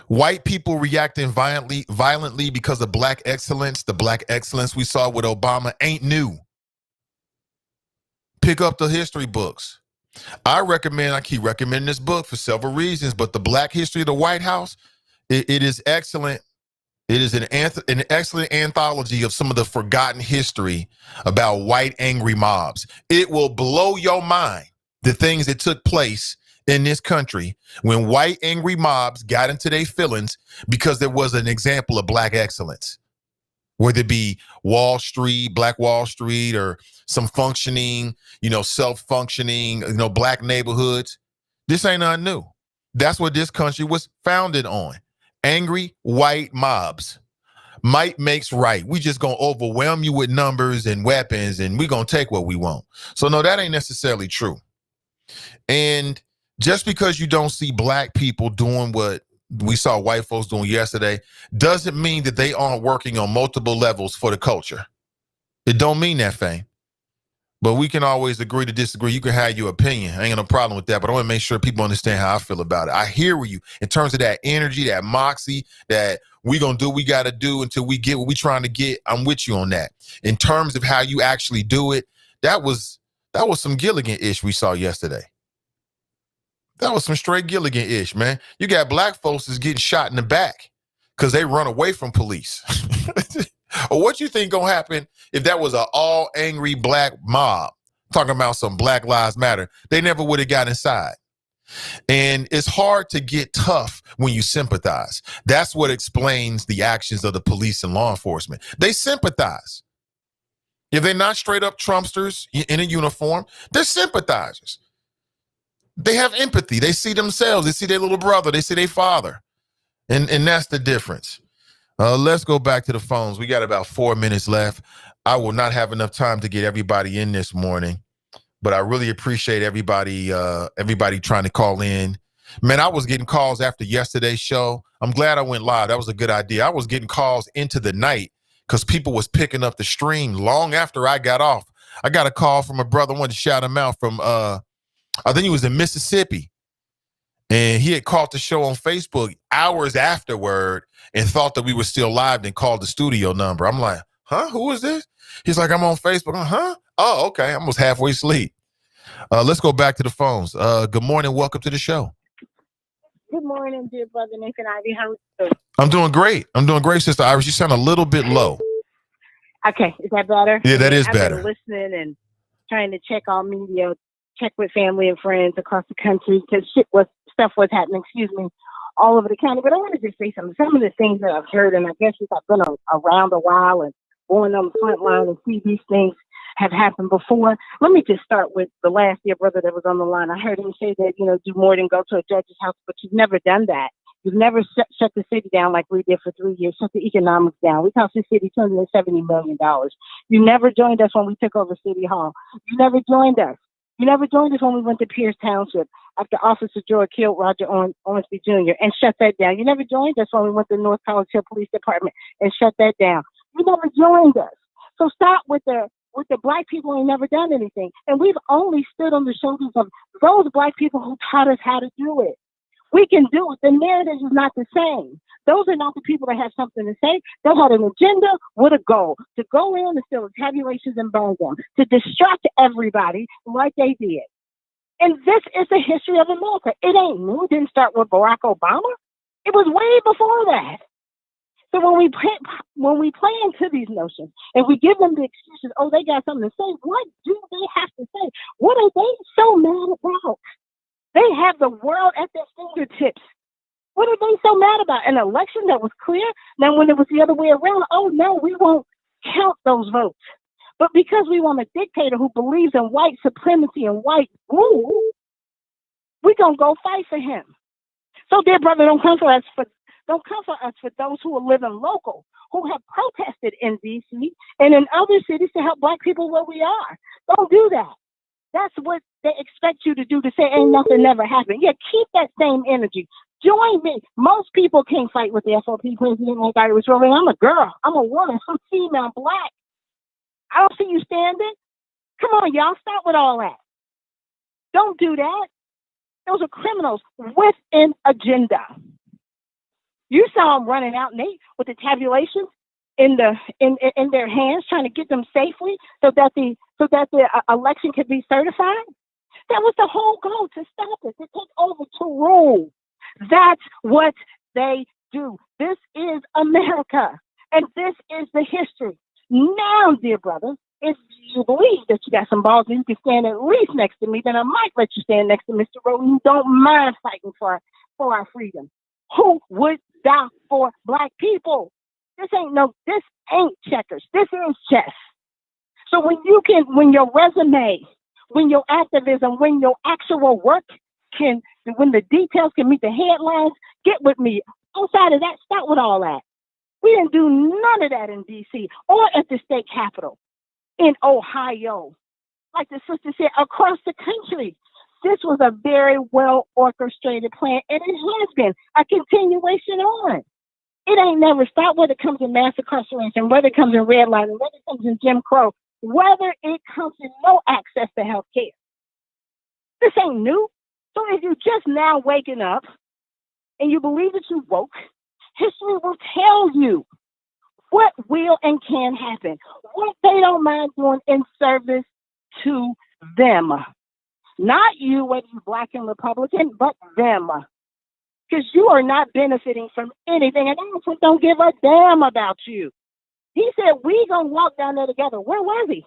White people reacting violently because of black excellence, the black excellence we saw with Obama, ain't new. Pick up the history books. I keep recommending this book for several reasons, but the Black History of the White House, it is excellent. It is an excellent anthology of some of the forgotten history about white angry mobs. It will blow your mind, the things that took place in this country when white angry mobs got into their feelings because there was an example of black excellence. Whether it be Wall Street, Black Wall Street, or some functioning, self-functioning, black neighborhoods. This ain't nothing new. That's what this country was founded on. Angry white mobs. Might makes right. We just gonna overwhelm you with numbers and weapons, and we gonna take what we want. So no, that ain't necessarily true. And just because you don't see black people doing what we saw white folks doing yesterday doesn't mean that they aren't working on multiple levels for the culture. It don't mean that thing. But we can always agree to disagree. You can have your opinion. I ain't got no problem with that, but I want to make sure people understand how I feel about it. I hear you in terms of that energy, that moxie, that we gonna do what we gotta do until we get what we trying to get. I'm with you on that. In terms of how you actually do it, that was some Gilligan-ish we saw yesterday. That was some straight Gilligan-ish, man. You got black folks that's getting shot in the back because they run away from police. Or what you think gonna happen if that was an all angry black mob talking about some Black Lives Matter? They never would have got inside. And it's hard to get tough when you sympathize. That's what explains the actions of the police and law enforcement. They sympathize. If they're not straight up Trumpsters in a uniform, they're sympathizers. They have empathy. They see themselves. They see their little brother. They see their father. And that's the difference. Let's go back to the phones. We got about 4 minutes left. I will not have enough time to get everybody in this morning, but I really appreciate everybody trying to call in. Man, I was getting calls after yesterday's show. I'm glad I went live. That was a good idea. I was getting calls into the night because people was picking up the stream long after I got off. I got a call from a brother. I wanted to shout him out from I think he was in Mississippi, and he had caught the show on Facebook hours afterward and thought that we were still live and called the studio number. I'm like, huh? Who is this? He's like, I'm on Facebook. Huh? Oh, okay. I was halfway asleep. Let's go back to the phones. Good morning. Welcome to the show. Good morning, dear brother Nathan Ivey. How are you? I'm doing great. Sister Iris. You sound a little bit low. Okay. Is that better? Yeah, that is better. I've been listening and trying to check all media, check with family and friends across the country because stuff was happening, all over the county. But I want to just say something. Some of the things that I've heard, and I guess since I've been around a while and going on the front line and see these things have happened before. Let me just start with the last dear brother that was on the line. I heard him say that, do more than go to a judge's house, but you've never done that. You've never shut the city down like we did for 3 years, shut the economics down. We cost the city $270 million. You never joined us when we took over City Hall. You never joined us. You never joined us when we went to Pierce Township after Officer Joy killed Roger Ormsby Jr. and shut that down. You never joined us when we went to North College Hill Police Department and shut that down. You never joined us. So stop with the black people who ain't never done anything. And we've only stood on the shoulders of those black people who taught us how to do it. We can do it. The narrative is not the same. Those are not the people that have something to say. They had an agenda with a goal to go in and steal the tabulations and burn them, to distract everybody like they did. And this is the history of America. It ain't new. It didn't start with Barack Obama. It was way before that. So when we play into these notions and we give them the excuses, oh, they got something to say. What do they have to say? What are they so mad about? They have the world at their fingertips. What are they so mad about? An election that was clear? Now, when it was the other way around, oh, no, we won't count those votes. But because we want a dictator who believes in white supremacy and white rule, we're going to go fight for him. So, dear brother, don't come for us for those who are living local, who have protested in D.C. and in other cities to help black people where we are. Don't do that. That's what they expect you to do, to say ain't nothing never happened. Yeah, keep that same energy. Join me. Most people can't fight with the FOP president like I was rolling. I'm a girl. I'm a woman. I'm female. I'm black. I don't see you standing. Come on, y'all. Stop with all that. Don't do that. Those are criminals with an agenda. You saw them running out, Nate, with the tabulations in their hands, trying to get them safely so that the election could be certified. That was the whole goal, to stop it, to take over, to rule. That's what they do. This is America, and this is the history. Now, dear brother, if you believe that you got some balls and you can stand at least next to me, then I might let you stand next to Mr. Roden, who don't mind fighting for our freedom. Who would die for black people? This ain't checkers. This is chess. So when your resume, when your activism, when your actual work when the details can meet the headlines, get with me. Outside of that, stop with all that. We didn't do none of that in D.C. or at the state capitol in Ohio. Like the sister said, across the country. This was a very well orchestrated plan, and it has been a continuation on. It ain't never stopped, whether it comes in mass incarceration, whether it comes in redlining, whether it comes in Jim Crow, whether it comes in no access to health care. This ain't new. So if you're just now waking up and you believe that you woke, history will tell you what will and can happen, what they don't mind doing in service to them. Not you, whether you're black and Republican, but them. Because you are not benefiting from anything, and Donald don't give a damn about you. He said, we gonna walk down there together. Where was he?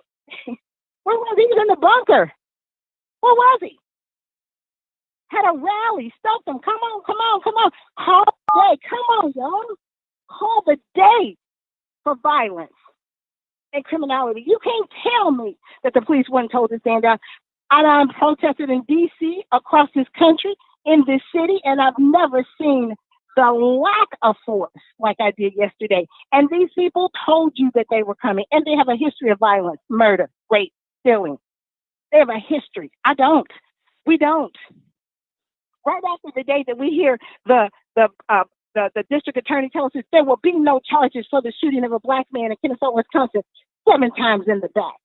Where was he? He was in the bunker. Where was he? Had a rally, stoked them. Come on. Call the day. Come on, y'all. Call the day for violence and criminality. You can't tell me that the police weren't told to stand down. I'm protested in D.C., across this country, in this city, and I've never seen the lack of force like I did yesterday. And these people told you that they were coming, and they have a history of violence, murder, rape, stealing. They have a history. I don't. We don't. Right after the day that we hear the district attorney tell us that there will be no charges for the shooting of a black man in Kennesaw, Wisconsin, 7 times in the back.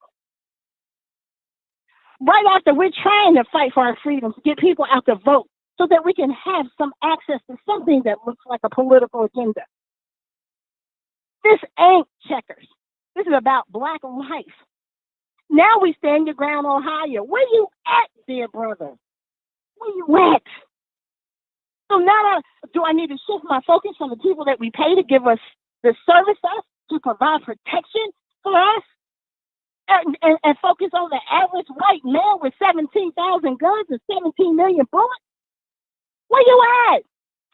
Right after we're trying to fight for our freedoms, get people out to vote so that we can have some access to something that looks like a political agenda. This ain't checkers. This is about black life. Now we stand your ground, Ohio. Where you at, dear brother? Where you at? So now do I need to shift my focus from the people that we pay to give us the service us, to provide protection for us, and focus on the average white man with 17,000 guns and 17 million bullets? Where you at?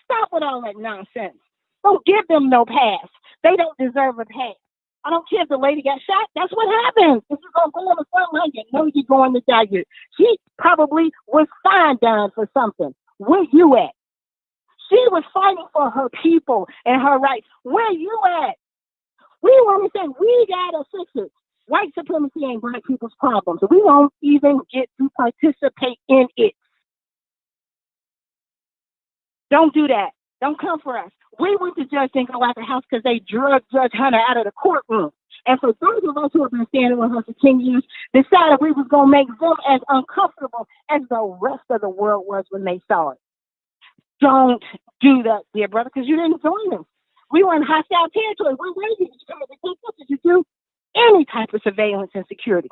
Stop with all that nonsense. Don't give them no pass. They don't deserve a pass. I don't care if the lady got shot. That's what happens. If you're going to go on the front line, you know you're going to die. She probably was fine dying for something. Where you at? She was fighting for her people and her rights. Where you at? We want to say we got to fix it. White supremacy ain't black people's problem, so we won't even get to participate in it. Don't do that. Don't come for us. We went to Judge didn't go out the house because they drug Judge Hunter out of the courtroom. And for those of us who have been standing with her for 10 years, decided we was going to make them as uncomfortable as the rest of the world was when they saw it. Don't do that, dear brother, because you didn't join us. We were in hostile territory. We're waiting. Did you come to take us? Did you do any type of surveillance and security?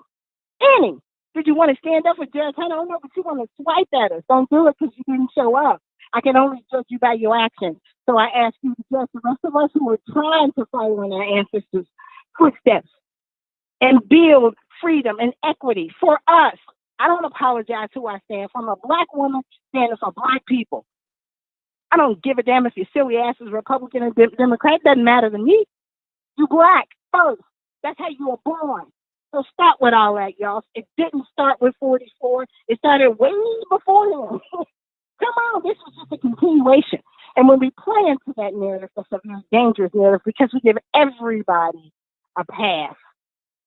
Any? Did you want to stand up for Judge Hunter? I don't know, but you want to swipe at us. Don't do it because you didn't show up. I can only judge you by your actions. So I ask you to judge the rest of us who are trying to follow in our ancestors' footsteps and build freedom and equity for us. I don't apologize who I stand for. I'm a Black woman standing for Black people. I don't give a damn if your silly ass is Republican or Democrat. Doesn't matter to me. You Black first. That's how you were born. So start with all that, y'all. It didn't start with 44. It started way before him. Come on, this was just a continuation. And when we play into that narrative, that's a very dangerous narrative because we give everybody a pass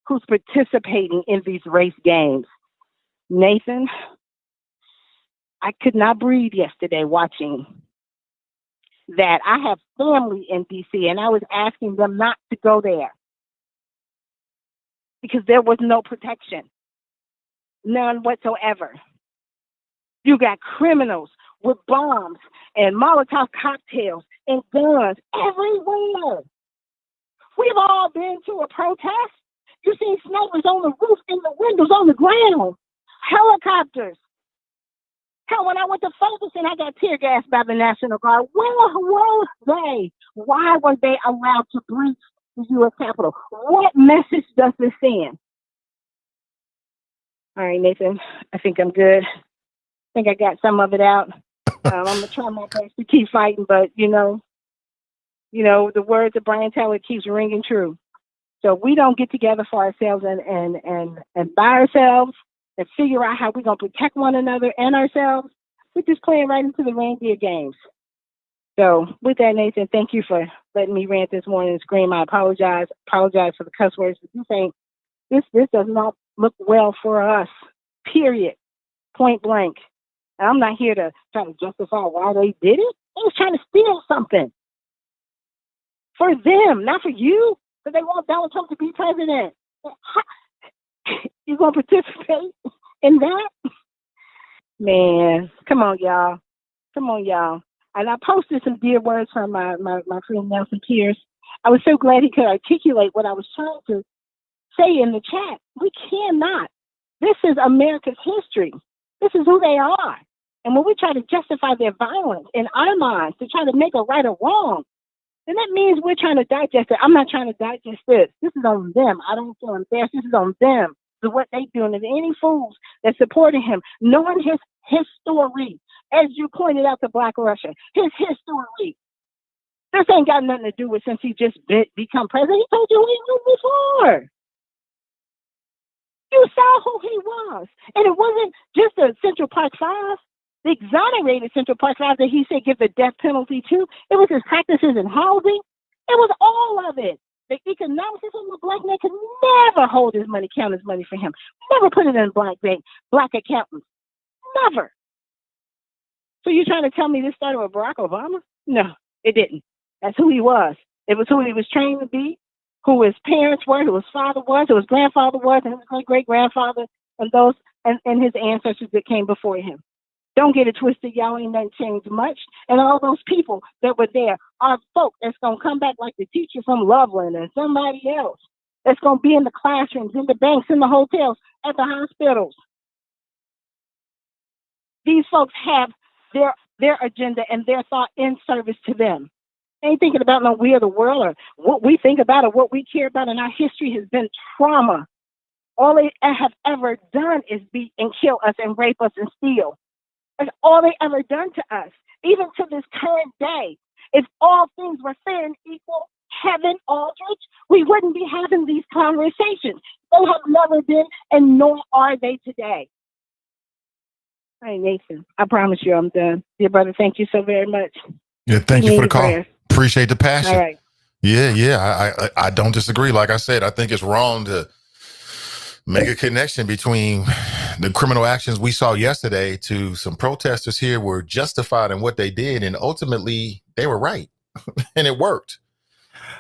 who's participating in these race games. Nathan, I could not breathe yesterday watching that. I have family in DC and I was asking them not to go there because there was no protection, none whatsoever. You got criminals with bombs and Molotov cocktails and guns everywhere. We've all been to a protest. You seen snipers on the roof, in the windows, on the ground, helicopters. Hell, when I went to Ferguson, I got tear gassed by the National Guard. Where were they? Why were they allowed to breach the U.S. Capitol? What message does this send? All right, Nathan, I think I'm good. I think I got some of it out. I'm going to try my best to keep fighting, but, you know, the words of Brian Taylor keeps ringing true. So we don't get together for ourselves and by ourselves and figure out how we're going to protect one another and ourselves. We're just playing right into the reindeer games. So with that, Nathan, thank you for letting me rant this morning and scream. I apologize for the cuss words, but this does not look well for us, period, point blank. And I'm not here to try to justify why they did it. They was trying to steal something for them, not for you. Because they want Donald Trump to be president. You gonna participate in that? Man, come on, y'all. And I posted some dear words from my friend Nelson Pierce. I was so glad he could articulate what I was trying to say in the chat. We cannot. This is America's history. This is who they are. And when we try to justify their violence in our minds to try to make a right or wrong, then that means we're trying to digest it. I'm not trying to digest this. This is on them. I don't feel embarrassed. This is on them. So what they doing. And any fools that supported him, knowing his story, as you pointed out to Black Russia, his history. This ain't got nothing to do with since he just become president. He told you who he was before. You saw who he was. And it wasn't just the Central Park Five. The exonerated Central Park Five that he said give the death penalty to. It was his practices in housing. It was all of it. The economics of the Black man could never hold his money, count his money for him. Never put it in a black bank, Black accountants. Never. So you're trying to tell me this started with Barack Obama? No, it didn't. That's who he was. It was who he was trained to be, who his parents were, who his father was, who his grandfather was, and his great-great-grandfather, and those and his ancestors that came before him. Don't get it twisted, y'all. Ain't nothing changed much. And all those people that were there are folk that's going to come back like the teacher from Loveland and somebody else that's going to be in the classrooms, in the banks, in the hotels, at the hospitals. These folks have their agenda and their thought in service to them. They ain't thinking about no we of the world or what we think about or what we care about. And our history has been trauma. All they have ever done is beat and kill us and rape us and steal. That's all they ever done to us, even to this current day. If all things were fair and equal, Heaven Aldrich, we wouldn't be having these conversations. They have never been, and nor are they today. Hey, Nathan, I promise you I'm done. Dear brother, thank you so very much. Yeah, thank you for the call. Prayers. Appreciate the passion. All right. Yeah. I don't disagree. Like I said, I think it's wrong to make a connection between the criminal actions we saw yesterday to some protesters here were justified in what they did. And ultimately they were right and it worked.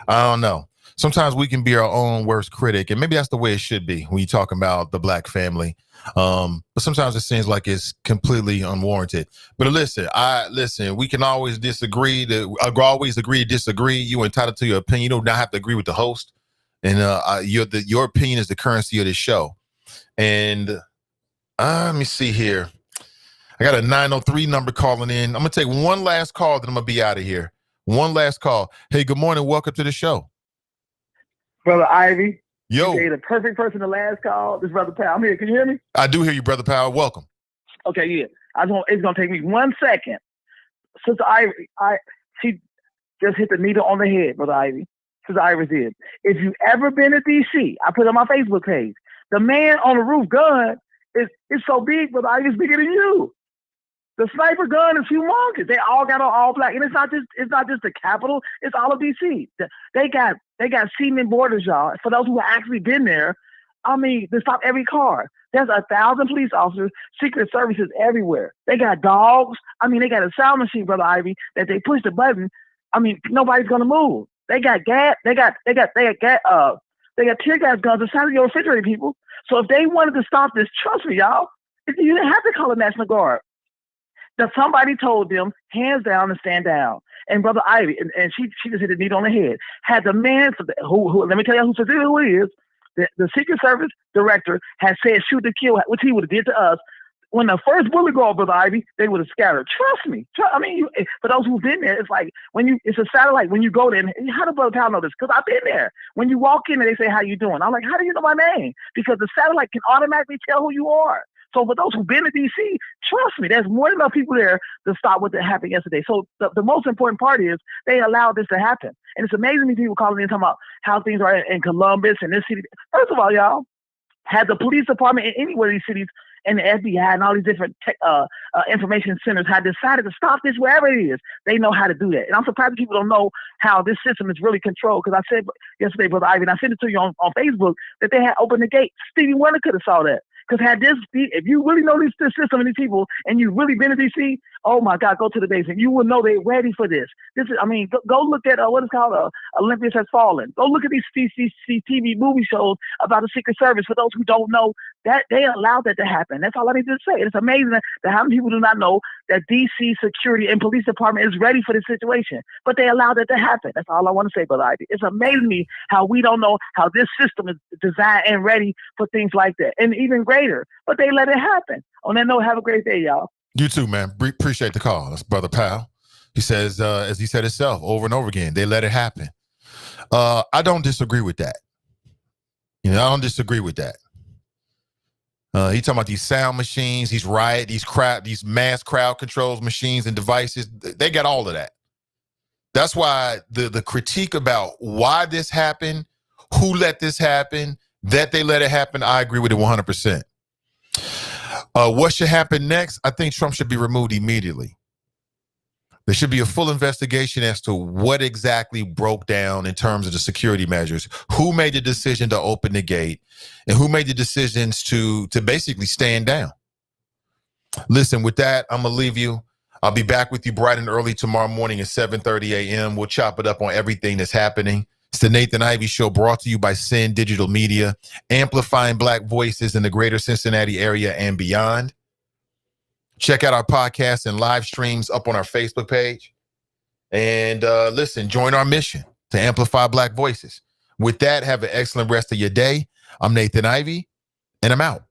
I don't know. Sometimes we can be our own worst critic, and maybe that's the way it should be when you talk about the Black family. But sometimes it seems like it's completely unwarranted. But listen, we can always disagree. Always agree to disagree. You're entitled to your opinion. You do not have to agree with the host. And your opinion is the currency of this show. And let me see here. I got a 903 number calling in. I'm going to take one last call, then I'm going to be out of here. One last call. Hey, good morning. Welcome to the show. Brother Ivy. Yo. Okay, the perfect person to last call. This Brother Powell. I'm here. Can you hear me? I do hear you, Brother Powell. Welcome. Okay, yeah. It's going to take me 1 second. Sister Ivy, she just hit the needle on the head, Brother Ivy. Sister Ivy did. If you ever been to D.C., I put it on my Facebook page. The man on the roof gun is so big, Brother Ivy, it's bigger than you. The sniper gun is humongous. They all got on all black, and it's not just the Capitol. It's all of D.C. They got cement borders, y'all. For those who have actually been there, I mean, they stop every car. There's 1,000 police officers, Secret Services everywhere. They got dogs. I mean, they got a sound machine, Brother Ivy, that they push the button. I mean, nobody's gonna move. They got gas. They got tear gas guns inside of your refrigerator, people. So if they wanted to stop this, trust me, y'all, you didn't have to call the National Guard. That somebody told them, hands down and stand down. And Brother Ivy, and she just hit the needle on the head, had the man, who let me tell you who he is, the Secret Service director had said shoot to kill, which he would have did to us. When the first bullet go off, Brother Ivy, they would have scattered. Trust me. I mean, for those who've been there, it's like it's a satellite. When you go there, and how does Brother Powell know this? Because I've been there. When you walk in and they say, how you doing? I'm like, how do you know my name? Because the satellite can automatically tell who you are. So for those who've been to D.C., trust me, there's more than enough people there to stop what happened yesterday. So the most important part is they allowed this to happen. And it's amazing me people calling in talking about how things are in Columbus and this city. First of all, y'all, had the police department in any one of these cities and the FBI and all these different information centers had decided to stop this wherever it is, they know how to do that. And I'm surprised people don't know how this system is really controlled. Because I said yesterday, Brother Ivy, and I sent it to you on Facebook, that they had opened the gate. Stevie Wonder could have saw that. Because if you really know this system and these people, and you've really been to D.C., oh my God, go to the basement. You will know they're ready for this. Go look at what is called Olympus Has Fallen. Go look at these TV movie shows about the Secret Service. For those who don't know, that they allowed that to happen. That's all I need to say. It's amazing that how many people do not know that D.C. security and police department is ready for this situation, but they allowed that to happen. That's all I want to say, Brother Ivy. It's amazing to me how we don't know how this system is designed and ready for things like that, and even greater. But they let it happen. On that note, have a great day, y'all. You too, man. Appreciate the call. That's Brother Powell. He says, as he said himself over and over again, they let it happen. I don't disagree with that. I don't disagree with that. He talking about these sound machines, these these mass crowd controls machines and devices. They got all of that. That's why the critique about why this happened, who let this happen, that they let it happen, I agree with it 100%. What should happen next? I think Trump should be removed immediately. There should be a full investigation as to what exactly broke down in terms of the security measures, who made the decision to open the gate, and who made the decisions to basically stand down. Listen, with that, I'm going to leave you. I'll be back with you bright and early tomorrow morning at 7:30 a.m. We'll chop it up on everything that's happening. It's the Nathan Ivey Show, brought to you by Sin Digital Media, amplifying Black voices in the greater Cincinnati area and beyond. Check out our podcasts and live streams up on our Facebook page. And listen, join our mission to amplify Black voices. With that, have an excellent rest of your day. I'm Nathan Ivey, and I'm out.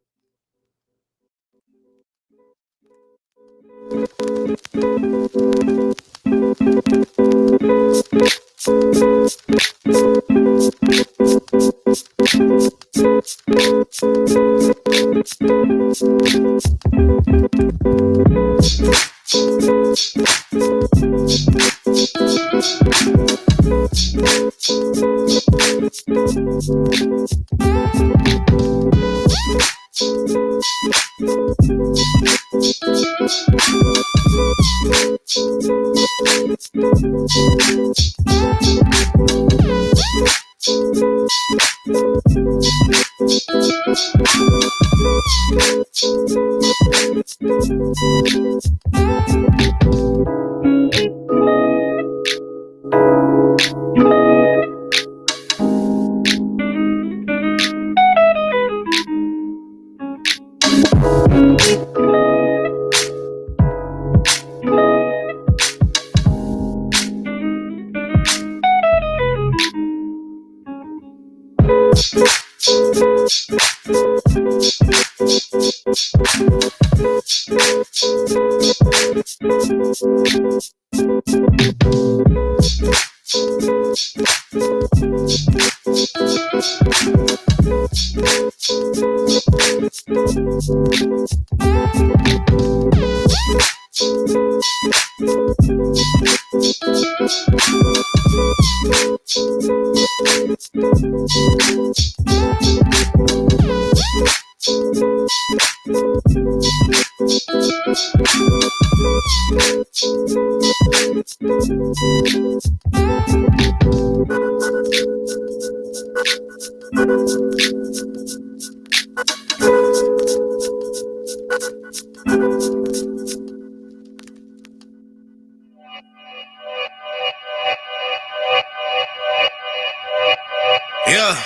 Yeah.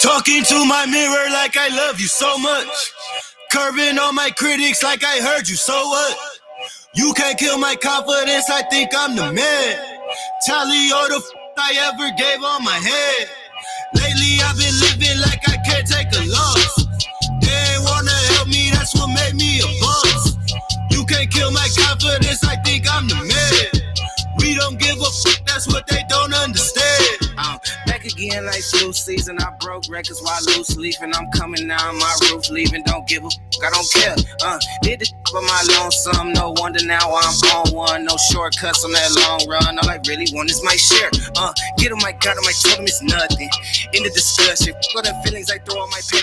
Talking to my mirror like I love you so much. Curving on my critics like I heard you, so what? You can't kill my confidence, I think I'm the man. Tally all the I ever gave on my head. Lately I've been living like I can't take a loss. They ain't wanna help me, that's what made me a boss. You can't kill my confidence, I think I'm the man. We don't give a fuck, that's what they don't understand. I'm back again like flu season. I broke records while loose leafing. I'm coming down my roof, leaving. Don't give a fuck, I don't care. Did the for my lonesome. No wonder now I'm on one. No shortcuts on that long run. All I really want is my share. Get on my God, on my totem, it's nothing. In the discussion, for the feelings I throw on my pen.